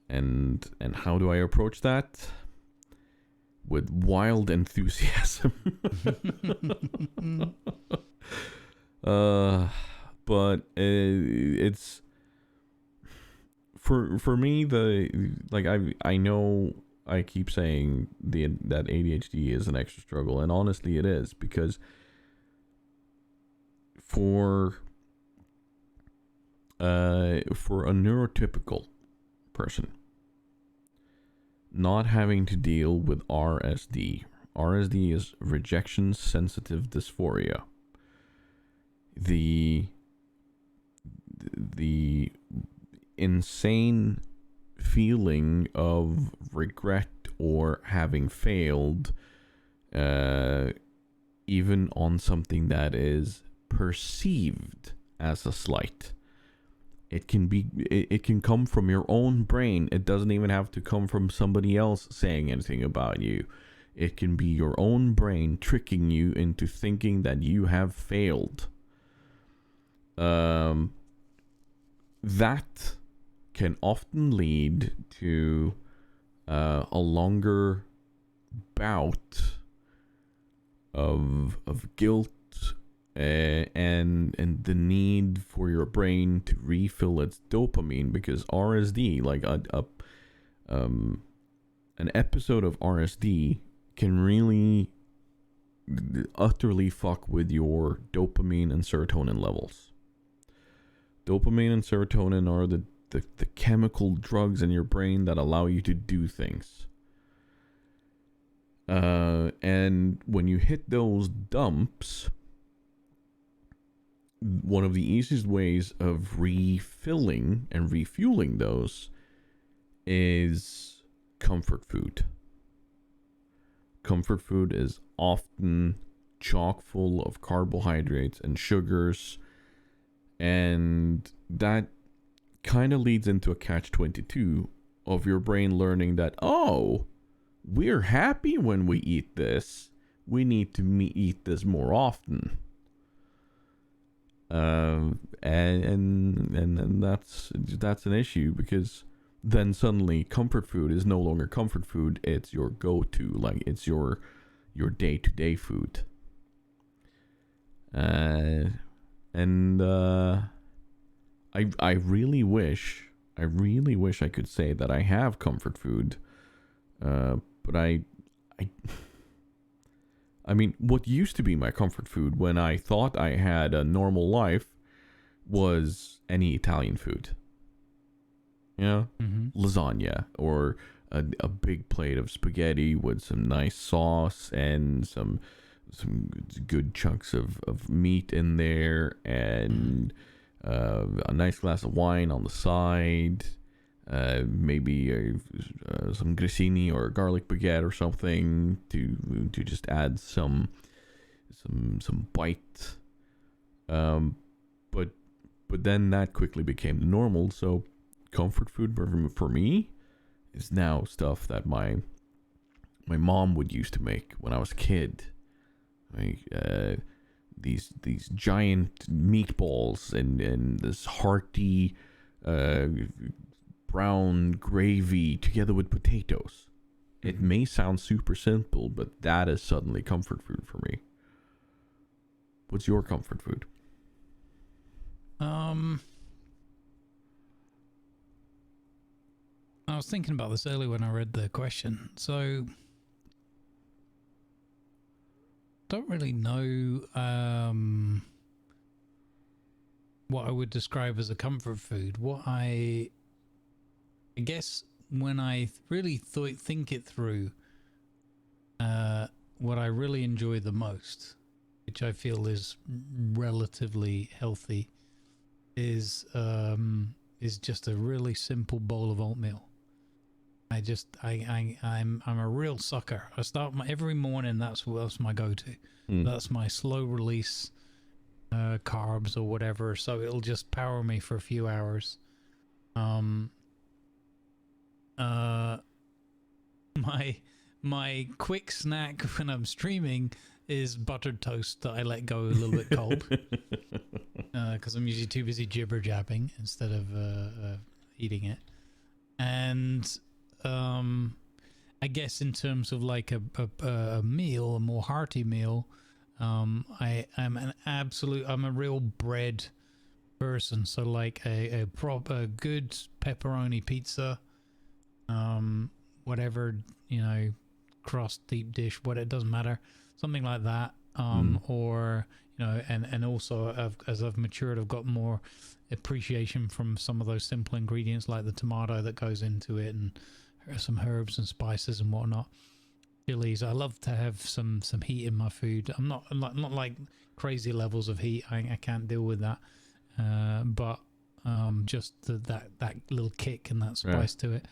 And how do I approach that? With wild enthusiasm. But it's for me, I know I keep saying that ADHD is an extra struggle, and honestly it is, because for a neurotypical person, not having to deal with RSD is rejection sensitive dysphoria. The insane feeling of regret or having failed, even on something that is perceived as a slight. It can come from your own brain. It doesn't even have to come from somebody else saying anything about you. It can be your own brain tricking you into thinking that you have failed. That can often lead to a longer bout of guilt and the need for your brain to refill its dopamine, because RSD, like an episode of RSD, can really utterly fuck with your dopamine and serotonin levels. Dopamine and serotonin are the chemical drugs in your brain that allow you to do things. And when you hit those dumps, one of the easiest ways of refilling and refueling those is comfort food. Comfort food is often chock full of carbohydrates and sugars, and that kind of leads into a catch-22 of your brain learning that, oh, we're happy when we eat this. We need to eat this more often. And that's an issue, because then suddenly comfort food is no longer comfort food. It's your go-to, like it's your day-to-day food. I really wish I could say that I have comfort food, but I mean, what used to be my comfort food when I thought I had a normal life was any Italian food. You know, lasagna or a big plate of spaghetti with some nice sauce and some good chunks of meat in there, and a nice glass of wine on the side. Maybe some grissini or garlic baguette or something to just add some bite. But then that quickly became the normal. So comfort food for me is now stuff that my mom would used to make when I was a kid. Like these giant meatballs and this hearty brown gravy together with potatoes. It may sound super simple, but that is suddenly comfort food for me. What's your comfort food? I was thinking about this earlier when I read the question. So, don't really know what I would describe as a comfort food. What I guess when I really think it through, what I really enjoy the most, which I feel is relatively healthy, is just a really simple bowl of oatmeal. I'm a real sucker. I start every morning. That's my go-to. That's my slow release carbs or whatever. So it'll just power me for a few hours. My quick snack when I'm streaming is buttered toast that I let go a little bit cold because I'm usually too busy jibber jabbing instead of eating it. And I guess in terms of like a meal, a more hearty meal, I'm a real bread person. So like a proper good pepperoni pizza, whatever, crust, deep dish, it doesn't matter, something like that. Or and also as I've matured, I've got more appreciation from some of those simple ingredients like the tomato that goes into it and some herbs and spices and whatnot. Chilies. I love to have some heat in my food. I'm not like crazy levels of heat. I can't deal with that. But just that little kick and that spice to it.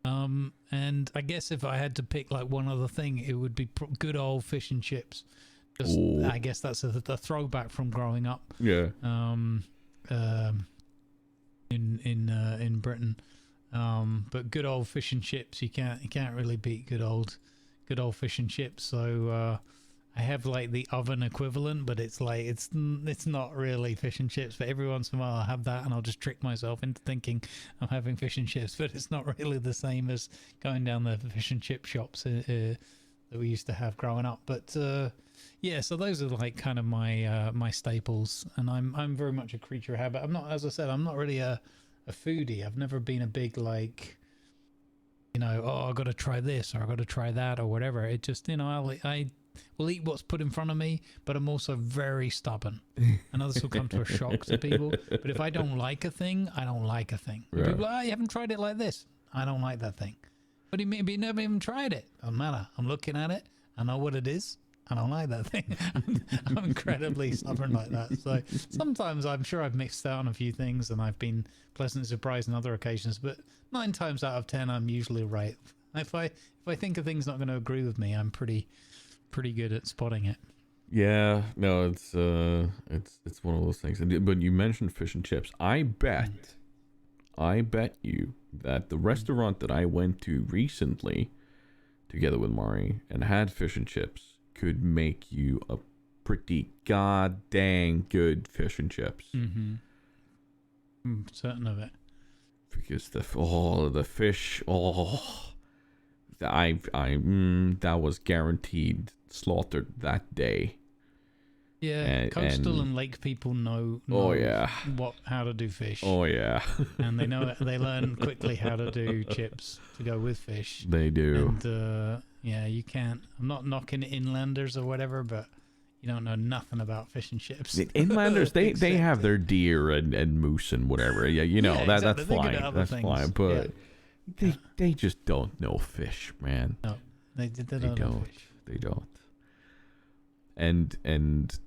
And I guess if I had to pick like one other thing, it would be good old fish and chips. Just, I guess that's a throwback from growing up. Yeah. In Britain. But good old fish and chips, you can't really beat good old fish and chips. So I have like the oven equivalent, but it's like it's not really fish and chips. But every once in a while I have that, and I'll just trick myself into thinking I'm having fish and chips, but it's not really the same as going down the fish and chip shops that we used to have growing up. But yeah, so those are like kind of my staples, and I'm very much a creature of habit. I'm not, as I said, I'm not really a foodie. I've never been a big like, I got to try this or I got to try that or whatever. It just, I will eat what's put in front of me, but I'm also very stubborn. I know this will come to a shock to people, but if I don't like a thing, I don't like a thing. Yeah. People are like, you haven't tried it like this. I don't like that thing. What do you mean? But you never even tried it. Doesn't matter. I'm looking at it. I know what it is. I don't like that thing. I'm incredibly stubborn like that. So sometimes I'm sure I've mixed out on a few things and I've been pleasantly surprised on other occasions, but 9 times out of 10, I'm usually right. If I think a thing's not going to agree with me, I'm pretty good at spotting it. Yeah, no, it's one of those things. But you mentioned fish and chips. I bet you that the restaurant that I went to recently, together with Mari, and had fish and chips, could make you a pretty goddamn good fish and chips. Certain of it. Because the fish, that was guaranteed slaughtered that day. Yeah, coastal and lake people know how to do fish. Oh yeah. And they learn quickly how to do chips to go with fish. They do. And yeah, you can't. I'm not knocking inlanders or whatever, but you don't know nothing about fish and chips. The inlanders, they have their deer and moose and whatever. Yeah, exactly. that's fine. That's things. fine. But they just don't know fish, man. No, they don't know fish. They don't. And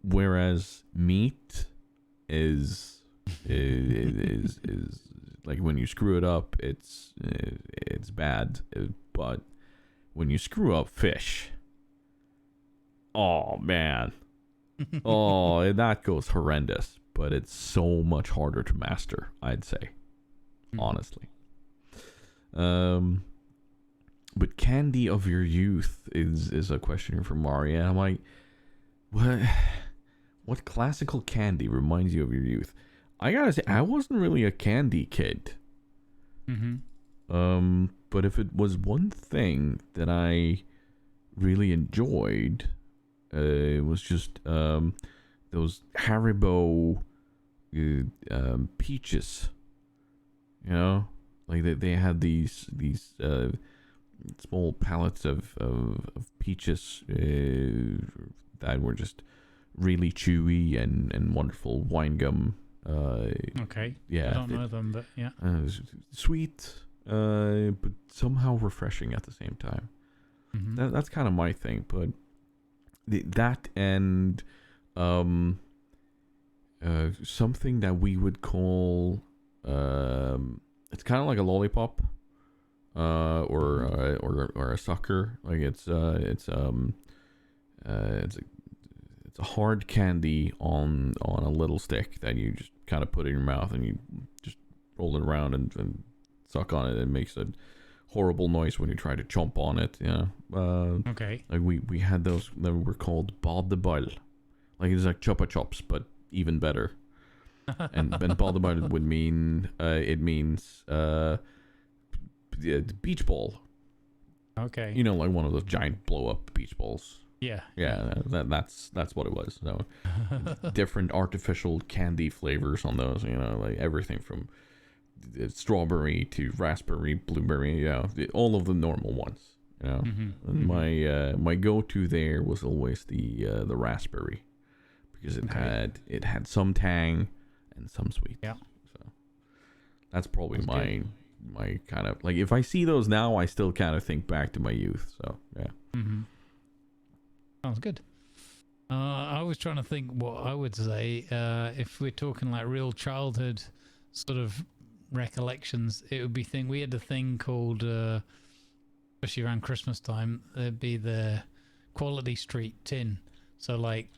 whereas meat is like when you screw it up, it's bad. But when you screw up fish, oh man, that goes horrendous. But it's so much harder to master, I'd say, honestly. But candy of your youth is a question here from Maria. I'm like, what classical candy reminds you of your youth? I gotta say, I wasn't really a candy kid. But if it was one thing that I really enjoyed, it was just those Haribo peaches. You know, like they had these small pallets of peaches that were just really chewy and wonderful wine gum. Okay. Yeah. I don't know them, but yeah. Sweet, but somehow refreshing at the same time. That's kind of my thing. But that and something that we would call it's kind of like a lollipop, or a sucker. Like it's a hard candy on a little stick that you just kind of put in your mouth and you just roll it around and suck on it. It makes a horrible noise when you try to chomp on it. Yeah. Okay. Like we had those that were called bad de ball. Like it's like Chupa Chops, but even better. and bad de ball would mean it means beach ball. Okay. You know, like one of those giant blow up beach balls. Yeah. Yeah, that's what it was. So different artificial candy flavors on those, like everything from strawberry to raspberry, blueberry, all of the normal ones, And my go-to there was always the raspberry, because it had some tang and some sweet. Yeah. So that's probably my kind of, like, if I see those now, I still kind of think back to my youth. So yeah. Sounds good. I was trying to think what I would say if we're talking like real childhood sort of recollections. It would be we had a thing called, especially around Christmas time, there'd be the Quality Street tin. So like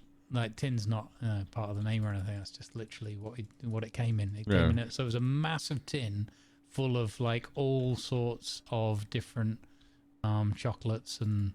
tin's not part of the name or anything. That's just literally what it came in. It came in. So it was a massive tin full of like all sorts of different chocolates and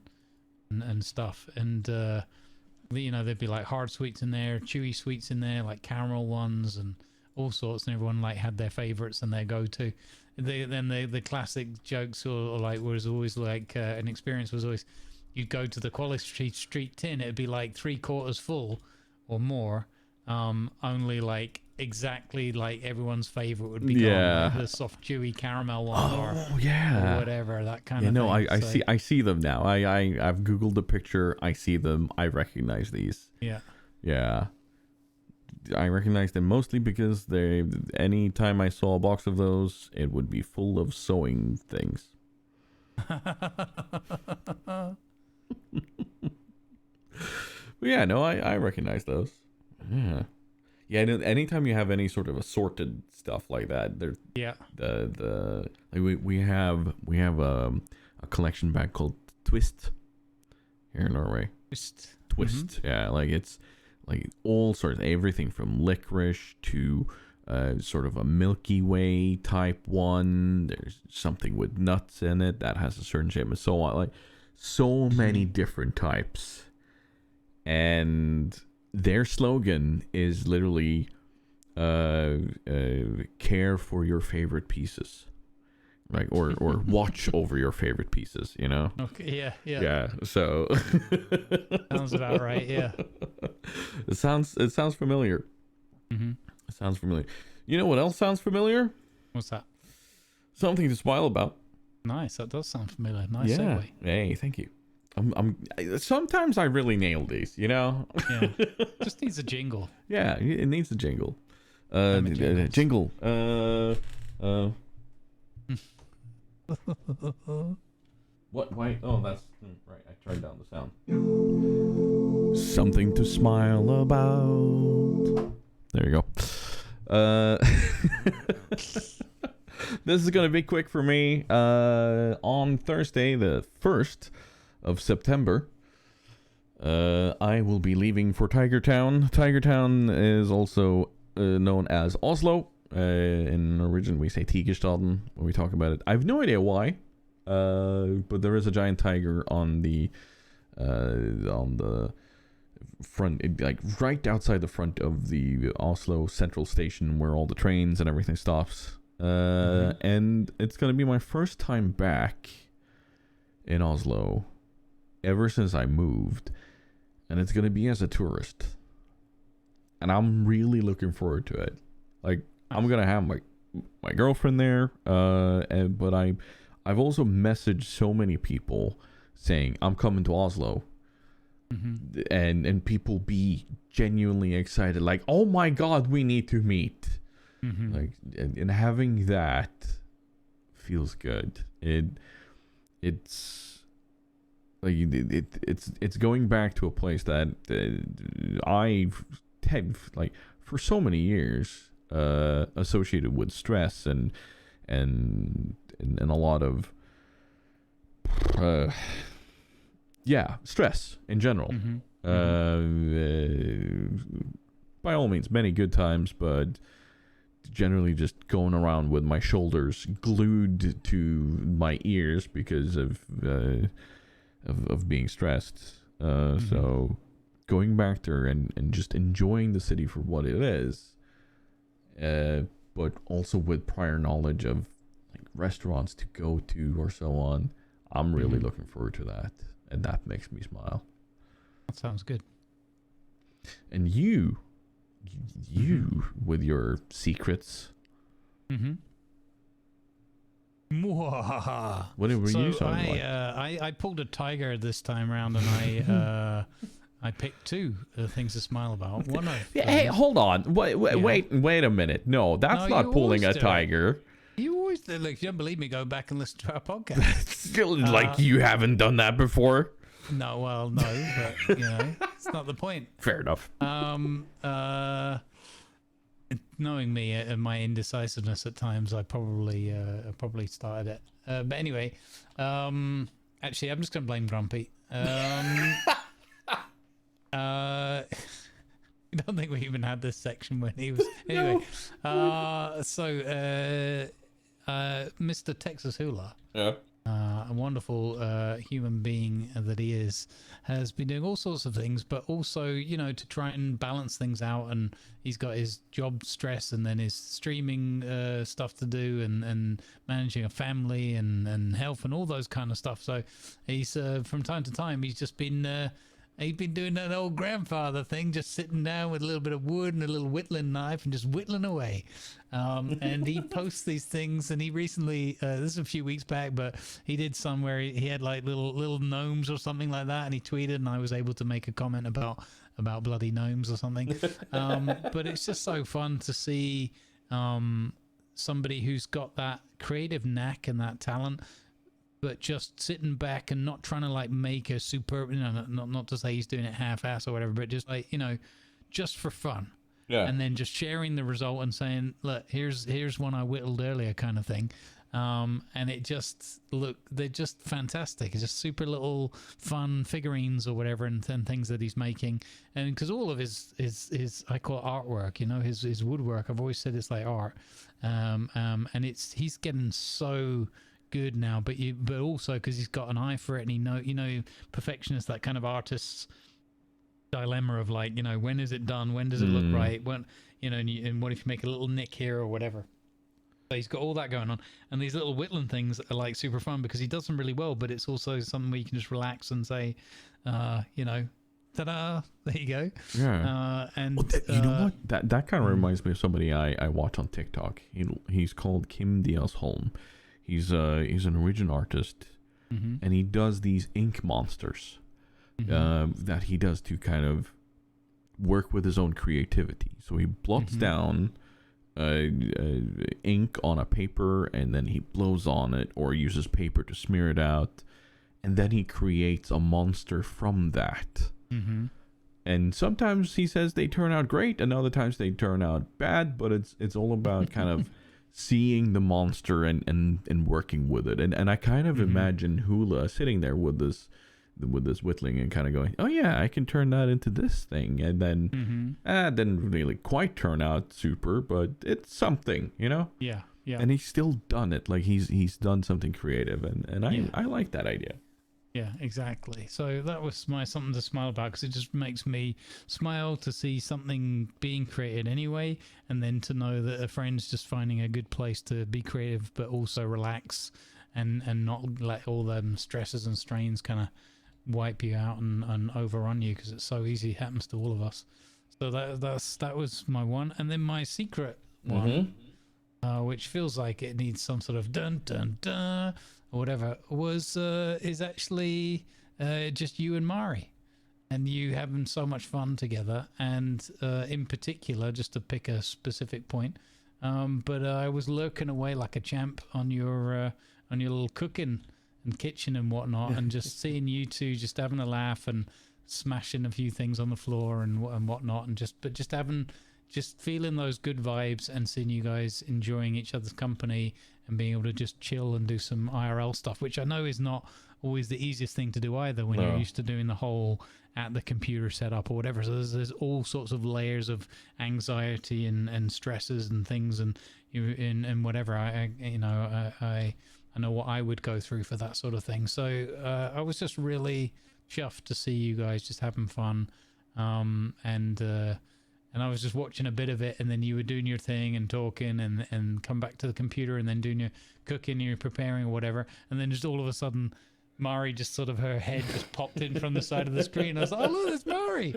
stuff, and there'd be like hard sweets in there, chewy sweets in there, like caramel ones and all sorts, and everyone like had their favorites and their go-to. The classic jokes or like was always like an experience was always, you'd go to the Quality Street tin, it'd be like 3/4 full or more, only like exactly like everyone's favorite would be gone, like the soft chewy caramel one or whatever, that kind of thing. I see them now. I've googled the picture, I see them, I recognize these. Yeah, I recognize them mostly because any time I saw a box of those, it would be full of sewing things. I recognize those. Yeah, anytime you have any sort of assorted stuff like that, we have a collection bag called Twist here in Norway. Twist. Yeah, like it's like all sorts, everything from licorice to sort of a Milky Way type one. There's something with nuts in it that has a certain shape and so on. Like so many different types, and their slogan is literally care for your favorite pieces, like or watch over your favorite pieces, Okay, yeah. So sounds about right. Yeah. It sounds familiar. Mm-hmm. It sounds familiar. You know what else sounds familiar? What's that? Something to smile about. Nice. That does sound familiar. Nice Yeah. segue. Hey, thank you. Sometimes I really nail these, you know? Yeah. Just needs a jingle. Yeah, it needs a jingle. Jingles. Jingle. What? Wait. Oh, that's right. I turned down the sound. Something to smile about. There you go. This is gonna be quick for me. On Thursday, the 1st of September, I will be leaving for Tigertown. Tigertown is also known as Oslo. In origin, we say TigersDen when we talk about it. I have no idea why, but there is a giant tiger on the front, like right outside the front of the Oslo Central Station, where all the trains and everything stops. And it's gonna be my first time back in Oslo ever since I moved, and it's gonna be as a tourist, and I'm really looking forward to it. Like, I'm gonna have my girlfriend there, but I've also messaged so many people saying I'm coming to Oslo, and people be genuinely excited, like, oh my god, we need to meet. Like, and having that feels good. It's like it's going back to a place that I've had, like, for so many years associated with stress and a lot of stress in general. By all means, many good times, but generally just going around with my shoulders glued to my ears because of being stressed. So going back there and just enjoying the city for what it is, but also with prior knowledge of, like, restaurants to go to or so on. I'm really looking forward to that, and that makes me smile. That sounds good. And you with your secrets. Mwahaha. What were you So talking I pulled a tiger this time around, and I picked two things to smile about. One of hey, hold on. Wait a minute. No, that's No, not you pulling a always do it. tiger. You always do. Look, if you don't believe me, go back and listen to our podcast. Like, you haven't done that before. No, well, no, but you know, it's not the point. Fair enough. Knowing me and my indecisiveness at times, I probably started it. But anyway, actually, I'm just gonna blame Grumpy. I don't think we even had this section when he was. Anyway, Mr. Texas Hula. Yeah. A wonderful human being that he is, has been doing all sorts of things, but also, you know, to try and balance things out. And he's got his job stress and then his streaming stuff to do, and managing a family and health and all those kind of stuff. So he's from time to time he's just been doing that old grandfather thing, just sitting down with a little bit of wood and a little whittling knife and just whittling away. And he posts these things, and he recently, this is a few weeks back, but he did some where he had like little gnomes or something like that, and he tweeted, and I was able to make a comment about bloody gnomes or something. But it's just so fun to see somebody who's got that creative knack and that talent, but just sitting back and not trying to like make a superb, you know, not to say he's doing it half-ass or whatever, but just like, you know, just for fun. Yeah. And then just sharing the result and saying, look, here's one I whittled earlier, kind of thing. And it just, look, they're just fantastic. It's just super little fun figurines or whatever, and things that he's making. And because all of his I call it artwork, you know, his woodwork, I've always said it's like art. And he's getting so good now, but also because he's got an eye for it, and he know perfectionist, that kind of artist's dilemma of, like, you know, when is it done, when does it look right, when, you know, and what if you make a little nick here or whatever. So he's got all that going on, and these little whittling things are like super fun because he does them really well, but it's also something where you can just relax and say, you know, ta-da! There you go. Yeah. And you know what? That kind of reminds me of somebody I watch on TikTok. He's called Kim Diasholm. He's a Norwegian artist, and he does these ink monsters that he does to kind of work with his own creativity. So he blots down ink on a paper, and then he blows on it or uses paper to smear it out, and then he creates a monster from that. And sometimes he says they turn out great, and other times they turn out bad, but it's all about kind of seeing the monster and working with it. And I kind of imagine Hula sitting there with this whittling and kind of going, oh yeah, I can turn that into this thing. And then didn't really quite turn out super, but it's something, you know? Yeah. And he's still done it. Like he's done something creative, and I like that idea. Yeah, exactly. So that was my something to smile about, because it just makes me smile to see something being created anyway, and then to know that a friend's just finding a good place to be creative but also relax and not let all them stresses and strains kind of wipe you out and overrun you, because it's so easy. It happens to all of us. So that was my one. And then my secret one, which feels like it needs some sort of dun dun dun or whatever, is actually just you and Mari, and you having so much fun together. And in particular, just to pick a specific point, but I was lurking away like a champ on your little cooking and kitchen and whatnot, and just seeing you two just having a laugh and smashing a few things on the floor and whatnot, and just feeling those good vibes and seeing you guys enjoying each other's company and being able to just chill and do some IRL stuff, which I know is not always the easiest thing to do either when you're used to doing the whole at the computer setup or whatever. So there's all sorts of layers of anxiety and stresses and things and whatever. I know what I would go through for that sort of thing. So I was just really chuffed to see you guys just having fun, and I was just watching a bit of it, and then you were doing your thing and talking and come back to the computer and then doing your cooking, you're preparing or whatever, and then just all of a sudden Mari just sort of, her head just popped in from the side of the screen. I was like, oh look, it's Mari,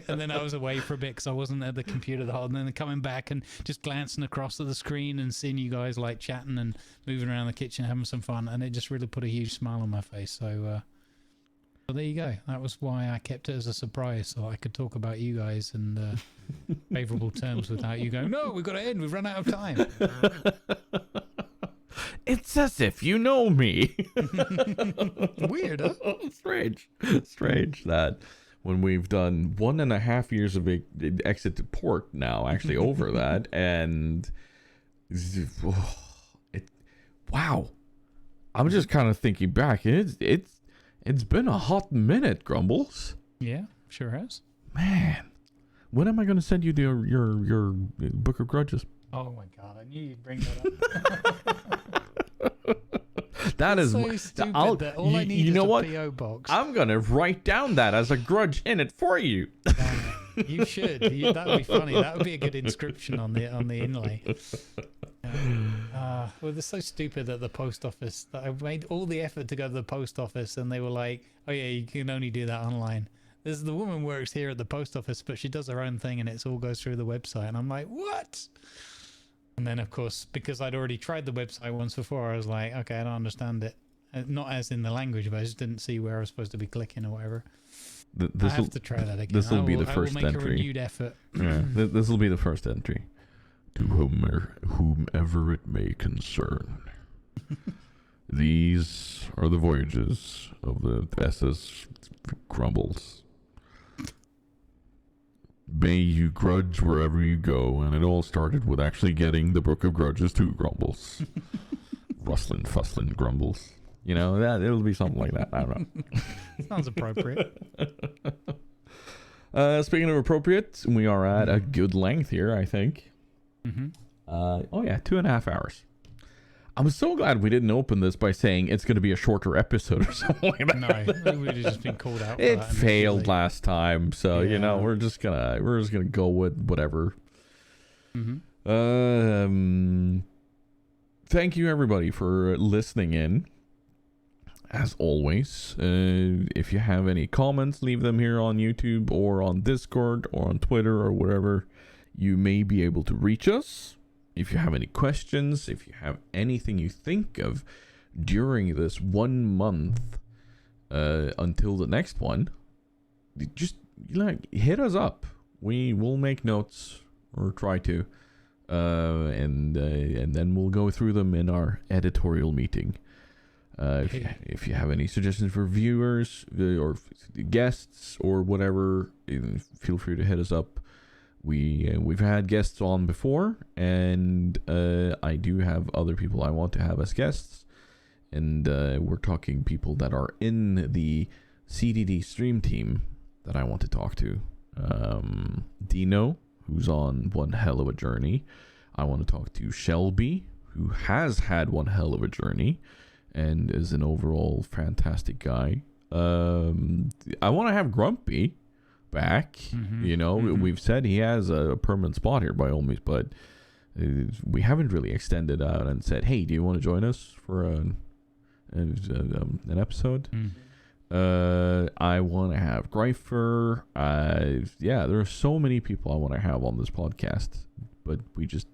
and then I was away for a bit because I wasn't at the computer the whole, and then coming back and just glancing across at the screen and seeing you guys like chatting and moving around the kitchen having some fun, and it just really put a huge smile on my face. So there you go. That was why I kept it as a surprise, so I could talk about you guys in favourable terms without you going, no, we've got to end, we've run out of time. It's as if you know me. Weird, huh? Strange that when we've done 1.5 years of exit to port now, actually over that, and wow. I'm just kind of thinking back. It's been a hot minute, Grumbles. Yeah, sure has. Man, when am I going to send you your Book of Grudges? Oh my god, I knew you'd bring that up. That is so stupid that all I need is a PO box. I'm going to write down that as a grudge in it for you. You should. That would be funny. That would be a good inscription on the inlay. Well, they're so stupid at the post office that I made all the effort to go to the post office, and they were like, oh yeah, you can only do that online. The woman works here at the post office, but she does her own thing and it all goes through the website. And I'm like, what? And then, of course, because I'd already tried the website once before, I was like, okay, I don't understand it. Not as in the language, but I just didn't see where I was supposed to be clicking or whatever. I have to try that again. This will be the first entry. I will make a renewed effort. Yeah, this will be the first entry. To whomever it may concern. These are the voyages of the SS Grumbles. May you grudge wherever you go, and it all started with actually getting the Book of Grudges to Grumbles. Rustlin', fusslin' Grumbles. You know, it'll be something like that. I don't know. Sounds appropriate. Speaking of appropriate, we are at a good length here, I think. Mm-hmm. 2.5 hours. I'm so glad we didn't open this by saying it's going to be a shorter episode or something like that. No, we would have just been called out. It failed last time, so you know we're just gonna go with whatever. Mm-hmm. Thank you everybody for listening in. as always, if you have any comments, leave them here on YouTube or on Discord or on Twitter or wherever you may be able to reach us. If you have any questions, if you have anything you think of during this 1 month until the next one, just hit us up. We will make notes, or try to, and then we'll go through them in our editorial meeting. If you have any suggestions for viewers or guests or whatever, feel free to hit us up. We've had guests on before, and I do have other people I want to have as guests, and we're talking people that are in the CDD stream team that I want to talk to. Dino, who's on one hell of a journey. I want to talk to Shelby, who has had one hell of a journey and is an overall fantastic guy. I want to have Grumpy back. We've said he has a permanent spot here by all means, but we haven't really extended out and said, hey, do you want to join us for an episode? I want to have Greifer. There are so many people I want to have on this podcast, but we just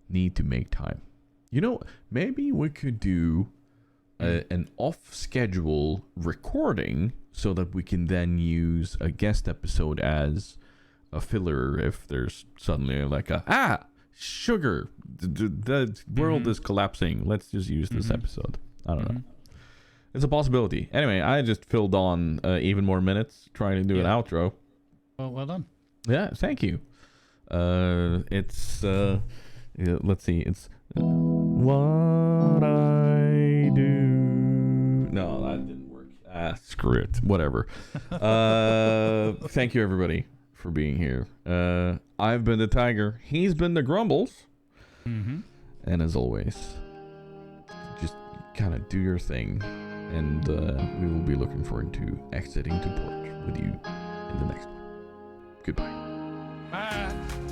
need to make time. Maybe we could do an off-schedule recording so that we can then use a guest episode as a filler if there's suddenly like sugar, the world is collapsing. Let's just use this episode. I don't know. It's a possibility. Anyway, I just filled on even more minutes trying to do an outro. Well done. Yeah, thank you. Let's see. It's what I do. No, that didn't work. Screw it. Whatever. Thank you, everybody, for being here. I've been the Tiger. He's been the Grumbles. And as always, just kind of do your thing. And we will be looking forward to exiting to port with you in the next one. Goodbye. Bye.